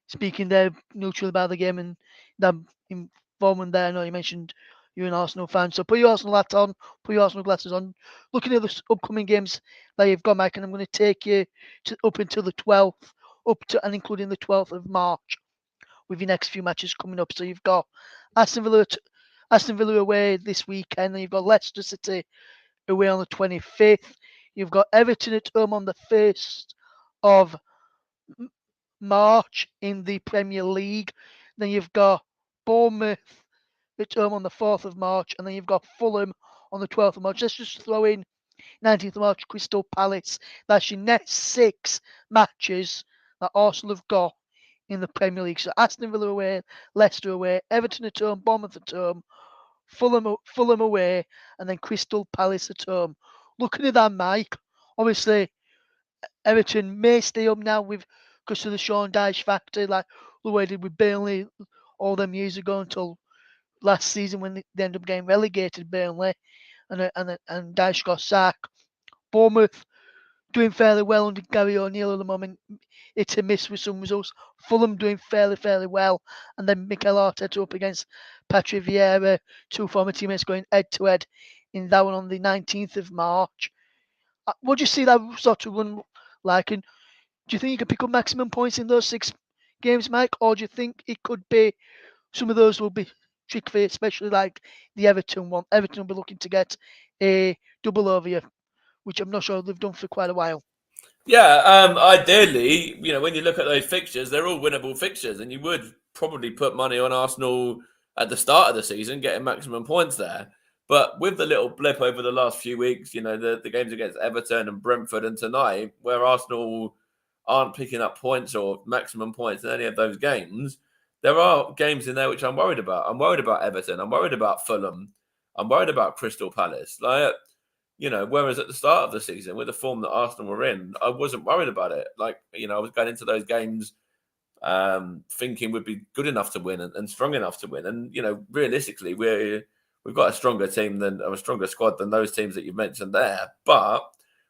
speaking there neutral about the game and that involvement there. I know you mentioned you're an Arsenal fan, so put your Arsenal hat on, put your Arsenal glasses on, looking at the upcoming games that you've got, Mike, and I'm going to take you up until the 12th, up to and including the 12th of March, with your next few matches coming up. So you've got Aston Villa away this weekend, then you've got Leicester City away on the 25th. You've got Everton at home on the 1st of March in the Premier League. Then you've got Bournemouth at home on the 4th of March, and then you've got Fulham on the 12th of March. Let's just throw in 19th of March, Crystal Palace. That's your next 6 matches that Arsenal have got in the Premier League. So Aston Villa away, Leicester away, Everton at home, Bournemouth at home, Fulham away, and then Crystal Palace at home. Looking at that, Mike, obviously Everton may stay up now because of the Sean Dyche factor, like the way they did with Burnley all them years ago until last season when they ended up getting relegated, Burnley, and Dyche got sacked. Bournemouth doing fairly well under Gary O'Neill at the moment. It's a miss with some results. Fulham doing fairly well, and then Mikel Arteta up against Patrick Vieira, 2 former teammates going head-to-head in that one on the 19th of March. What do you see that sort of run like? And do you think you can pick up maximum points in those 6 games, Mike? Or do you think it could be some of those will be trick for you, especially like the Everton one? Everton will be looking to get a double over you, which I'm not sure they've done for quite a while. Yeah, ideally, when you look at those fixtures, they're all winnable fixtures, and you would probably put money on Arsenal at the start of the season, getting maximum points there. But with the little blip over the last few weeks, the games against Everton and Brentford and tonight, where Arsenal aren't picking up points or maximum points in any of those games, there are games in there which I'm worried about. I'm worried about Everton. I'm worried about Fulham. I'm worried about Crystal Palace. Whereas at the start of the season, with the form that Arsenal were in, I wasn't worried about it. I was going into those games thinking we'd be good enough to win and strong enough to win. And, realistically, we've got a stronger team a stronger squad than those teams that you mentioned there. But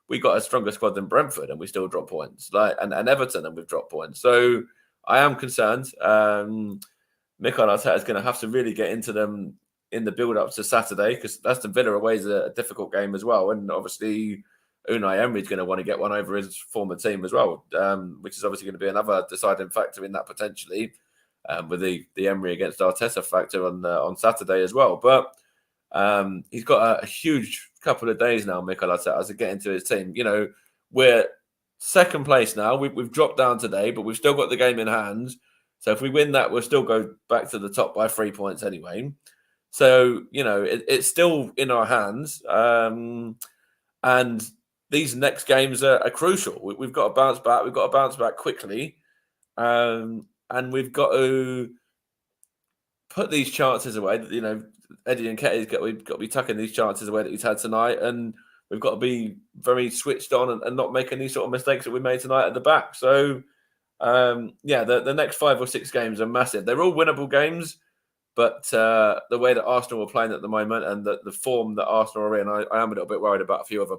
we got a stronger squad than Brentford, and we still drop points. And Everton, and we've dropped points. So I am concerned. Mikel Arteta is going to have to really get into them in the build-up to Saturday, because Aston Villa away is a difficult game as well. And obviously, Unai Emery is going to want to get one over his former team as well, which is obviously going to be another deciding factor in that potentially, with the Emery against Arteta factor on Saturday as well. But he's got a huge couple of days now, Mikel Arteta, to get into his team. We're second place now. We've dropped down today, but we've still got the game in hand. So if we win that, we'll still go back to the top by 3 points anyway. So, it's still in our hands. And these next games are crucial. We've got to bounce back. We've got to bounce back quickly. And we've got to put these chances away. Eddie Nketiah's we've got to be tucking these chances away that he's had tonight. And we've got to be very switched on and not make any sort of mistakes that we made tonight at the back. So, the next 5 or 6 games are massive. They're all winnable games. But the way that Arsenal are playing at the moment and the form that Arsenal are in, I am a little bit worried about a few of them.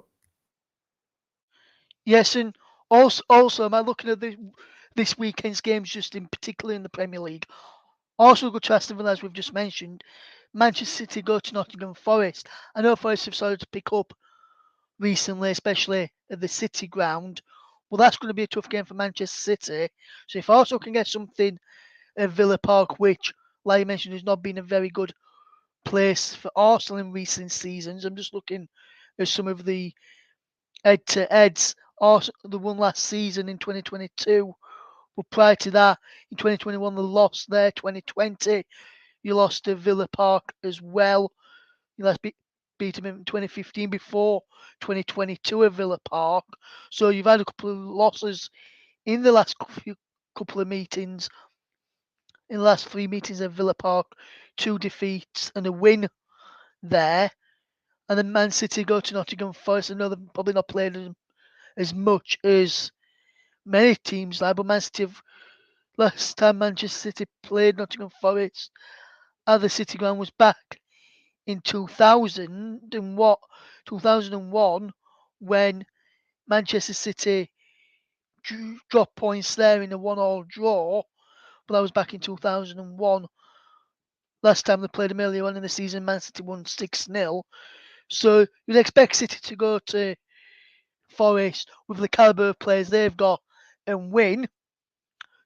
Yes, and also am I looking at this weekend's games, just in particular in the Premier League. Arsenal go to Aston Villa, as we've just mentioned. Manchester City go to Nottingham Forest. I know Forest have started to pick up recently, especially at the City ground. Well, that's going to be a tough game for Manchester City. So if Arsenal can get something at Villa Park, which, like you mentioned, has not been a very good place for Arsenal in recent seasons. I'm just looking at some of the head-to-heads. Arsenal, the one last season in 2022. But prior to that, in 2021, they lost there. 2020, you lost to Villa Park as well. You last beat them in 2015 before 2022 at Villa Park. So you've had a couple of losses in the last couple of meetings. In the last 3 meetings at Villa Park, 2 defeats and a win there. And then Man City go to Nottingham Forest. I know they've probably not played as much as many teams like, but Man City have, last time Manchester City played Nottingham Forest at the City ground was back in 2001 when Manchester City dropped points there in a 1-1 draw, but that was back in 2001. Last time they played them earlier on in the season, Man City won 6-0. So you'd expect City to go to Forest with the calibre of players they've got and win.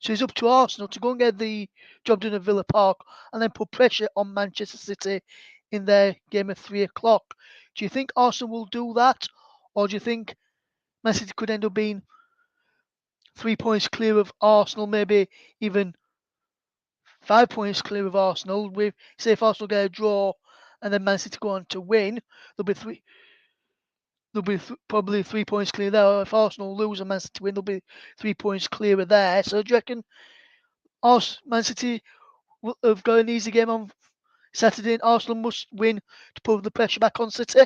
So it's up to Arsenal to go and get the job done at Villa Park and then put pressure on Manchester City in their game at 3 o'clock. Do you think Arsenal will do that? Or do you think Man City could end up being 3 points clear of Arsenal, maybe even 5 points clear of Arsenal? With, say, if Arsenal get a draw and then Man City go on to win, probably 3 points clear there. Or if Arsenal lose and Man City win, there'll be 3 points clearer there. So do you reckon Man City will have got an easy game on Saturday and Arsenal must win to put the pressure back on City?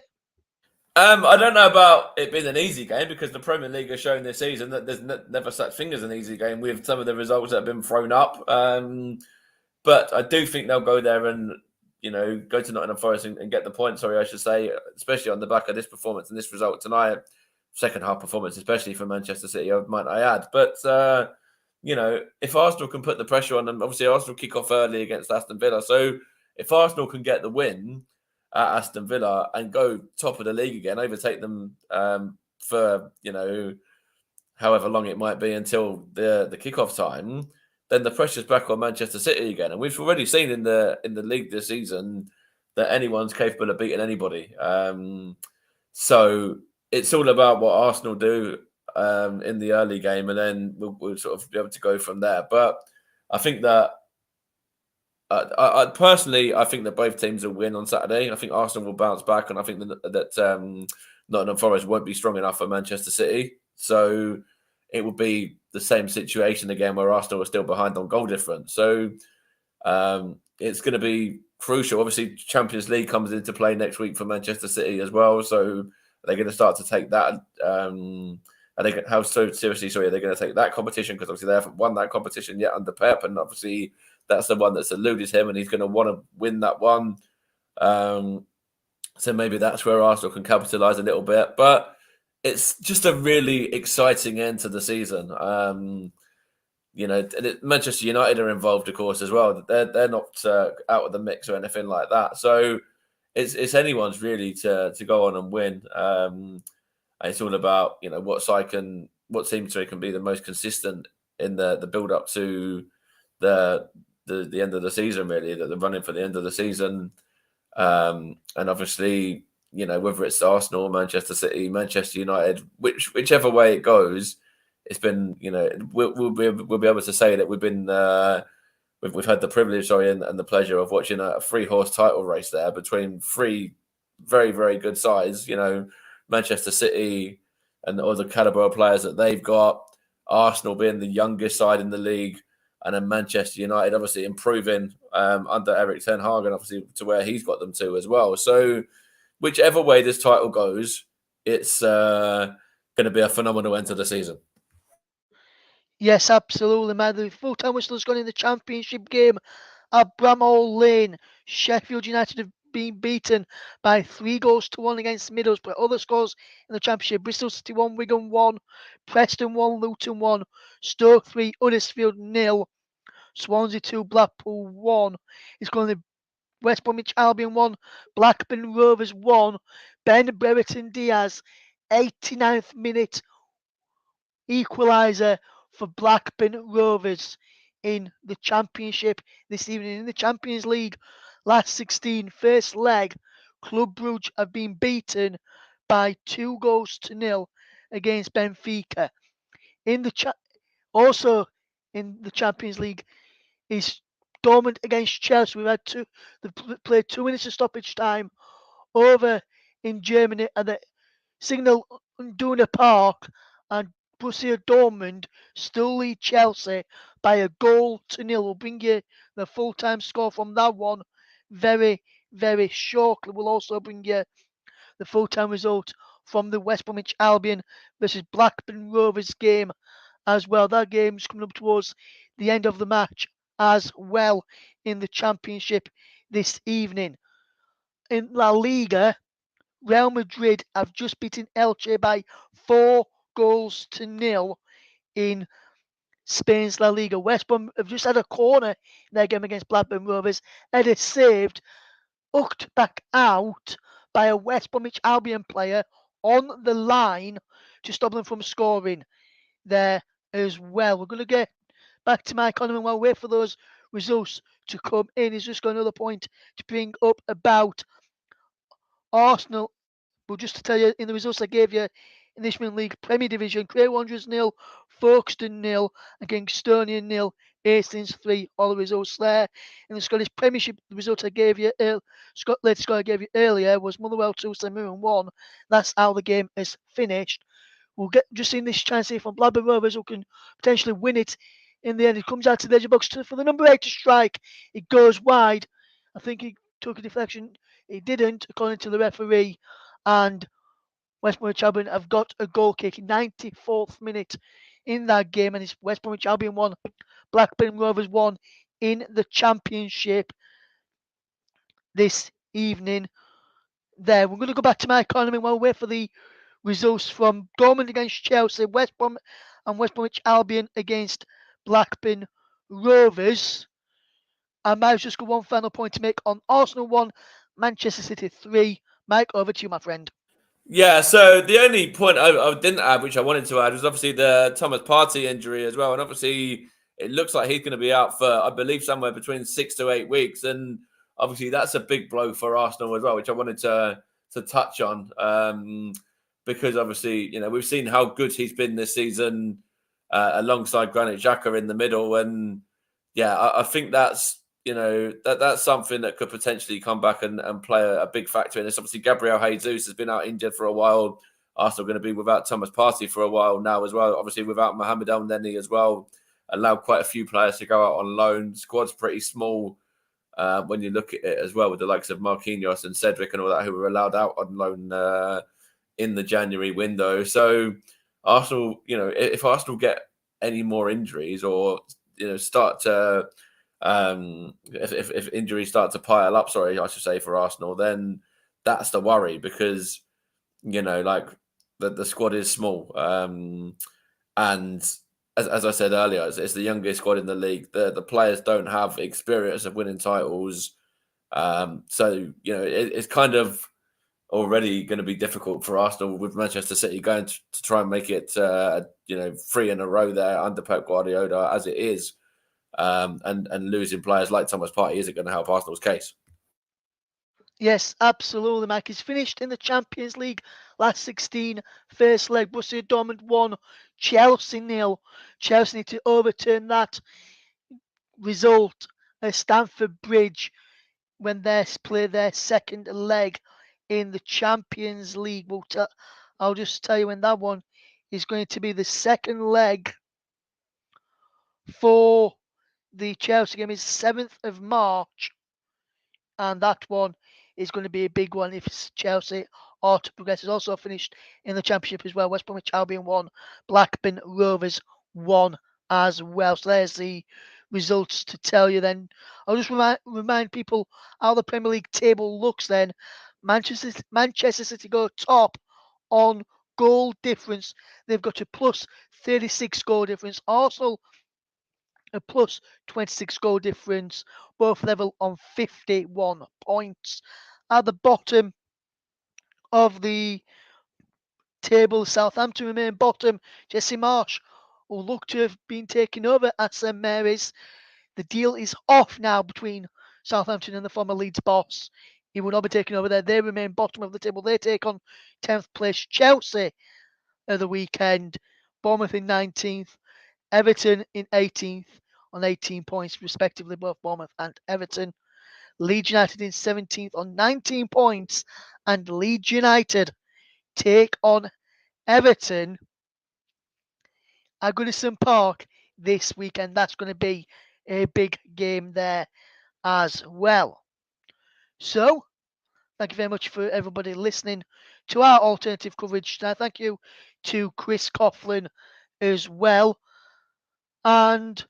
I don't know about it being an easy game because the Premier League has shown this season that there's never such thing as an easy game with some of the results that have been thrown up. But I do think they'll go there and go to Nottingham Forest and get the point. Sorry, I should say, especially on the back of this performance and this result tonight, second half performance, especially for Manchester City, might I add. But if Arsenal can put the pressure on them, obviously Arsenal kick off early against Aston Villa. So if Arsenal can get the win at Aston Villa and go top of the league again, overtake them for however long it might be until the kickoff time, then the pressure's back on Manchester City again. And we've already seen in the league this season that anyone's capable of beating anybody. So it's all about what Arsenal do in the early game, and then we'll sort of be able to go from there. But I think that I personally, I think that both teams will win on Saturday. I think Arsenal will bounce back, and I think that Nottingham Forest won't be strong enough for Manchester City. So it will be the same situation again where Arsenal are still behind on goal difference. So it's going to be crucial. Obviously, Champions League comes into play next week for Manchester City as well. So they're going to start to take that. How seriously are they going to take that competition? Because obviously they haven't won that competition yet under Pep, and obviously that's the one that's eluded him, and he's going to want to win that one. So maybe that's where Arsenal can capitalise a little bit. But it's just a really exciting end to the season. Manchester United are involved, of course, as well. They're not out of the mix or anything like that. So it's anyone's really to go on and win. It's all about what team can be the most consistent in the build up to the end of the season, really, that they're running for the end of the season. And obviously, whether it's Arsenal, Manchester City, Manchester United, whichever way it goes, it's been, we'll be able to say that we've been we've had the privilege, and the pleasure of watching a 3-horse title race there between 3 very, very good sides. Manchester City and all the caliber of players that they've got, Arsenal being the youngest side in the league, and then Manchester United obviously improving under Erik ten Hag, and obviously to where he's got them to as well. So whichever way this title goes, it's going to be a phenomenal end to the season. Yes, absolutely, man. The full-time whistle has gone in the Championship game at Bramall Lane. Sheffield United have being beaten by 3-1 against Middlesbrough. Other scores in the Championship: Bristol City 1, Wigan 1, Preston 1, Luton 1, Stoke 3, Huddersfield 0, Swansea 2, Blackpool 1. It's going to West Bromwich Albion 1, Blackburn Rovers 1, Ben Brereton Diaz, 89th minute equaliser for Blackburn Rovers in the Championship this evening. In the Champions League, last 16, first leg, Club Brugge have been beaten by 2-0 against Benfica. Also in the Champions League is Dortmund against Chelsea. They've played 2 minutes of stoppage time over in Germany at the Signal Iduna Park, and Borussia Dortmund still lead Chelsea by 1-0. We'll bring you the full-time score from that one very, very shortly. We'll also bring you the full-time result from the West Bromwich Albion versus Blackburn Rovers game as well. That game's coming up towards the end of the match as well in the Championship this evening. In La Liga, Real Madrid have just beaten Elche by 4-0 in Spain's La Liga. West Brom have just had a corner in their game against Blackburn Rovers. Header saved, hooked back out by a West Bromwich Albion player on the line to stop them from scoring there as well. We're going to get back to Mike Conneman while we wait for those results to come in. He's just got another point to bring up about Arsenal. But just to tell you, in the results I gave you in the Ishmael League Premier Division, Cray Wanderers 0, Folkestone 0, against Stonian 0, Hastings 3. All the results there. In the Scottish Premiership, the result I gave you, latest score I gave you earlier was Motherwell 2, St Mirren 1. That's how the game is finished. We'll get just in this chance here from Blackburn Rovers, who can potentially win it in the end. It comes out to the edge of the box for the number 8 to strike. It goes wide. I think he took a deflection. He didn't, according to the referee. And West Bromwich Albion have got a goal kick, 94th minute in that game, and it's West Bromwich Albion 1, Blackburn Rovers 1 in the Championship this evening. There, we're going to go back to my economy while we wait for the results from Dortmund against Chelsea, West Brom and West Bromwich Albion against Blackburn Rovers. And Mike's just got one final point to make on Arsenal 1, Manchester City 3. Mike, over to you, my friend. Yeah, so the only point I didn't add, which I wanted to add, was obviously the Thomas Partey injury as well. And obviously, it looks like he's going to be out for, I believe, somewhere between 6 to 8 weeks. And obviously, that's a big blow for Arsenal as well, which I wanted to touch on. Because obviously, you know, we've seen how good he's been this season alongside Granit Xhaka in the middle. And yeah, I think that's, you know, that's something that could potentially come back and play a big factor in this. Obviously, Gabriel Jesus has been out injured for a while. Arsenal going to be without Thomas Partey for a while now as well. Obviously, without Mohamed El Neni as well. Allowed quite a few players to go out on loan. Squad's pretty small when you look at it as well, with the likes of Marquinhos and Cedric and all that, who were allowed out on loan in the January window. So Arsenal, you know, if Arsenal get any more injuries or, you know, start to if injuries start to pile up, I should say, for Arsenal, then that's the worry, because, you know, like the squad is small, and as I said earlier, it's the youngest squad in the league. The players don't have experience of winning titles, so, you know, it's kind of already going to be difficult for Arsenal with Manchester City going to try and make it, you know, 3 in a row there under Pep Guardiola as it is. And losing players like Thomas Partey isn't going to help Arsenal's case. Yes, absolutely, Mike. He's finished in the Champions League last 16, first leg. Borussia Dortmund 1, Chelsea 0. Chelsea need to overturn that result at Stamford Bridge when they play their second leg in the Champions League. I'll just tell you when that one is going to be. The second leg for the Chelsea game is 7th of March, and that one is going to be a big one if Chelsea are to progress. It's also finished in the Championship as well. West Bromwich Albion 1, Blackburn Rovers 1 as well. So there's the results to tell you then. I'll just remind people how the Premier League table looks then. Manchester City go top on goal difference. They've got a plus 36 goal difference. Arsenal a plus 26 goal difference, both level on 51 points. At the bottom of the table, Southampton remain bottom. Jesse Marsch will look to have been taken over at St Mary's. The deal is off now between Southampton and the former Leeds boss. He will not be taken over there. They remain bottom of the table. They take on 10th place Chelsea at the weekend. Bournemouth in 19th. Everton in 18th on 18 points respectively, both Bournemouth and Everton. Leeds United in 17th on 19 points. And Leeds United take on Everton at Goodison Park this weekend. That's going to be a big game there as well. So, thank you very much for everybody listening to our alternative coverage. Now, thank you to Chris Coughlin as well. And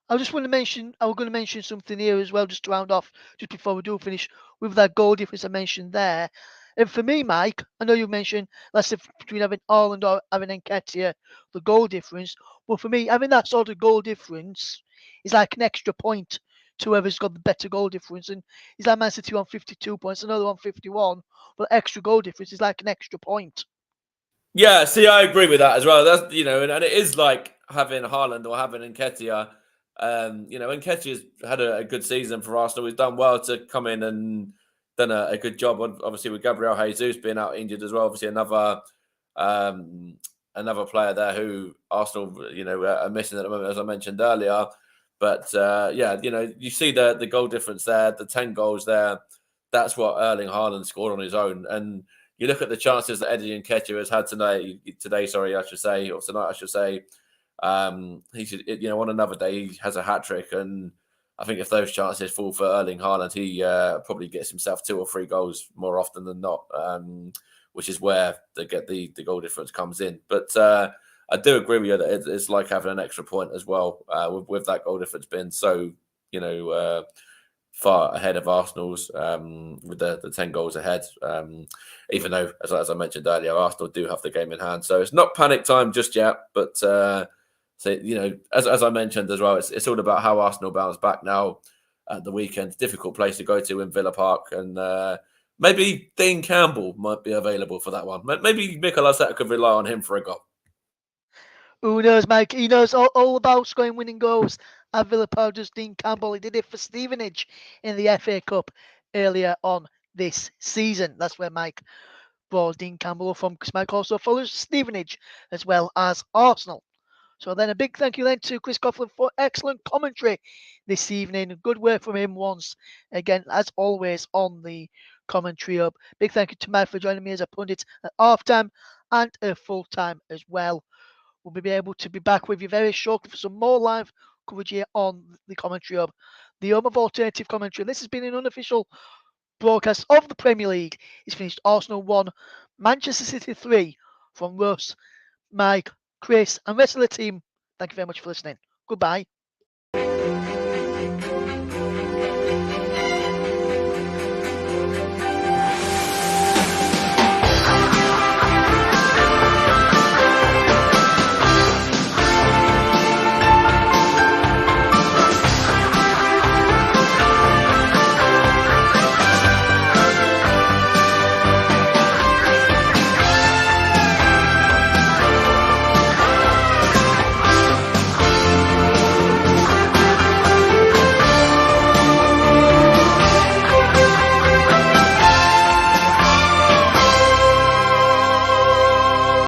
I just want to mention, I'm going to mention something here as well, just to round off, just before we do finish with that goal difference I mentioned there. And for me, Mike, I know you mentioned, let's say between having Haaland or having Nketiah, the goal difference. But for me, having that sort of goal difference is like an extra point to whoever's got the better goal difference. And is like Man City on 52 points, another on 51. But extra goal difference is like an extra point. Yeah, see, I agree with that as well. That's and it is like having Haaland or having Nketiah. Nketiah's had a good season for Arsenal. He's done well to come in and done a good job. Obviously, with Gabriel Jesus being out injured as well. Obviously, another player there who Arsenal, are missing at the moment, as I mentioned earlier. But you see the goal difference there, the 10 goals there. That's what Erling Haaland scored on his own. And you look at the chances that Eddie Nketiah has had tonight. He should, on another day he has a hat trick, and I think if those chances fall for Erling Haaland, he probably gets himself 2 or 3 goals more often than not, which is where the goal difference comes in. But I do agree with you that it's like having an extra point as well, with that goal difference being so far ahead of Arsenal's, with the 10 goals ahead, even though, as I mentioned earlier, Arsenal do have the game in hand. So it's not panic time just yet, but as I mentioned as well, it's all about how Arsenal bounce back now at the weekend. Difficult place to go to in Villa Park, and maybe Dean Campbell might be available for that one. Maybe Mikel Arteta could rely on him for a goal. Who knows, Mike? He knows all about scoring winning goals at Villa Park. Just Dean Campbell. He did it for Stevenage in the FA Cup earlier on this season. That's where Mike brought Dean Campbell from, because Mike also follows Stevenage as well as Arsenal. So then a big thank you then to Chris Coughlin for excellent commentary this evening. Good work from him once again, as always, on the commentary hub. Big thank you to Mike for joining me as a pundit at half-time and at full-time as well. We'll be able to be back with you very shortly for some more live coverage here on the commentary hub, the home of alternative commentary. This has been an unofficial broadcast of the Premier League. It's finished Arsenal 1, Manchester City 3 from Russ, Mike, Chris, and the rest of the team. Thank you very much for listening. Goodbye.